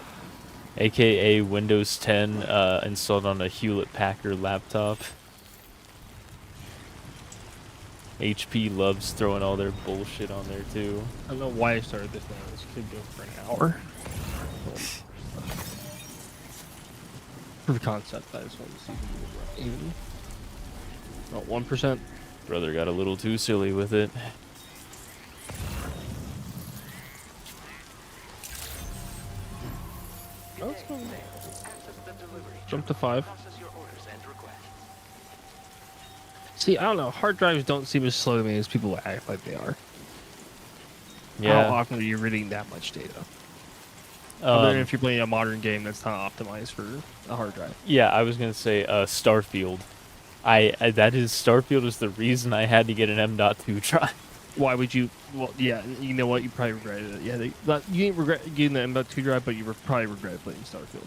Speaker 1: AKA Windows 10 installed on a Hewlett-Packard laptop. HP loves throwing all their bullshit on there too.
Speaker 2: I don't know why I started this now. This could go for an hour. Proof of concept. I just want to see if we can even. About 1%.
Speaker 1: Brother got a little too silly with it.
Speaker 2: Oh, it's going jump to 5. See, I don't know. Hard drives don't seem as slow to me as people act like they are.
Speaker 1: Yeah.
Speaker 2: How often are you reading that much data? Other than if you're playing a modern game that's not optimized for a hard drive.
Speaker 1: Yeah, I was gonna say Starfield. I that is Starfield is the reason I had to get an M.2 drive.
Speaker 2: Why would you? Well, yeah, you know what? You probably regretted it. Yeah, you didn't regret getting the M.2 drive, but you probably regret playing Starfield.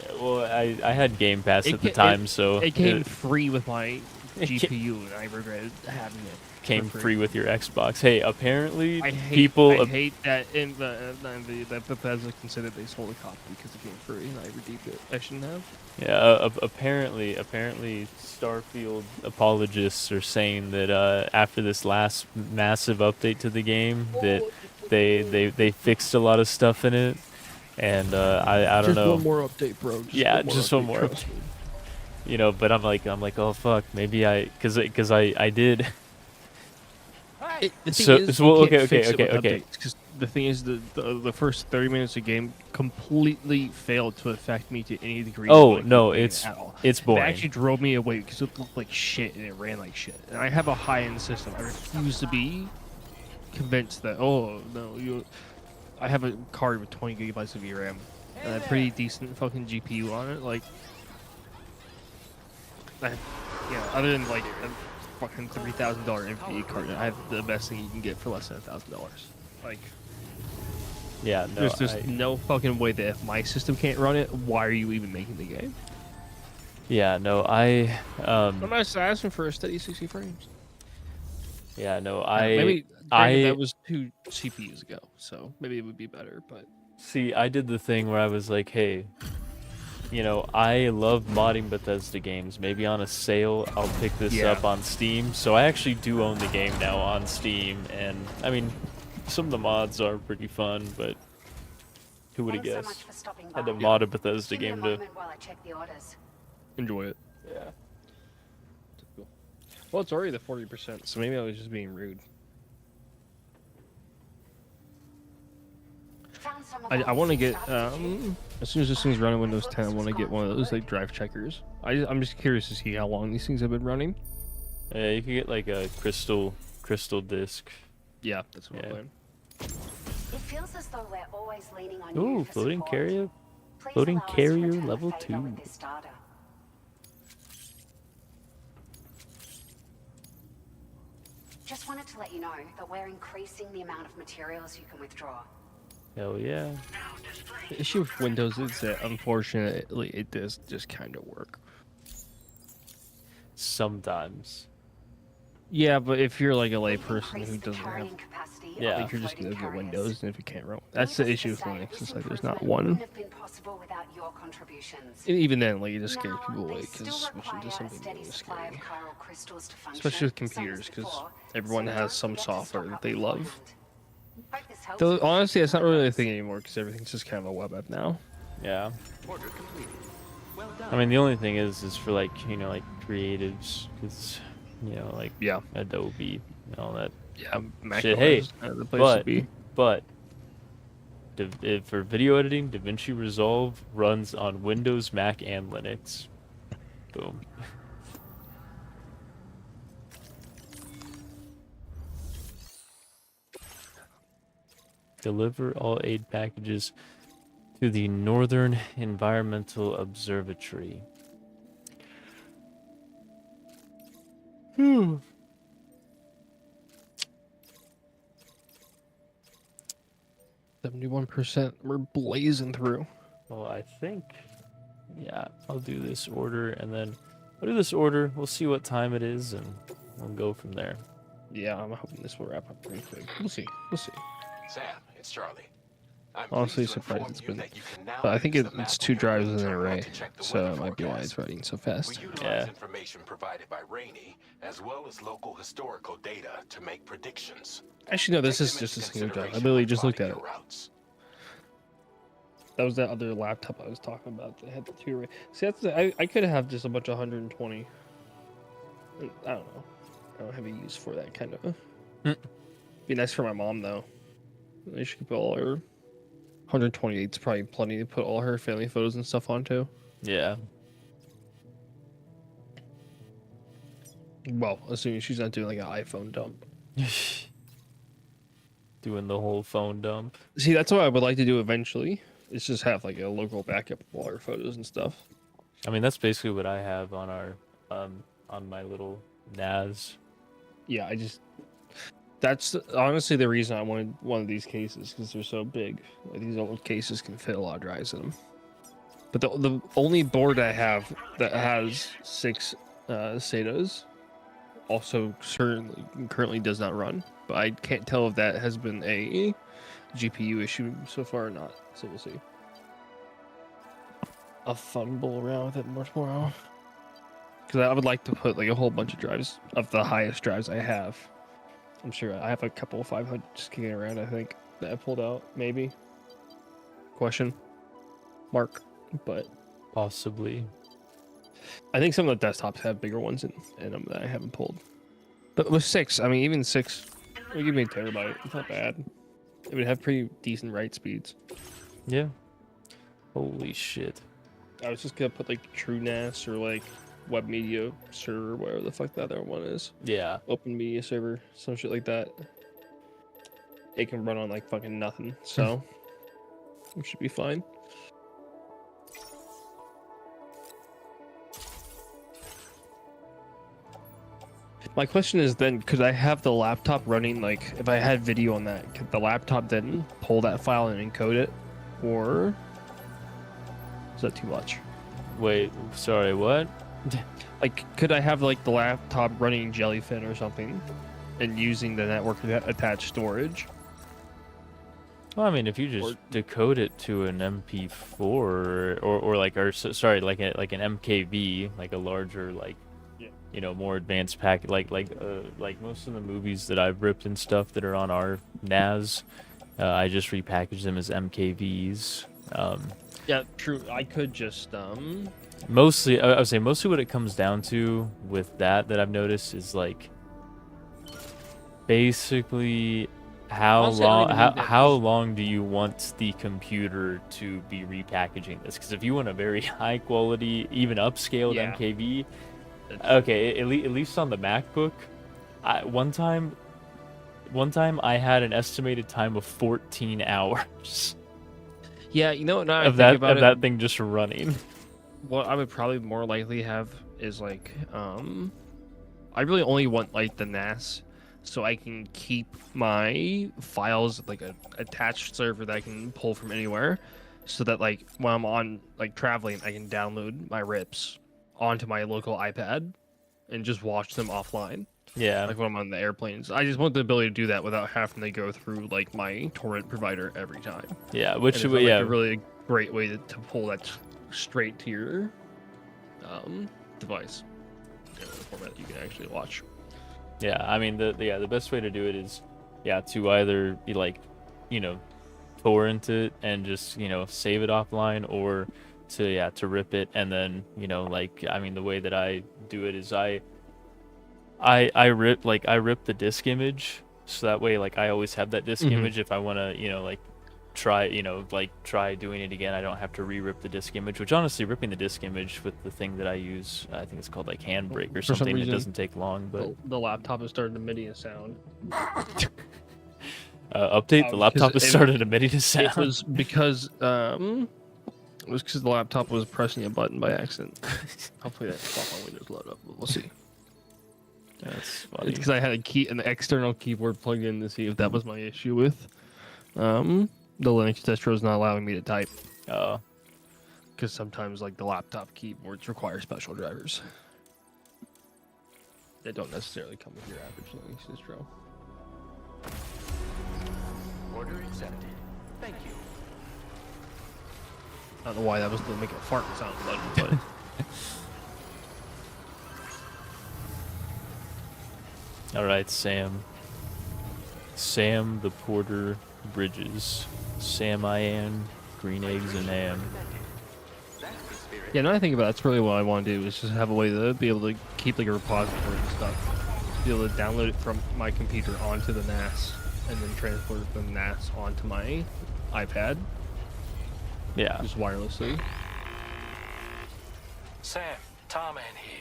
Speaker 1: Yeah, well, I had Game Pass at the time, so
Speaker 2: it came free with my GPU, and I regretted having it.
Speaker 1: Came free with your Xbox. Hey, apparently
Speaker 2: I hate that that Bethesda considered they sold a copy because it came free, and I redeemed it. I shouldn't have.
Speaker 1: Yeah, apparently Starfield apologists are saying that after this last massive update to the game, that they fixed a lot of stuff in it, and I don't know.
Speaker 2: Just one more update, bro.
Speaker 1: Just one more. You know, but I'm like, oh fuck, maybe because I did. Okay.
Speaker 2: Because the thing is, the first 30 minutes of game completely failed to affect me to any degree.
Speaker 1: Oh no, it's boring.
Speaker 2: It actually drove me away because it looked like shit and it ran like shit. And I have a high-end system. I refuse to be convinced that I have a card with 20 gigabytes of VRAM and a pretty decent fucking GPU on it. Like, other than like a fucking $3,000 NVIDIA card, I have the best thing you can get for less than $1,000. Like,
Speaker 1: yeah, no,
Speaker 2: there's just no fucking way that if my system can't run it, why are you even making the game?
Speaker 1: Yeah, no,
Speaker 2: I'm not asking for a steady 60 frames.
Speaker 1: Yeah, no,
Speaker 2: that was 2 CPUs ago, so maybe it would be better. But
Speaker 1: see, I did the thing where I was like, hey, you know, I love modding Bethesda games. Maybe on a sale, I'll pick this up on Steam. So I actually do own the game now on Steam, and I mean, some of the mods are pretty fun, but who would have guessed? Had to mod a Bethesda game to
Speaker 2: enjoy it.
Speaker 1: Yeah.
Speaker 2: Well, it's already the 40%, so maybe I was just being rude. I want to get as soon as this thing's running Windows 10, I want to get one of those like drive checkers. I'm just curious to see how long these things have been running.
Speaker 1: Yeah, you can get like a crystal disk.
Speaker 2: Yeah, that's what I'm playing.
Speaker 5: It feels as though we're always leaning on
Speaker 1: Ooh,
Speaker 5: you for
Speaker 1: floating
Speaker 5: support.
Speaker 1: carrier,
Speaker 5: Please
Speaker 1: floating
Speaker 5: allow us to
Speaker 1: carrier
Speaker 5: return the
Speaker 1: level
Speaker 5: favor
Speaker 1: 2.
Speaker 5: with this data. Just wanted to let you know that we're increasing the amount of materials you can withdraw.
Speaker 1: Hell yeah.
Speaker 2: The issue with Windows is that unfortunately it does just kind of work.
Speaker 1: Sometimes.
Speaker 2: Yeah, but if you're like a layperson who doesn't have,
Speaker 1: yeah,
Speaker 2: like you're just gonna get Windows, and if you can't run, that's the issue with Linux. It's like there's not one. And even then, like, it just scares people away because switching to something new is scary. Especially with computers, because everyone has some software that they love. Though honestly, it's not really a thing anymore because everything's just kind of a web app now.
Speaker 1: Yeah.
Speaker 13: Order completed. Well done.
Speaker 1: I mean, the only thing is for like like creatives, because like
Speaker 2: Yeah.
Speaker 1: Adobe and all that
Speaker 2: Yeah, Mac
Speaker 1: shit.
Speaker 2: OS
Speaker 1: Hey,
Speaker 2: is kind of the place to be.
Speaker 1: but for video editing, DaVinci Resolve runs on Windows, Mac, and Linux. Boom. Deliver all aid packages to the Northern Environmental Observatory.
Speaker 2: 71%. We're blazing through.
Speaker 1: Well, I think, yeah, I'll do this order, and then I'll do this order. We'll see what time it is, and we'll go from there.
Speaker 2: Yeah, I'm hoping this will wrap up pretty quick. We'll see. We'll see.
Speaker 4: Sam, it's Charlie. I'm
Speaker 2: Honestly,
Speaker 4: pleased to
Speaker 2: surprised
Speaker 4: inform
Speaker 2: it's
Speaker 4: you
Speaker 2: been.
Speaker 4: that you can now
Speaker 2: But I think
Speaker 4: use the
Speaker 2: it's
Speaker 4: map
Speaker 2: 2
Speaker 4: on your
Speaker 2: drives in an
Speaker 4: terminal
Speaker 2: array,
Speaker 4: to check the
Speaker 2: so
Speaker 4: weather
Speaker 2: it might be why
Speaker 4: forecast.
Speaker 2: it's writing so
Speaker 4: We
Speaker 2: fast.
Speaker 4: utilize information provided by Rainey, as well as local historical data to make predictions.
Speaker 2: Actually, no, this
Speaker 4: Take
Speaker 2: is
Speaker 4: them
Speaker 2: just a
Speaker 4: into
Speaker 2: single drive. I
Speaker 4: consideration
Speaker 2: literally
Speaker 4: when
Speaker 2: just looked at
Speaker 4: plotting
Speaker 2: it.
Speaker 4: your routes.
Speaker 2: That was that other laptop I was talking about that had the 2 array. See, I could have just a bunch of 120. I don't know. I don't have a use for that kind of. Be nice for my mom though. She could put all her 128 is probably plenty to put all her family photos and stuff onto.
Speaker 1: Yeah.
Speaker 2: Well, assuming she's not doing like an iPhone dump.
Speaker 1: Doing the whole phone dump.
Speaker 2: See, that's what I would like to do eventually. Is just have like a local backup of all her photos and stuff.
Speaker 1: I mean, that's basically what I have on our on my little NAS.
Speaker 2: Yeah, that's honestly the reason I wanted one of these cases, because they're so big. Like, these old cases can fit a lot of drives in them. But the only board I have that has 6 SATAs also currently does not run. But I can't tell if that has been a GPU issue so far or not. So we'll see. I'll fumble around with it more tomorrow. Because I would like to put like a whole bunch of drives of the highest drives I have. I'm sure I have a couple of 500 just kicking around, I think, that I pulled out, maybe. Question mark, but
Speaker 1: Possibly.
Speaker 2: I think some of the desktops have bigger ones in them that I haven't pulled. But with 6, I mean, even 6 would give me a terabyte. It's not bad. It would have pretty decent write speeds.
Speaker 1: Yeah. Holy shit.
Speaker 2: I was just gonna put like TrueNAS or like Web Media Server, whatever the fuck that other one is.
Speaker 1: Yeah.
Speaker 2: Open Media Server, some shit like that. It can run on like fucking nothing, so it should be fine. My question is then, could I have the laptop running, like, if I had video on that, could the laptop then pull that file and encode it? Or is that too much?
Speaker 1: Wait, sorry, what?
Speaker 2: Like, could I have, like, the laptop running Jellyfin or something and using the network attached storage?
Speaker 1: Well, I mean, if you just decode it to an MP4 sorry, like an MKV, like a larger, like, more advanced packet, like most of the movies that I've ripped and stuff that are on our NAS, I just repackage them as MKVs.
Speaker 2: Yeah, true. I could just
Speaker 1: mostly, I would say mostly what it comes down to with that I've noticed is like basically how long do you want the computer to be repackaging this? Because if you want a very high quality, even upscaled MKV. Okay, at least on the MacBook, one time I had an estimated time of 14 hours.
Speaker 2: Yeah, you know what? Now
Speaker 1: of that thing just running.
Speaker 2: What I would probably more likely have is like, I really only want like the NAS, so I can keep my files like a attached server that I can pull from anywhere, so that like when I'm on like traveling, I can download my rips onto my local iPad and just watch them offline.
Speaker 1: Yeah.
Speaker 2: Like when I'm on the airplanes. I just want the ability to do that without having to go through like my torrent provider every time.
Speaker 1: Yeah, which
Speaker 2: would a really great way to pull that straight to your device. The format you can actually watch.
Speaker 1: Yeah, I mean the best way to do it is to either be like, torrent it and just, save it offline, or to rip it, and then like I mean the way that I do it is I rip the disk image, so that way like I always have that disk image if I want to like try doing it again. I don't have to re-rip the disk image, which honestly ripping the disk image with the thing that I use, I think it's called like Handbrake or
Speaker 2: For some
Speaker 1: something, it
Speaker 2: reason,
Speaker 1: doesn't take long. But
Speaker 2: the laptop has started emitting a sound.
Speaker 1: Update, the laptop has started emitting a sound.
Speaker 2: It was because the laptop was pressing a button by accident. Hopefully that pop on Windows load up, but we'll see.
Speaker 1: That's funny.
Speaker 2: Because I had an external keyboard plugged in to see if that was my issue with the Linux distro is not allowing me to type.
Speaker 1: Oh.
Speaker 2: Because sometimes like the laptop keyboards require special drivers that don't necessarily come with your average Linux distro.
Speaker 13: Order accepted. Thank you.
Speaker 2: I don't know why that was to make a fart sound button, but
Speaker 1: All right, Sam. Sam the Porter Bridges. Sam Ian, green eggs and ham.
Speaker 2: yeah, now I think about it, that's really what I want to do is just have a way to be able to keep like a repository and stuff. Be able to download it from my computer onto the NAS and then transport it from NAS onto my iPad.
Speaker 1: Yeah.
Speaker 2: Just wirelessly.
Speaker 12: Sam, Tarman here.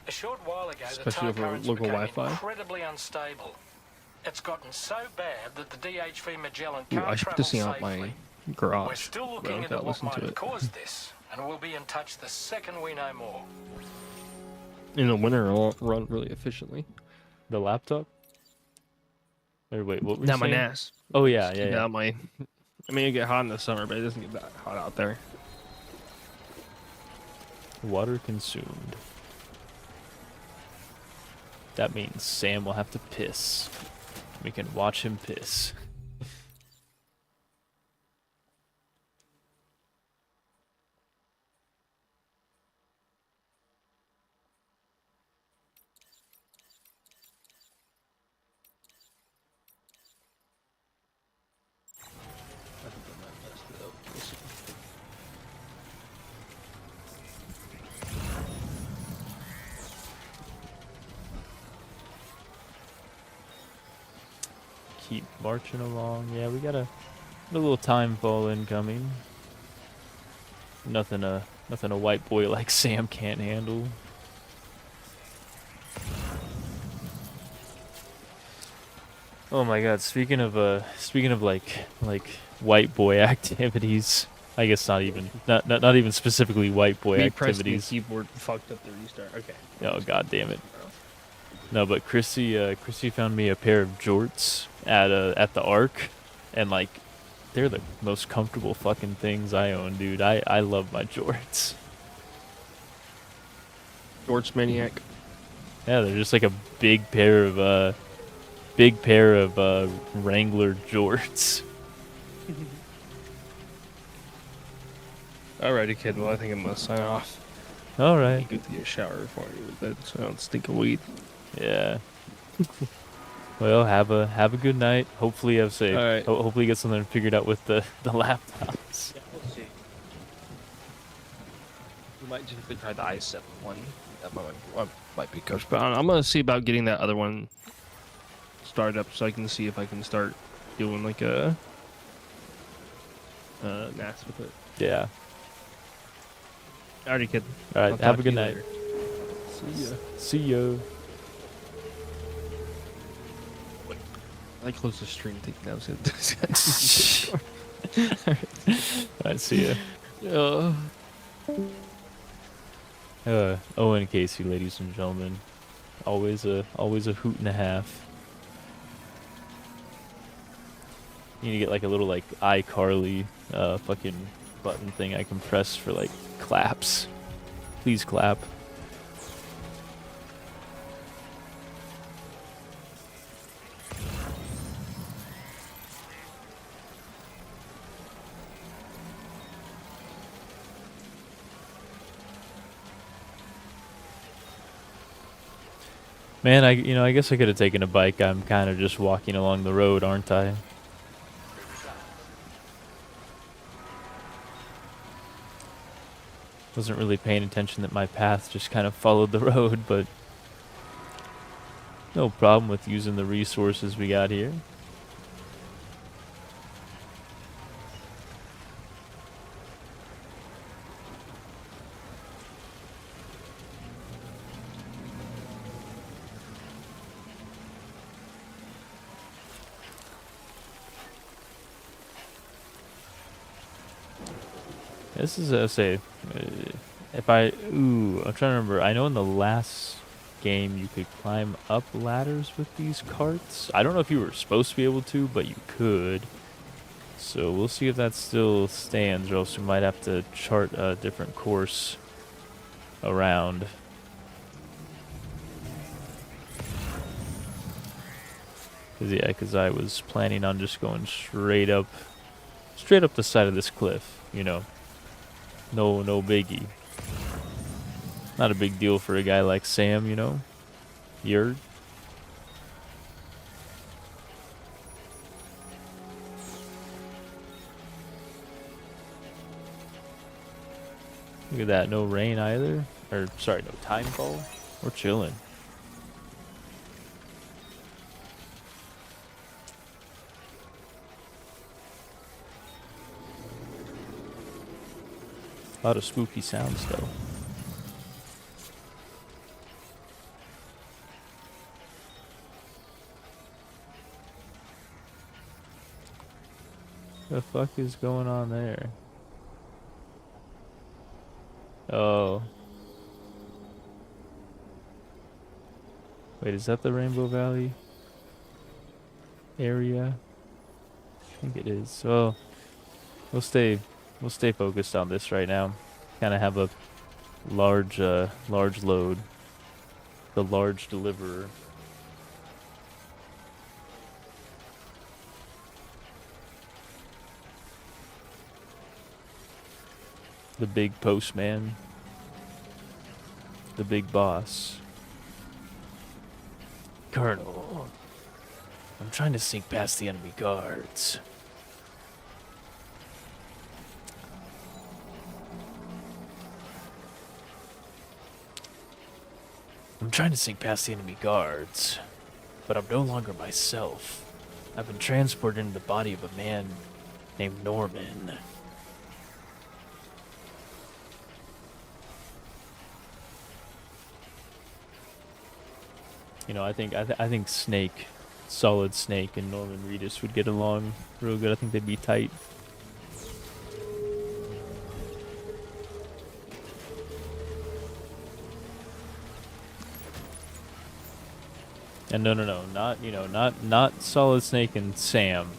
Speaker 12: A short while ago, the
Speaker 2: Especially
Speaker 12: tar
Speaker 2: over
Speaker 12: currents
Speaker 2: local
Speaker 12: became
Speaker 2: Wi-Fi.
Speaker 12: incredibly unstable. It's gotten so bad that the DHV Magellan
Speaker 2: Ooh,
Speaker 12: can't
Speaker 2: I should
Speaker 12: travel
Speaker 2: put this thing out
Speaker 12: safely.
Speaker 2: my garage.
Speaker 12: We're still
Speaker 2: but
Speaker 12: looking
Speaker 2: without
Speaker 12: into what
Speaker 2: listening
Speaker 12: might
Speaker 2: to
Speaker 12: have
Speaker 2: it.
Speaker 12: caused this, and we'll be in touch the second we know more.
Speaker 2: In the winter, it won't run really efficiently.
Speaker 1: The laptop? Or wait, what were you
Speaker 2: Not my
Speaker 1: saying?
Speaker 2: NAS.
Speaker 1: Oh yeah, yeah, yeah.
Speaker 2: Not my. I mean, it get hot in the summer, but it doesn't get that hot out there.
Speaker 1: Water consumed. That means Sam will have to piss. We can watch him piss. Keep marching along. Yeah, we got a little time fall incoming. Nothing a white boy like Sam can't handle. Oh my god, speaking of like white boy activities, I guess not even specifically white boy
Speaker 2: Me pressing the
Speaker 1: activities.
Speaker 2: keyboard fucked up the restart. Okay.
Speaker 1: Oh god damn it. No, but Chrissy found me a pair of jorts at the Ark, and like they're the most comfortable fucking things I own, dude. I love my jorts.
Speaker 2: Jorts maniac.
Speaker 1: Yeah, they're just like a big pair of Wrangler jorts.
Speaker 2: Alrighty, kid. Well, I think I'm gonna sign off.
Speaker 1: All right.
Speaker 2: Go take a shower before I go to bed, so I don't stink of weed.
Speaker 1: Yeah. Well, have a good night. Hopefully you have safe.
Speaker 2: All right.
Speaker 1: Hopefully you get something figured out with the laptops.
Speaker 2: Yeah, we'll see. We might just have to try the i7 one. That might be coached, but I'm gonna see about getting that other one started up so I can see if I can start doing like a NAS with it.
Speaker 1: Yeah.
Speaker 2: Alrighty, kid.
Speaker 1: All right.
Speaker 2: I'll
Speaker 1: Have
Speaker 2: talk
Speaker 1: a
Speaker 2: to
Speaker 1: good
Speaker 2: you
Speaker 1: night.
Speaker 2: later. See ya.
Speaker 1: See ya.
Speaker 2: I close the stream thinking that was it.
Speaker 1: Alright, see ya. Owen Casey, ladies and gentlemen. Always a hoot and a half. You need to get like a little like iCarly fucking button thing I can press for like claps. Please clap. Man, I guess I could have taken a bike. I'm kind of just walking along the road, aren't I? Wasn't really paying attention that my path just kind of followed the road, but no problem with using the resources we got here. This is if I'm trying to remember. I know in the last game you could climb up ladders with these carts. I don't know if you were supposed to be able to, but you could. So we'll see if that still stands, or else we might have to chart a different course around. Because I was planning on just going straight up the side of this cliff, you know. No biggie. Not a big deal for a guy like Sam, you know. Yerd. Look at that, no rain either. Or sorry, no timefall. We're chilling. A lot of spooky sounds though. The fuck is going on there? Oh. Wait, is that the Rainbow Valley area? I think it is. So we'll stay focused on this right now. Kind of have a large load. The large deliverer. The big postman. The big boss. Colonel, I'm trying to sneak past the enemy guards. I'm trying to sneak past the enemy guards, but I'm no longer myself. I've been transported into the body of a man named Norman. You know, I think Snake, Solid Snake, and Norman Reedus would get along real good. I think they'd be tight. And no, not Solid Snake and Sam.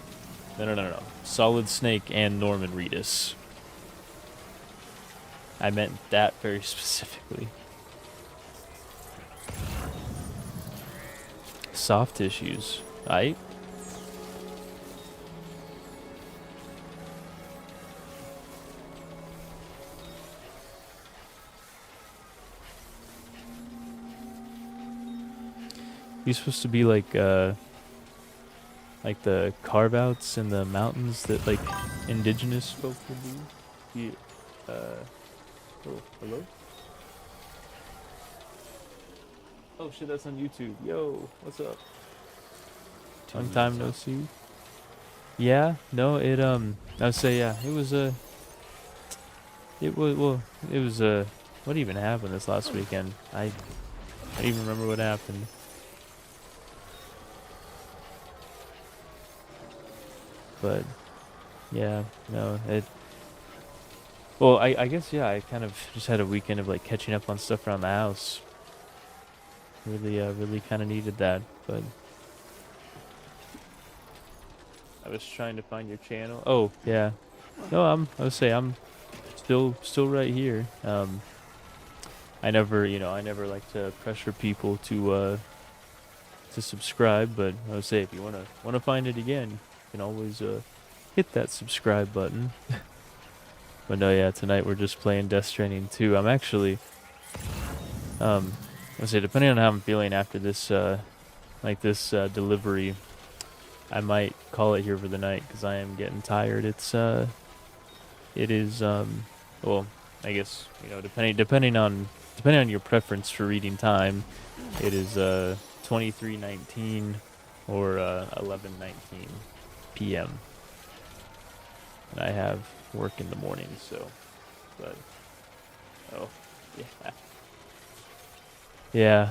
Speaker 1: No. Solid Snake and Norman Reedus. I meant that very specifically. Soft tissues, right? He's supposed to be like the carve-outs in the mountains that like indigenous folk would do. Oh, hello? Oh shit, that's on YouTube. Yo, what's up? Long time no see. Yeah, no, I would say yeah, it was what even happened this last weekend? I don't even remember what happened. But yeah, no, well, I guess yeah, I kind of just had a weekend of like catching up on stuff around the house. Really kind of needed that, but I was trying to find your channel. Oh yeah, no, I would say I'm still right here. I never like to pressure people to subscribe, but I would say if you wanna find it again, you can always hit that subscribe button. But no, yeah, tonight we're just playing Death Stranding 2. I'm actually I say, depending on how I'm feeling after this, delivery, I might call it here for the night because I am getting tired. It is, well, I guess, you know, depending on your preference for reading time, it is 23:19 or 11:19 p.m. and I have work in the morning, so, but, oh, yeah. Yeah,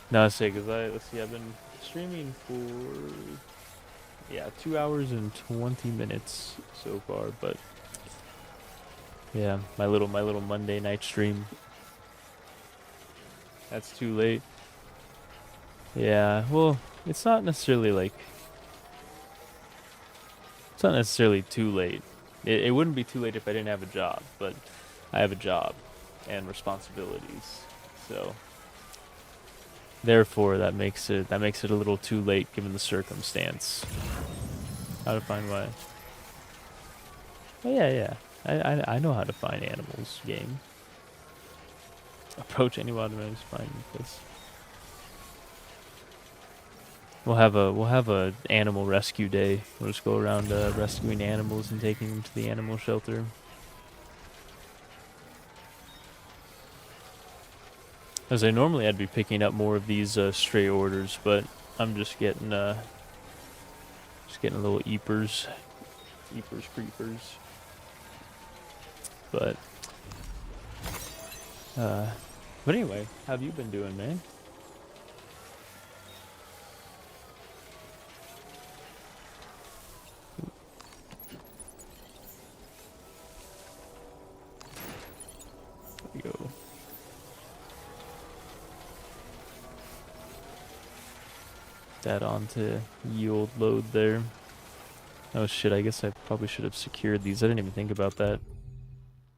Speaker 1: no, I say, because let's see, I've been streaming for, yeah, 2 hours and 20 minutes so far, but, yeah, my little Monday night stream. That's too late. Yeah, well, it's not necessarily like, it's not necessarily too late. It wouldn't be too late if I didn't have a job, but I have a job and responsibilities, so therefore that makes it a little too late given the circumstance. How to find why? Oh yeah. I know how to find animals. Game. Approach any wild animals, find this. We'll have a animal rescue day. We'll just go around rescuing animals and taking them to the animal shelter. As I normally I'd be picking up more of these stray orders, but I'm just getting a little eepers creepers. But anyway, how have you been doing, man? There we go. That onto yield load there. Oh shit, I guess I probably should have secured these. I didn't even think about that.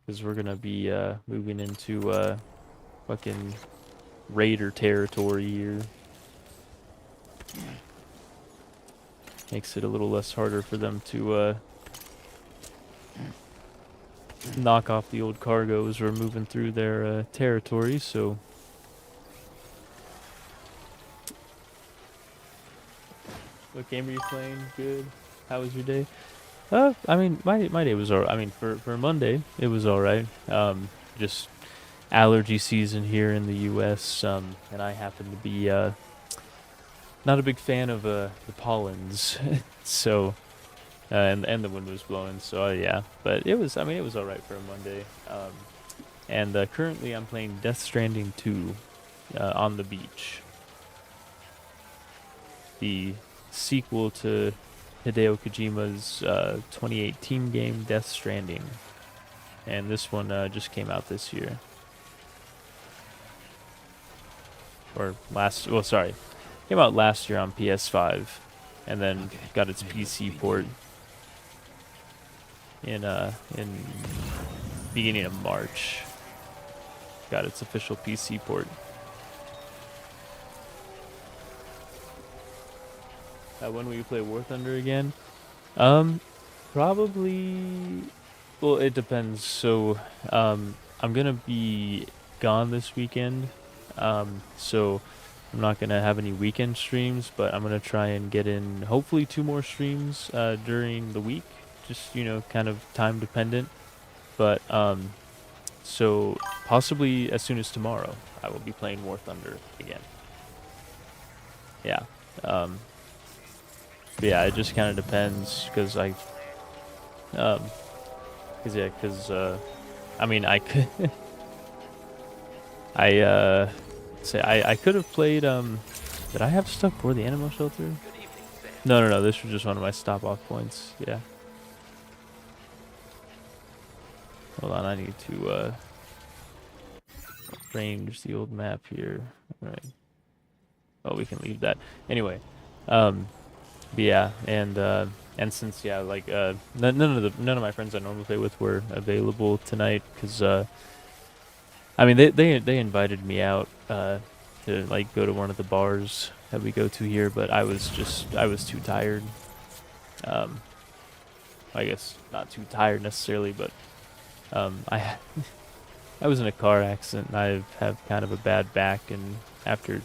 Speaker 1: Because we're gonna be moving into fucking raider territory here. Makes it a little less harder for them to knock off the old cargo as we're moving through their territory, so what game are you playing? Good. How was your day? I mean, my day was alright. I mean, for Monday, it was alright. Just allergy season here in the U.S., and I happen to be not a big fan of the pollens, so and the wind was blowing, so yeah. But it was, I mean, it was alright for a Monday. And currently, I'm playing Death Stranding 2 on the beach. The sequel to Hideo Kojima's 2018 game Death Stranding, and this one just came out this year, or came out last year on PS5, and then got its PC port in beginning of March. Got its official PC port. When will you play War Thunder again? Probably. Well, it depends. So, I'm gonna be gone this weekend. So I'm not gonna have any weekend streams, but I'm gonna try and get in hopefully 2 more streams during the week. Just, you know, kind of time dependent. But so possibly as soon as tomorrow, I will be playing War Thunder again. Yeah. But yeah, it just kind of depends, because I mean, I could I could have played did I have stuff for the animal shelter? No, this was just one of my stop off points. Yeah. Hold on, I need to range the old map here. All right. Oh, we can leave that. Anyway, but yeah, and since, yeah, like none of my friends I normally play with were available tonight, because I mean, they invited me out to like go to one of the bars that we go to here, but I was too tired. I guess not too tired necessarily, but I was in a car accident, and I have kind of a bad back, and after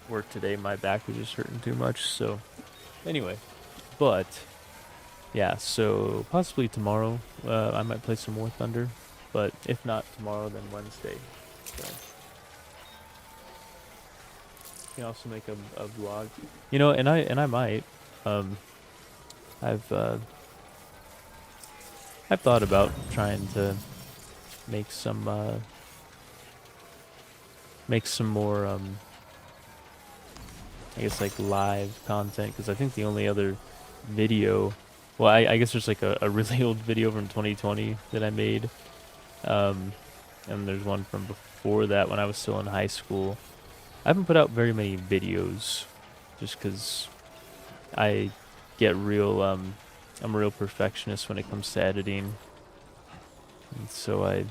Speaker 1: work today, my back was just hurting too much. So anyway, but yeah, so possibly tomorrow I might play some more Thunder. but if not tomorrow, then Wednesday. So. You can also make a vlog, you know, and I might. I've thought about trying to make some more I guess like live content, because I think the only other video, well, I guess there's like a really old video from 2020 that I made, and there's one from before that when I was still in high school. I haven't put out very many videos just because I get real I'm a real perfectionist when it comes to editing, and so it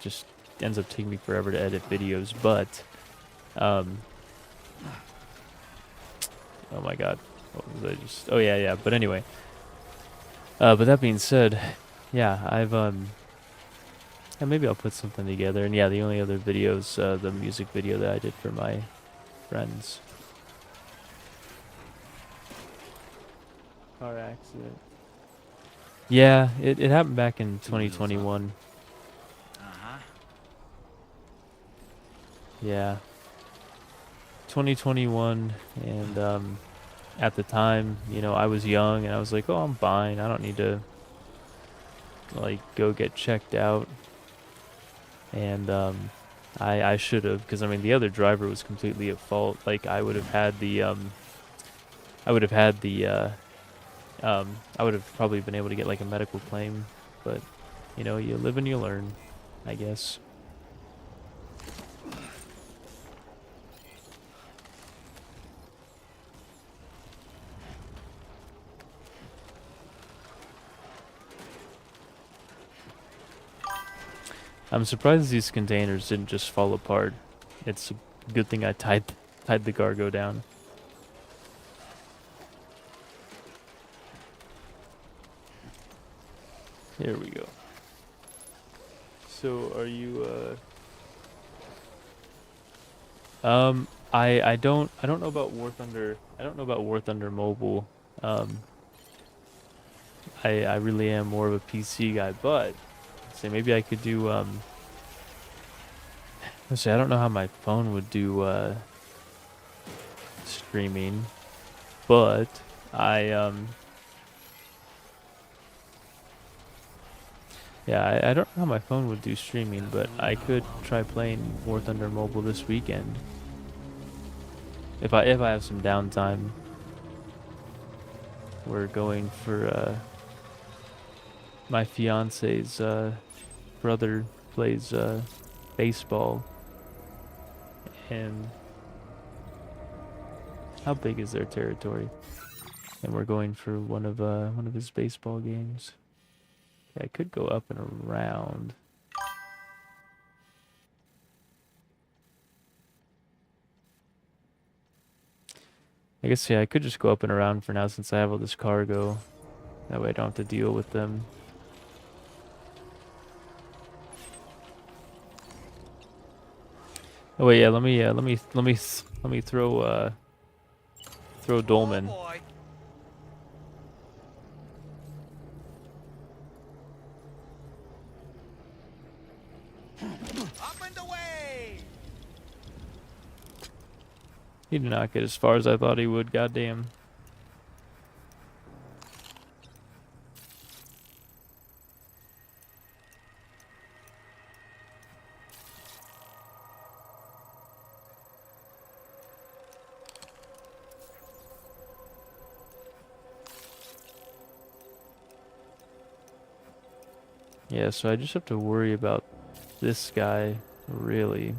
Speaker 1: just ends up taking me forever to edit videos. But oh my god, what was I just, oh yeah, but anyway, but that being said, yeah, I've and maybe I'll put something together. And yeah, the only other videos, the music video that I did for my friends. Car accident. Yeah, it happened back in 2021. Yeah. 2021, and at the time, you know, I was young and I was like, oh, I'm fine. I don't need to like go get checked out. And I should have, because I mean the other driver was completely at fault. Like I would have probably been able to get like a medical claim, but you know, you live and you learn, I guess. I'm surprised these containers didn't just fall apart. It's a good thing I tied the cargo down. Here we go. So are you I don't know about War Thunder. I don't know about War Thunder Mobile. I really am more of a PC guy, but say maybe I could do let's see, I don't know how my phone would do streaming, but yeah, I don't know how my phone would do streaming, but I could try playing War Thunder Mobile this weekend if I have some downtime. We're going for my fiance's brother plays baseball, and how big is their territory? And we're going for one of his baseball games. Yeah, I could go up and around. I guess, yeah, I could just go up and around for now since I have all this cargo. That way I don't have to deal with them. Oh wait, yeah, let me throw Dolman.
Speaker 6: Oh, boy. Up and away.
Speaker 1: He did not get as far as I thought he would, goddamn. Yeah, so I just have to worry about this guy, really.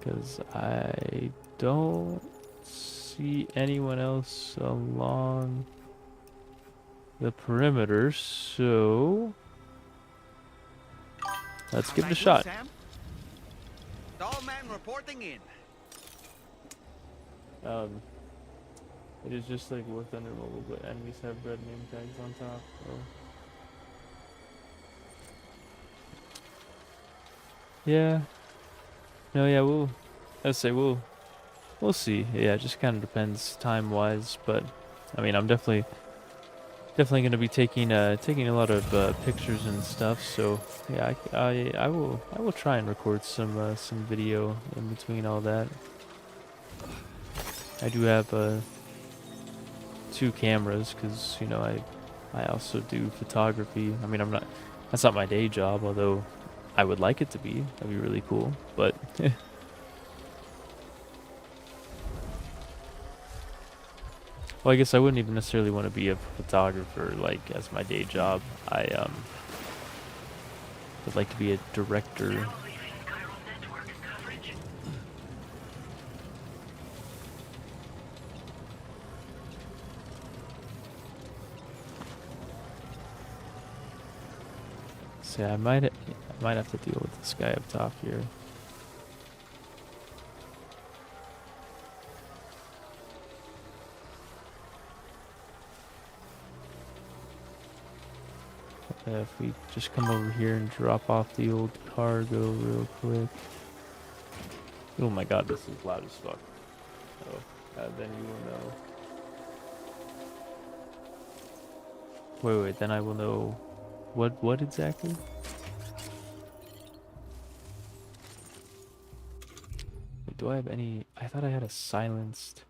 Speaker 1: Because I don't see anyone else along the perimeter, so let's give it a shot.
Speaker 6: Dollman reporting in.
Speaker 1: It is just like War Thunder Mobile, but enemies have red name tags on top. So. Yeah. No, yeah, we'll see. Yeah, it just kind of depends time-wise, but I mean, I'm definitely definitely going to be taking taking a lot of pictures and stuff. So yeah, I will try and record some video in between all that. I do have 2 cameras because you know I also do photography. I mean that's not my day job, although I would like it to be. That'd be really cool, but. Well, I guess I wouldn't even necessarily want to be a photographer, like, as my day job. I, would like to be a director. So yeah, I might have to deal with this guy up top here. If we just come over here and drop off the old cargo real quick. Oh my god, this is loud as fuck. Oh, then you will know. Wait, then I will know what exactly? Do I have any? I thought I had a silenced.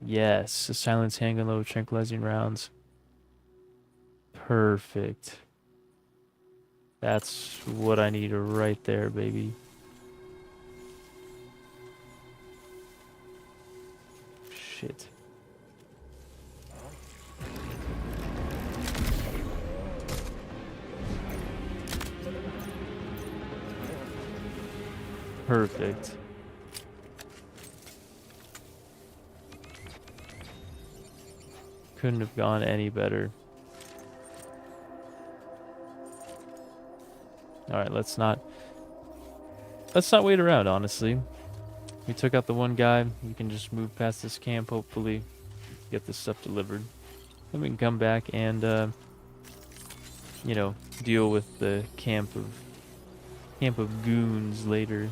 Speaker 1: Yes, a silenced handgun load with tranquilizing rounds. Perfect. That's what I need right there, baby. Shit. Perfect. Couldn't have gone any better. Alright, let's not wait around, honestly. We took out the one guy. We can just move past this camp, hopefully get this stuff delivered. Then we can come back and you know, deal with the camp of goons later.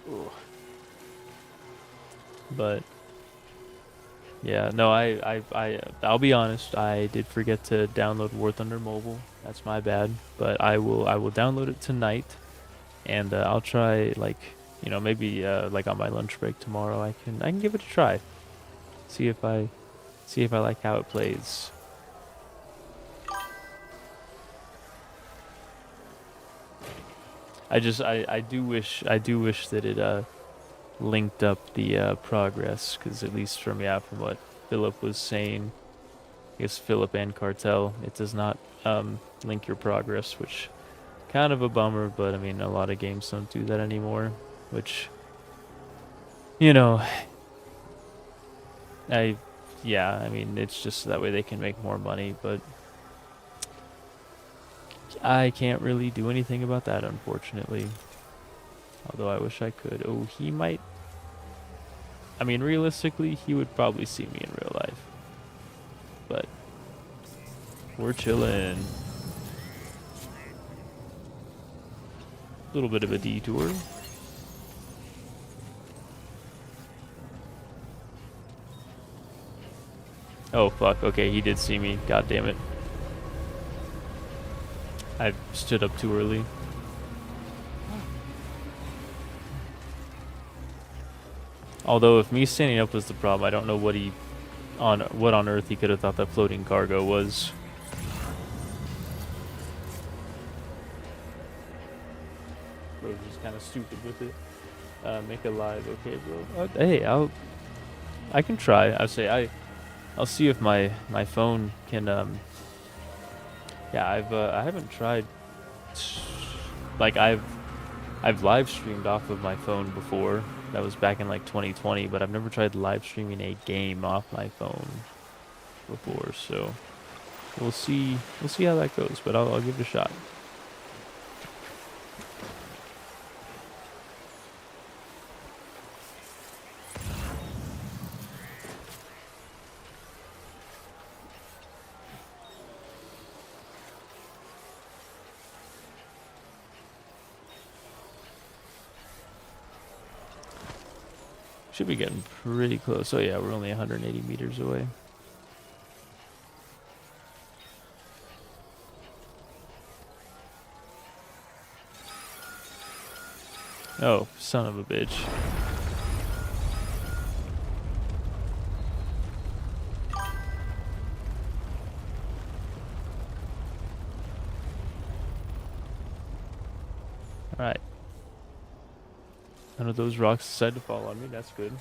Speaker 1: Ooh. But yeah, no, I'll be honest. I did forget to download War Thunder Mobile. That's my bad. But I will download it tonight, and I'll try, like, you know, maybe like on my lunch break tomorrow. I can give it a try. See if I like how it plays. I do wish that it linked up the progress, because at least from what Philip was saying, I guess Philip and Cartel, it does not link your progress, which kind of a bummer. But I mean, a lot of games don't do that anymore, which, you know, I mean, it's just that way they can make more money, but I can't really do anything about that, unfortunately. Although I wish I could. Oh, he might. I mean, realistically, he would probably see me in real life. But we're chilling. A little bit of a detour. Oh, fuck. Okay, he did see me. God damn it. I stood up too early. Although if me standing up was the problem, I don't know what on earth he could have thought that floating cargo was. Bro's just kind of stupid with it. Make it live, okay, bro. Hey, I can try. I'll see if my phone can. Yeah, I haven't tried. Like I've live streamed off of my phone before. That was back in like 2020, but I've never tried live streaming a game off my phone before. So we'll see how that goes. But I'll give it a shot. Should be getting pretty close. Oh yeah, we're only 180 meters away. Oh, son of a bitch. Alright. None of those rocks decided to fall on me. That's good.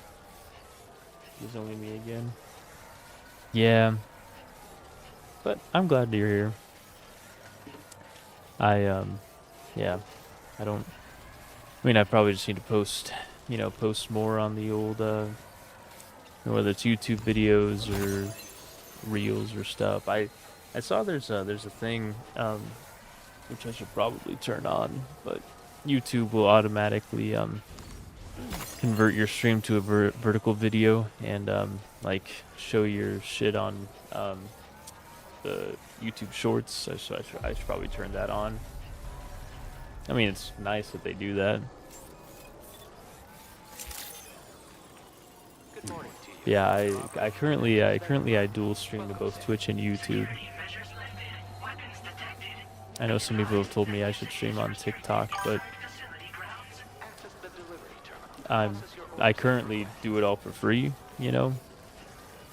Speaker 1: It's only me again. Yeah. But I'm glad you're here. Yeah. I mean, I probably just need to post, post more on the old, whether it's YouTube videos or reels or stuff. I saw there's a thing, which I should probably turn on, but YouTube will automatically, convert your stream to a vertical video and, like, show your shit on, the YouTube Shorts. I should probably turn that on. I mean, it's nice that they do that.
Speaker 13: Good morning to you.
Speaker 1: Yeah, I currently dual stream to both Twitch and YouTube. I know some people have told me I should stream on TikTok, but I currently do it all for free,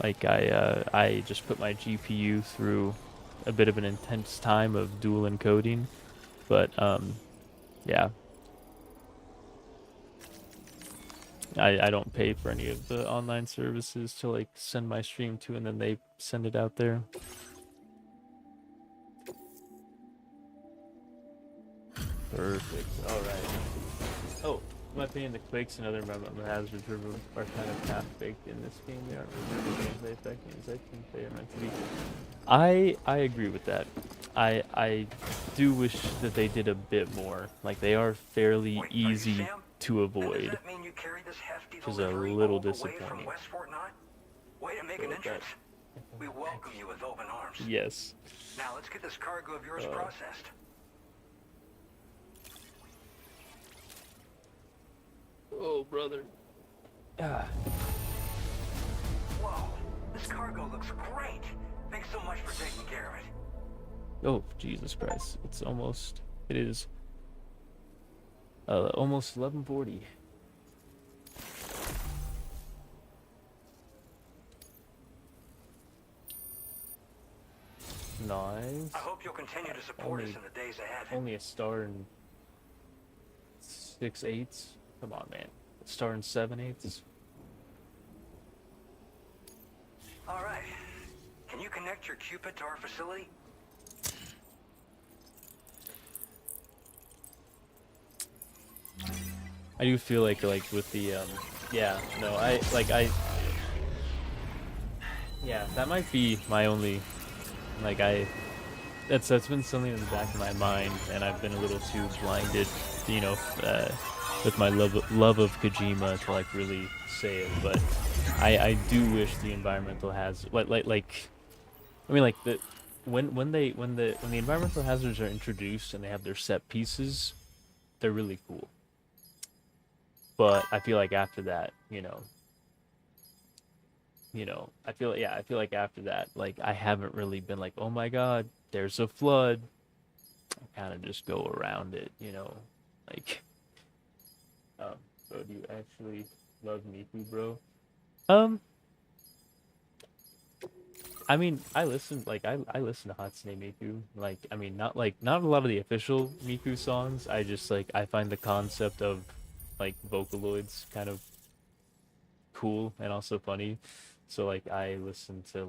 Speaker 1: Like I just put my GPU through a bit of an intense time of dual encoding, but yeah. I don't pay for any of the online services to like send my stream to, and then they send it out there. Perfect. All right. Oh, in my opinion, the quakes and other environmental hazards are kind of half-baked in this game. They aren't really gameplay affecting as I think they are meant to be. I agree with that. I do wish that they did a bit more. Like, they are fairly easy to avoid, which is a little disappointing.
Speaker 4: Way to make an entrance. We welcome you with open arms.
Speaker 1: Yes.
Speaker 4: Now let's get this cargo of yours processed.
Speaker 1: Oh, brother. Ah.
Speaker 4: Whoa, this cargo looks great. Thanks so much for taking care of it.
Speaker 1: Oh, Jesus Christ. It is almost 11:40. Nice.
Speaker 4: I hope you'll continue to support us in the days ahead.
Speaker 1: Only a star and 6/8. Come on, man. A star and 7/8.
Speaker 4: All right. Can you connect your Cupid to our facility?
Speaker 1: I do feel like with the yeah, no, yeah, that might be my only that's been something in the back of my mind, and I've been a little too blinded, with my love of Kojima to like really say it. But I do wish the environmental hazard when the environmental hazards are introduced and they have their set pieces, they're really cool. But I feel like after that, I feel like after that, like, I haven't really been like, oh my god, there's a flood. I kind of just go around it, like, bro, do you actually love Miku, bro? I mean, I listen to Hatsune Miku. Like, I mean, not a lot of the official Miku songs. I just I find the concept of like Vocaloids kind of cool and also funny. So like I listen to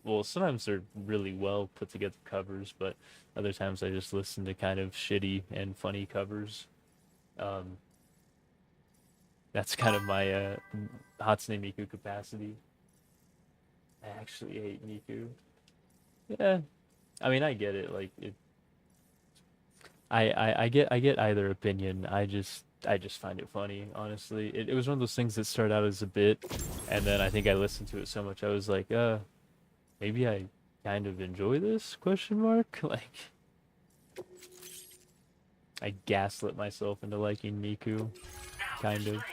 Speaker 1: well, sometimes they're really well put together covers, but other times I just listen to kind of shitty and funny covers. That's kind of my Hatsune Miku capacity. I actually hate Miku. Yeah, I mean, I get it. Like, I get either opinion. I just find it funny, honestly. It was one of those things that started out as a bit, and then I think I listened to it so much I was like, maybe I kind of enjoy this ? Like, I gaslit myself into liking Miku, kind of.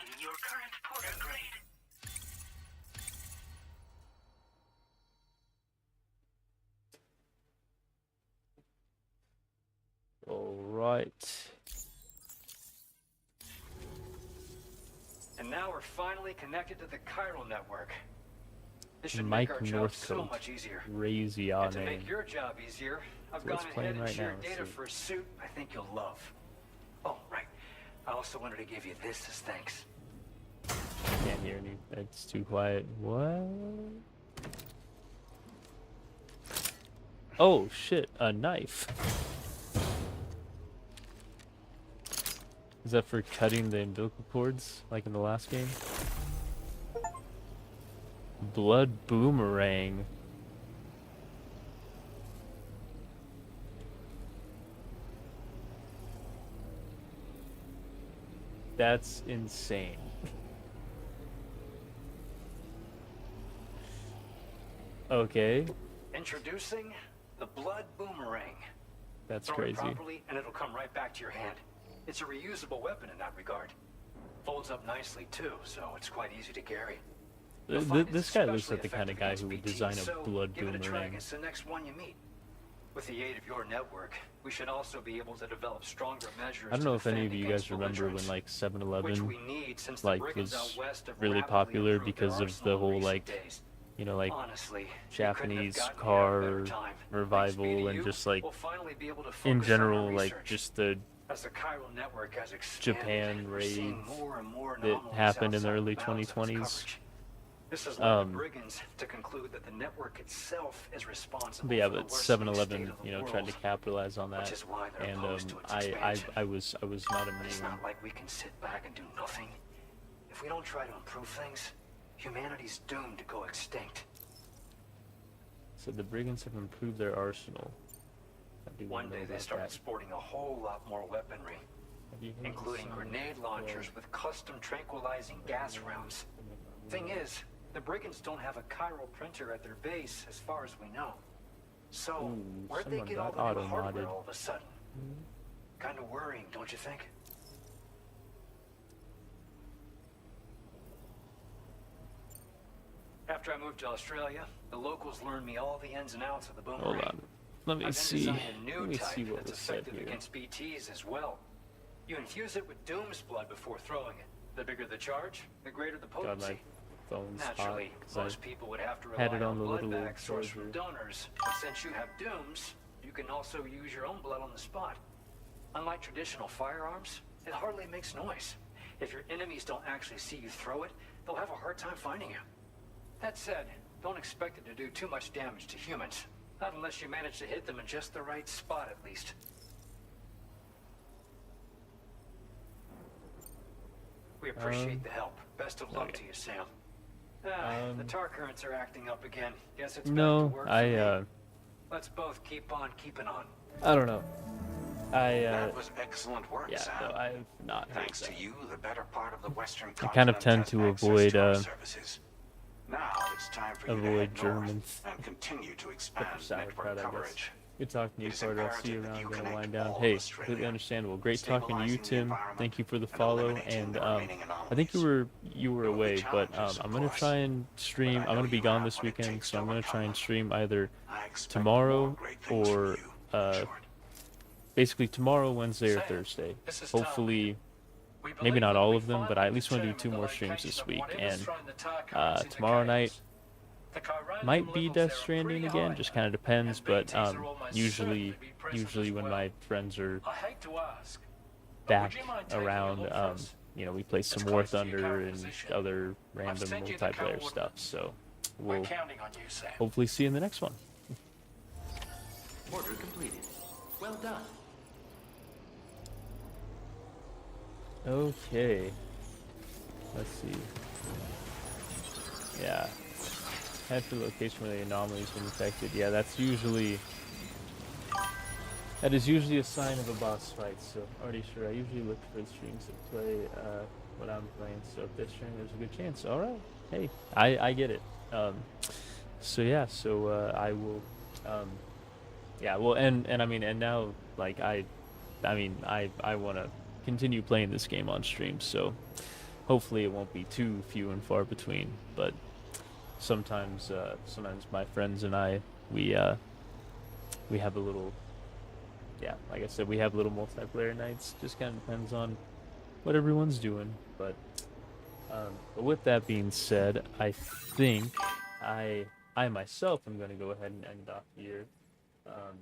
Speaker 13: And now we're finally connected to the chiral network. This should
Speaker 1: Mike
Speaker 13: make our job so
Speaker 1: Northcote.
Speaker 13: much easier.
Speaker 1: Crazy
Speaker 13: And
Speaker 1: odd
Speaker 13: to
Speaker 1: name.
Speaker 13: make your job easier, I've
Speaker 1: So
Speaker 13: gone
Speaker 1: it's
Speaker 13: ahead
Speaker 1: playing
Speaker 13: and
Speaker 1: right
Speaker 13: shared
Speaker 1: now,
Speaker 13: data
Speaker 1: let's see.
Speaker 13: for a suit I think you'll love. Oh, right. I also wanted to give you this as thanks.
Speaker 1: Can't hear any. It's too quiet. What? Oh shit! A knife. Is that for cutting the umbilical cords, like in the last game? Blood boomerang. That's insane. Okay,
Speaker 13: Introducing the blood boomerang.
Speaker 1: that's
Speaker 13: Throw
Speaker 1: crazy.
Speaker 13: it properly and it'll come right back to your hand. It's a reusable weapon in that regard. Folds up nicely too, so it's quite easy to carry. You'll find it's
Speaker 1: This guy looks
Speaker 13: especially
Speaker 1: like the kind of
Speaker 13: effective
Speaker 1: guy
Speaker 13: against
Speaker 1: who would
Speaker 13: BT,
Speaker 1: design
Speaker 13: so
Speaker 1: a blood
Speaker 13: give it a try
Speaker 1: boomerang.
Speaker 13: against the next one you meet. With the aid of your network, we should also be able to develop stronger measures.
Speaker 1: I don't know
Speaker 13: to
Speaker 1: if any of
Speaker 13: defend
Speaker 1: you
Speaker 13: against
Speaker 1: guys remember when
Speaker 13: belligerents,
Speaker 1: like
Speaker 13: which
Speaker 1: 7-Eleven
Speaker 13: we need since the
Speaker 1: like
Speaker 13: brigands
Speaker 1: was
Speaker 13: out west have
Speaker 1: really
Speaker 13: rapidly
Speaker 1: popular
Speaker 13: improved their
Speaker 1: because of
Speaker 13: arsenal
Speaker 1: the
Speaker 13: in
Speaker 1: whole
Speaker 13: recent
Speaker 1: like
Speaker 13: days.
Speaker 1: you know like
Speaker 13: Honestly, we couldn't have
Speaker 1: Japanese
Speaker 13: gotten here at a
Speaker 1: car
Speaker 13: better time.
Speaker 1: revival
Speaker 13: Thanks be to
Speaker 1: and
Speaker 13: you,
Speaker 1: just like
Speaker 13: we'll finally be able to
Speaker 1: in
Speaker 13: focus on our
Speaker 1: general like
Speaker 13: research.
Speaker 1: just the
Speaker 13: As the chiral network has expanded,
Speaker 1: Japan
Speaker 13: we're seeing
Speaker 1: raids
Speaker 13: more and more
Speaker 1: that
Speaker 13: anomalies
Speaker 1: happened in the
Speaker 13: outside
Speaker 1: early
Speaker 13: bounds of its
Speaker 1: 2020s.
Speaker 13: coverage. This has led the brigands to conclude that the network itself is responsible
Speaker 1: But yeah,
Speaker 13: for the
Speaker 1: but
Speaker 13: worsening
Speaker 1: 7-Eleven,
Speaker 13: state of the
Speaker 1: you know, tried to
Speaker 13: world,
Speaker 1: capitalize on
Speaker 13: which
Speaker 1: that,
Speaker 13: is why they're
Speaker 1: and
Speaker 13: opposed to its
Speaker 1: I
Speaker 13: expansion.
Speaker 1: was not
Speaker 13: But it's
Speaker 1: immune.
Speaker 13: not like we can sit back and do nothing. If we don't try to improve things, humanity's doomed to go extinct.
Speaker 1: So the brigands have improved their arsenal. I do
Speaker 13: One
Speaker 1: know
Speaker 13: day they
Speaker 1: about
Speaker 13: started
Speaker 1: that.
Speaker 13: sporting a whole lot more weaponry,
Speaker 1: Have you heard of
Speaker 13: including
Speaker 1: some,
Speaker 13: grenade launchers with custom tranquilizing gas rounds. Thing is, the brigands don't have a chiral printer at their base as far as we know. So,
Speaker 1: Ooh,
Speaker 13: where'd they
Speaker 1: someone
Speaker 13: get all
Speaker 1: got
Speaker 13: the new hardware
Speaker 1: auto-modded.
Speaker 13: all of a sudden? Kind of worrying, don't you think? After I moved to Australia, the locals learned me all the ins and outs of the boomerang.
Speaker 1: Hold on. Let me
Speaker 13: I've then
Speaker 1: see.
Speaker 13: designed a new
Speaker 1: Let me
Speaker 13: type
Speaker 1: see what
Speaker 13: that's
Speaker 1: was said
Speaker 13: effective
Speaker 1: here.
Speaker 13: against BTs as well. You infuse it with Doom's blood before throwing it. The bigger the charge, the greater the
Speaker 1: God,
Speaker 13: potency.
Speaker 1: my phone's hot
Speaker 13: Naturally,
Speaker 1: because I
Speaker 13: most people would have to rely
Speaker 1: had it on the
Speaker 13: blood
Speaker 1: little
Speaker 13: bags sourced from
Speaker 1: charger.
Speaker 13: donors. But since you have Dooms, you can also use your own blood on the spot. Unlike traditional firearms, it hardly makes noise. If your enemies don't actually see you throw it, they'll have a hard time finding you. That said, don't expect it to do too much damage to humans. Not unless you manage to hit them in just the right spot, at least. We appreciate the help. Best of luck to you, Sam. The tar currents are acting up again. Guess it's back to
Speaker 1: No,
Speaker 13: work for
Speaker 1: I
Speaker 13: me. Let's both keep on keeping on.
Speaker 1: I don't know.
Speaker 4: That was excellent work,
Speaker 1: yeah,
Speaker 4: Sam.
Speaker 1: no, I have not heard
Speaker 4: Thanks
Speaker 1: that.
Speaker 4: to you, the better part of the Western
Speaker 1: I kind of
Speaker 4: continent
Speaker 1: tend
Speaker 4: has
Speaker 1: to
Speaker 4: access
Speaker 1: avoid
Speaker 4: to our services. Now it's time for you to head
Speaker 1: Germans.
Speaker 4: north and continue to expand
Speaker 1: Sauerkraut,
Speaker 4: network
Speaker 1: I guess.
Speaker 4: coverage.
Speaker 1: Good talking to you,
Speaker 4: It is
Speaker 1: Carter. I'll see you
Speaker 4: imperative that
Speaker 1: around.
Speaker 4: you
Speaker 1: I'm gonna
Speaker 4: connect
Speaker 1: wind down.
Speaker 4: all of
Speaker 1: Hey,
Speaker 4: Australia,
Speaker 1: completely understandable. Great talking to you,
Speaker 4: stabilizing the
Speaker 1: Tim.
Speaker 4: environment
Speaker 1: Thank you for the
Speaker 4: and
Speaker 1: follow.
Speaker 4: eliminating
Speaker 1: And
Speaker 4: the remaining
Speaker 1: I think you were
Speaker 4: There will be
Speaker 1: away, but
Speaker 4: challenges, of
Speaker 1: I'm gonna
Speaker 4: course,
Speaker 1: try and stream.
Speaker 4: but I
Speaker 1: I'm
Speaker 4: know
Speaker 1: gonna be
Speaker 4: you
Speaker 1: gone
Speaker 4: have
Speaker 1: this
Speaker 4: what it
Speaker 1: weekend,
Speaker 4: takes
Speaker 1: so
Speaker 4: to
Speaker 1: I'm gonna
Speaker 4: overcome
Speaker 1: try and
Speaker 4: them.
Speaker 1: stream either
Speaker 4: I expect
Speaker 1: tomorrow
Speaker 4: more great things from
Speaker 1: or
Speaker 4: you,
Speaker 1: basically tomorrow, Wednesday, or
Speaker 13: Sam,
Speaker 1: Thursday.
Speaker 13: this is Tom.
Speaker 1: Hopefully,
Speaker 13: We
Speaker 1: maybe
Speaker 13: believe
Speaker 1: not
Speaker 13: that
Speaker 1: all
Speaker 13: we
Speaker 1: of them, but
Speaker 13: finally
Speaker 1: I at least want to do
Speaker 13: determined
Speaker 1: 2 more
Speaker 13: the
Speaker 1: streams
Speaker 13: location
Speaker 1: this
Speaker 13: of
Speaker 1: week.
Speaker 13: whatever's
Speaker 1: And
Speaker 13: throwing the tar currents into
Speaker 1: tomorrow night
Speaker 13: chaos. The Chiranium
Speaker 1: might be
Speaker 13: levels
Speaker 1: Death
Speaker 13: there are
Speaker 1: Stranding
Speaker 13: pretty
Speaker 1: again.
Speaker 13: high,
Speaker 1: Just kind of depends.
Speaker 13: and
Speaker 1: But
Speaker 13: BTs are almost
Speaker 1: usually
Speaker 13: certain to be present
Speaker 1: when
Speaker 13: as
Speaker 1: my
Speaker 13: well.
Speaker 1: friends are
Speaker 13: I hate to ask, but
Speaker 1: back
Speaker 13: would you mind taking a
Speaker 1: around,
Speaker 13: look for us?
Speaker 1: we play some
Speaker 13: It's
Speaker 1: War
Speaker 13: close to your
Speaker 1: Thunder
Speaker 13: current
Speaker 1: and
Speaker 13: position.
Speaker 1: other random
Speaker 13: sent you the
Speaker 1: multiplayer
Speaker 13: coordinates.
Speaker 1: stuff. So
Speaker 13: We're
Speaker 1: we'll
Speaker 13: counting on you, Sam.
Speaker 1: hopefully see you in the next one.
Speaker 13: Order completed. Well done.
Speaker 1: Okay. Let's see. Yeah. Head for the location where the anomaly's been detected. Yeah, that is usually a sign of a boss fight. So already sure. I usually look for the streams that play when I'm playing. So if this stream, there's a good chance. All right. Hey, I get it. So yeah. So I will. Yeah. Well, and I mean, and now like I want to continue playing this game on stream. So hopefully it won't be too few and far between. But sometimes my friends and I we have a little. Yeah, like I said, we have little multiplayer nights. Just kind of depends on what everyone's doing. But But with that being said, I think I myself am going to go ahead and end off here. Oh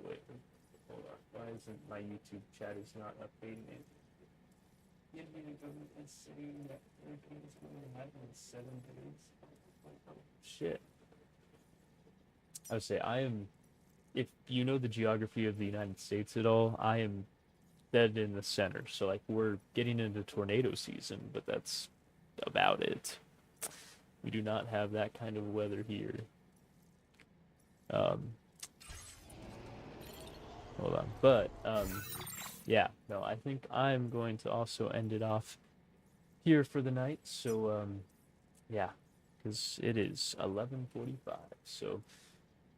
Speaker 1: wait, hold on. Why isn't my YouTube chat is not updating it? Shit. I would say I am. If you know the geography of the United States at all, I am dead in the center. So like we're getting into tornado season, but that's about it. We do not have that kind of weather here. Hold on, but yeah, no, I think I'm going to also end it off here for the night. So yeah, because it is 11:45. So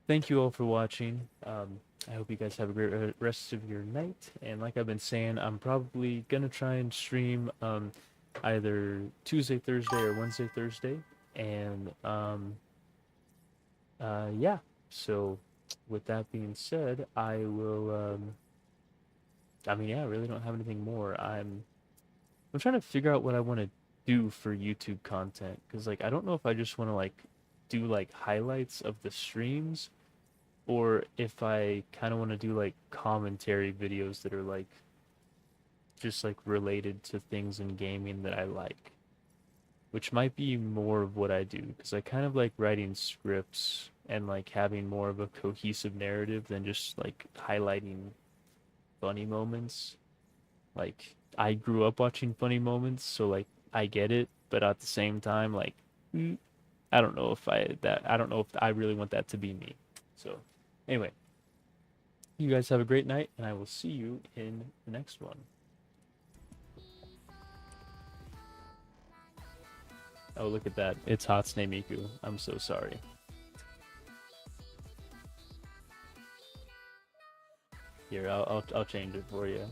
Speaker 1: thank you all for watching. I hope you guys have a great rest of your night. And like I've been saying, I'm probably gonna try and stream either Tuesday, Thursday, or Wednesday, Thursday. And yeah. So with that being said, I will. I mean, yeah, I really don't have anything more. I'm trying to figure out what I want to do for YouTube content, because like I don't know if I just want to like do like highlights of the streams, or if I kind of want to do like commentary videos that are like just like related to things in gaming that I like, which might be more of what I do, because I kind of like writing scripts and like having more of a cohesive narrative than just like highlighting funny moments. Like I grew up watching funny moments, so like I get it, but at the same time, like I don't know if I don't know if I really want that to be me. So anyway, you guys have a great night, and I will see you in the next one. Oh, look at that. It's Hatsune Miku. I'm so sorry. Here, I'll change it for you.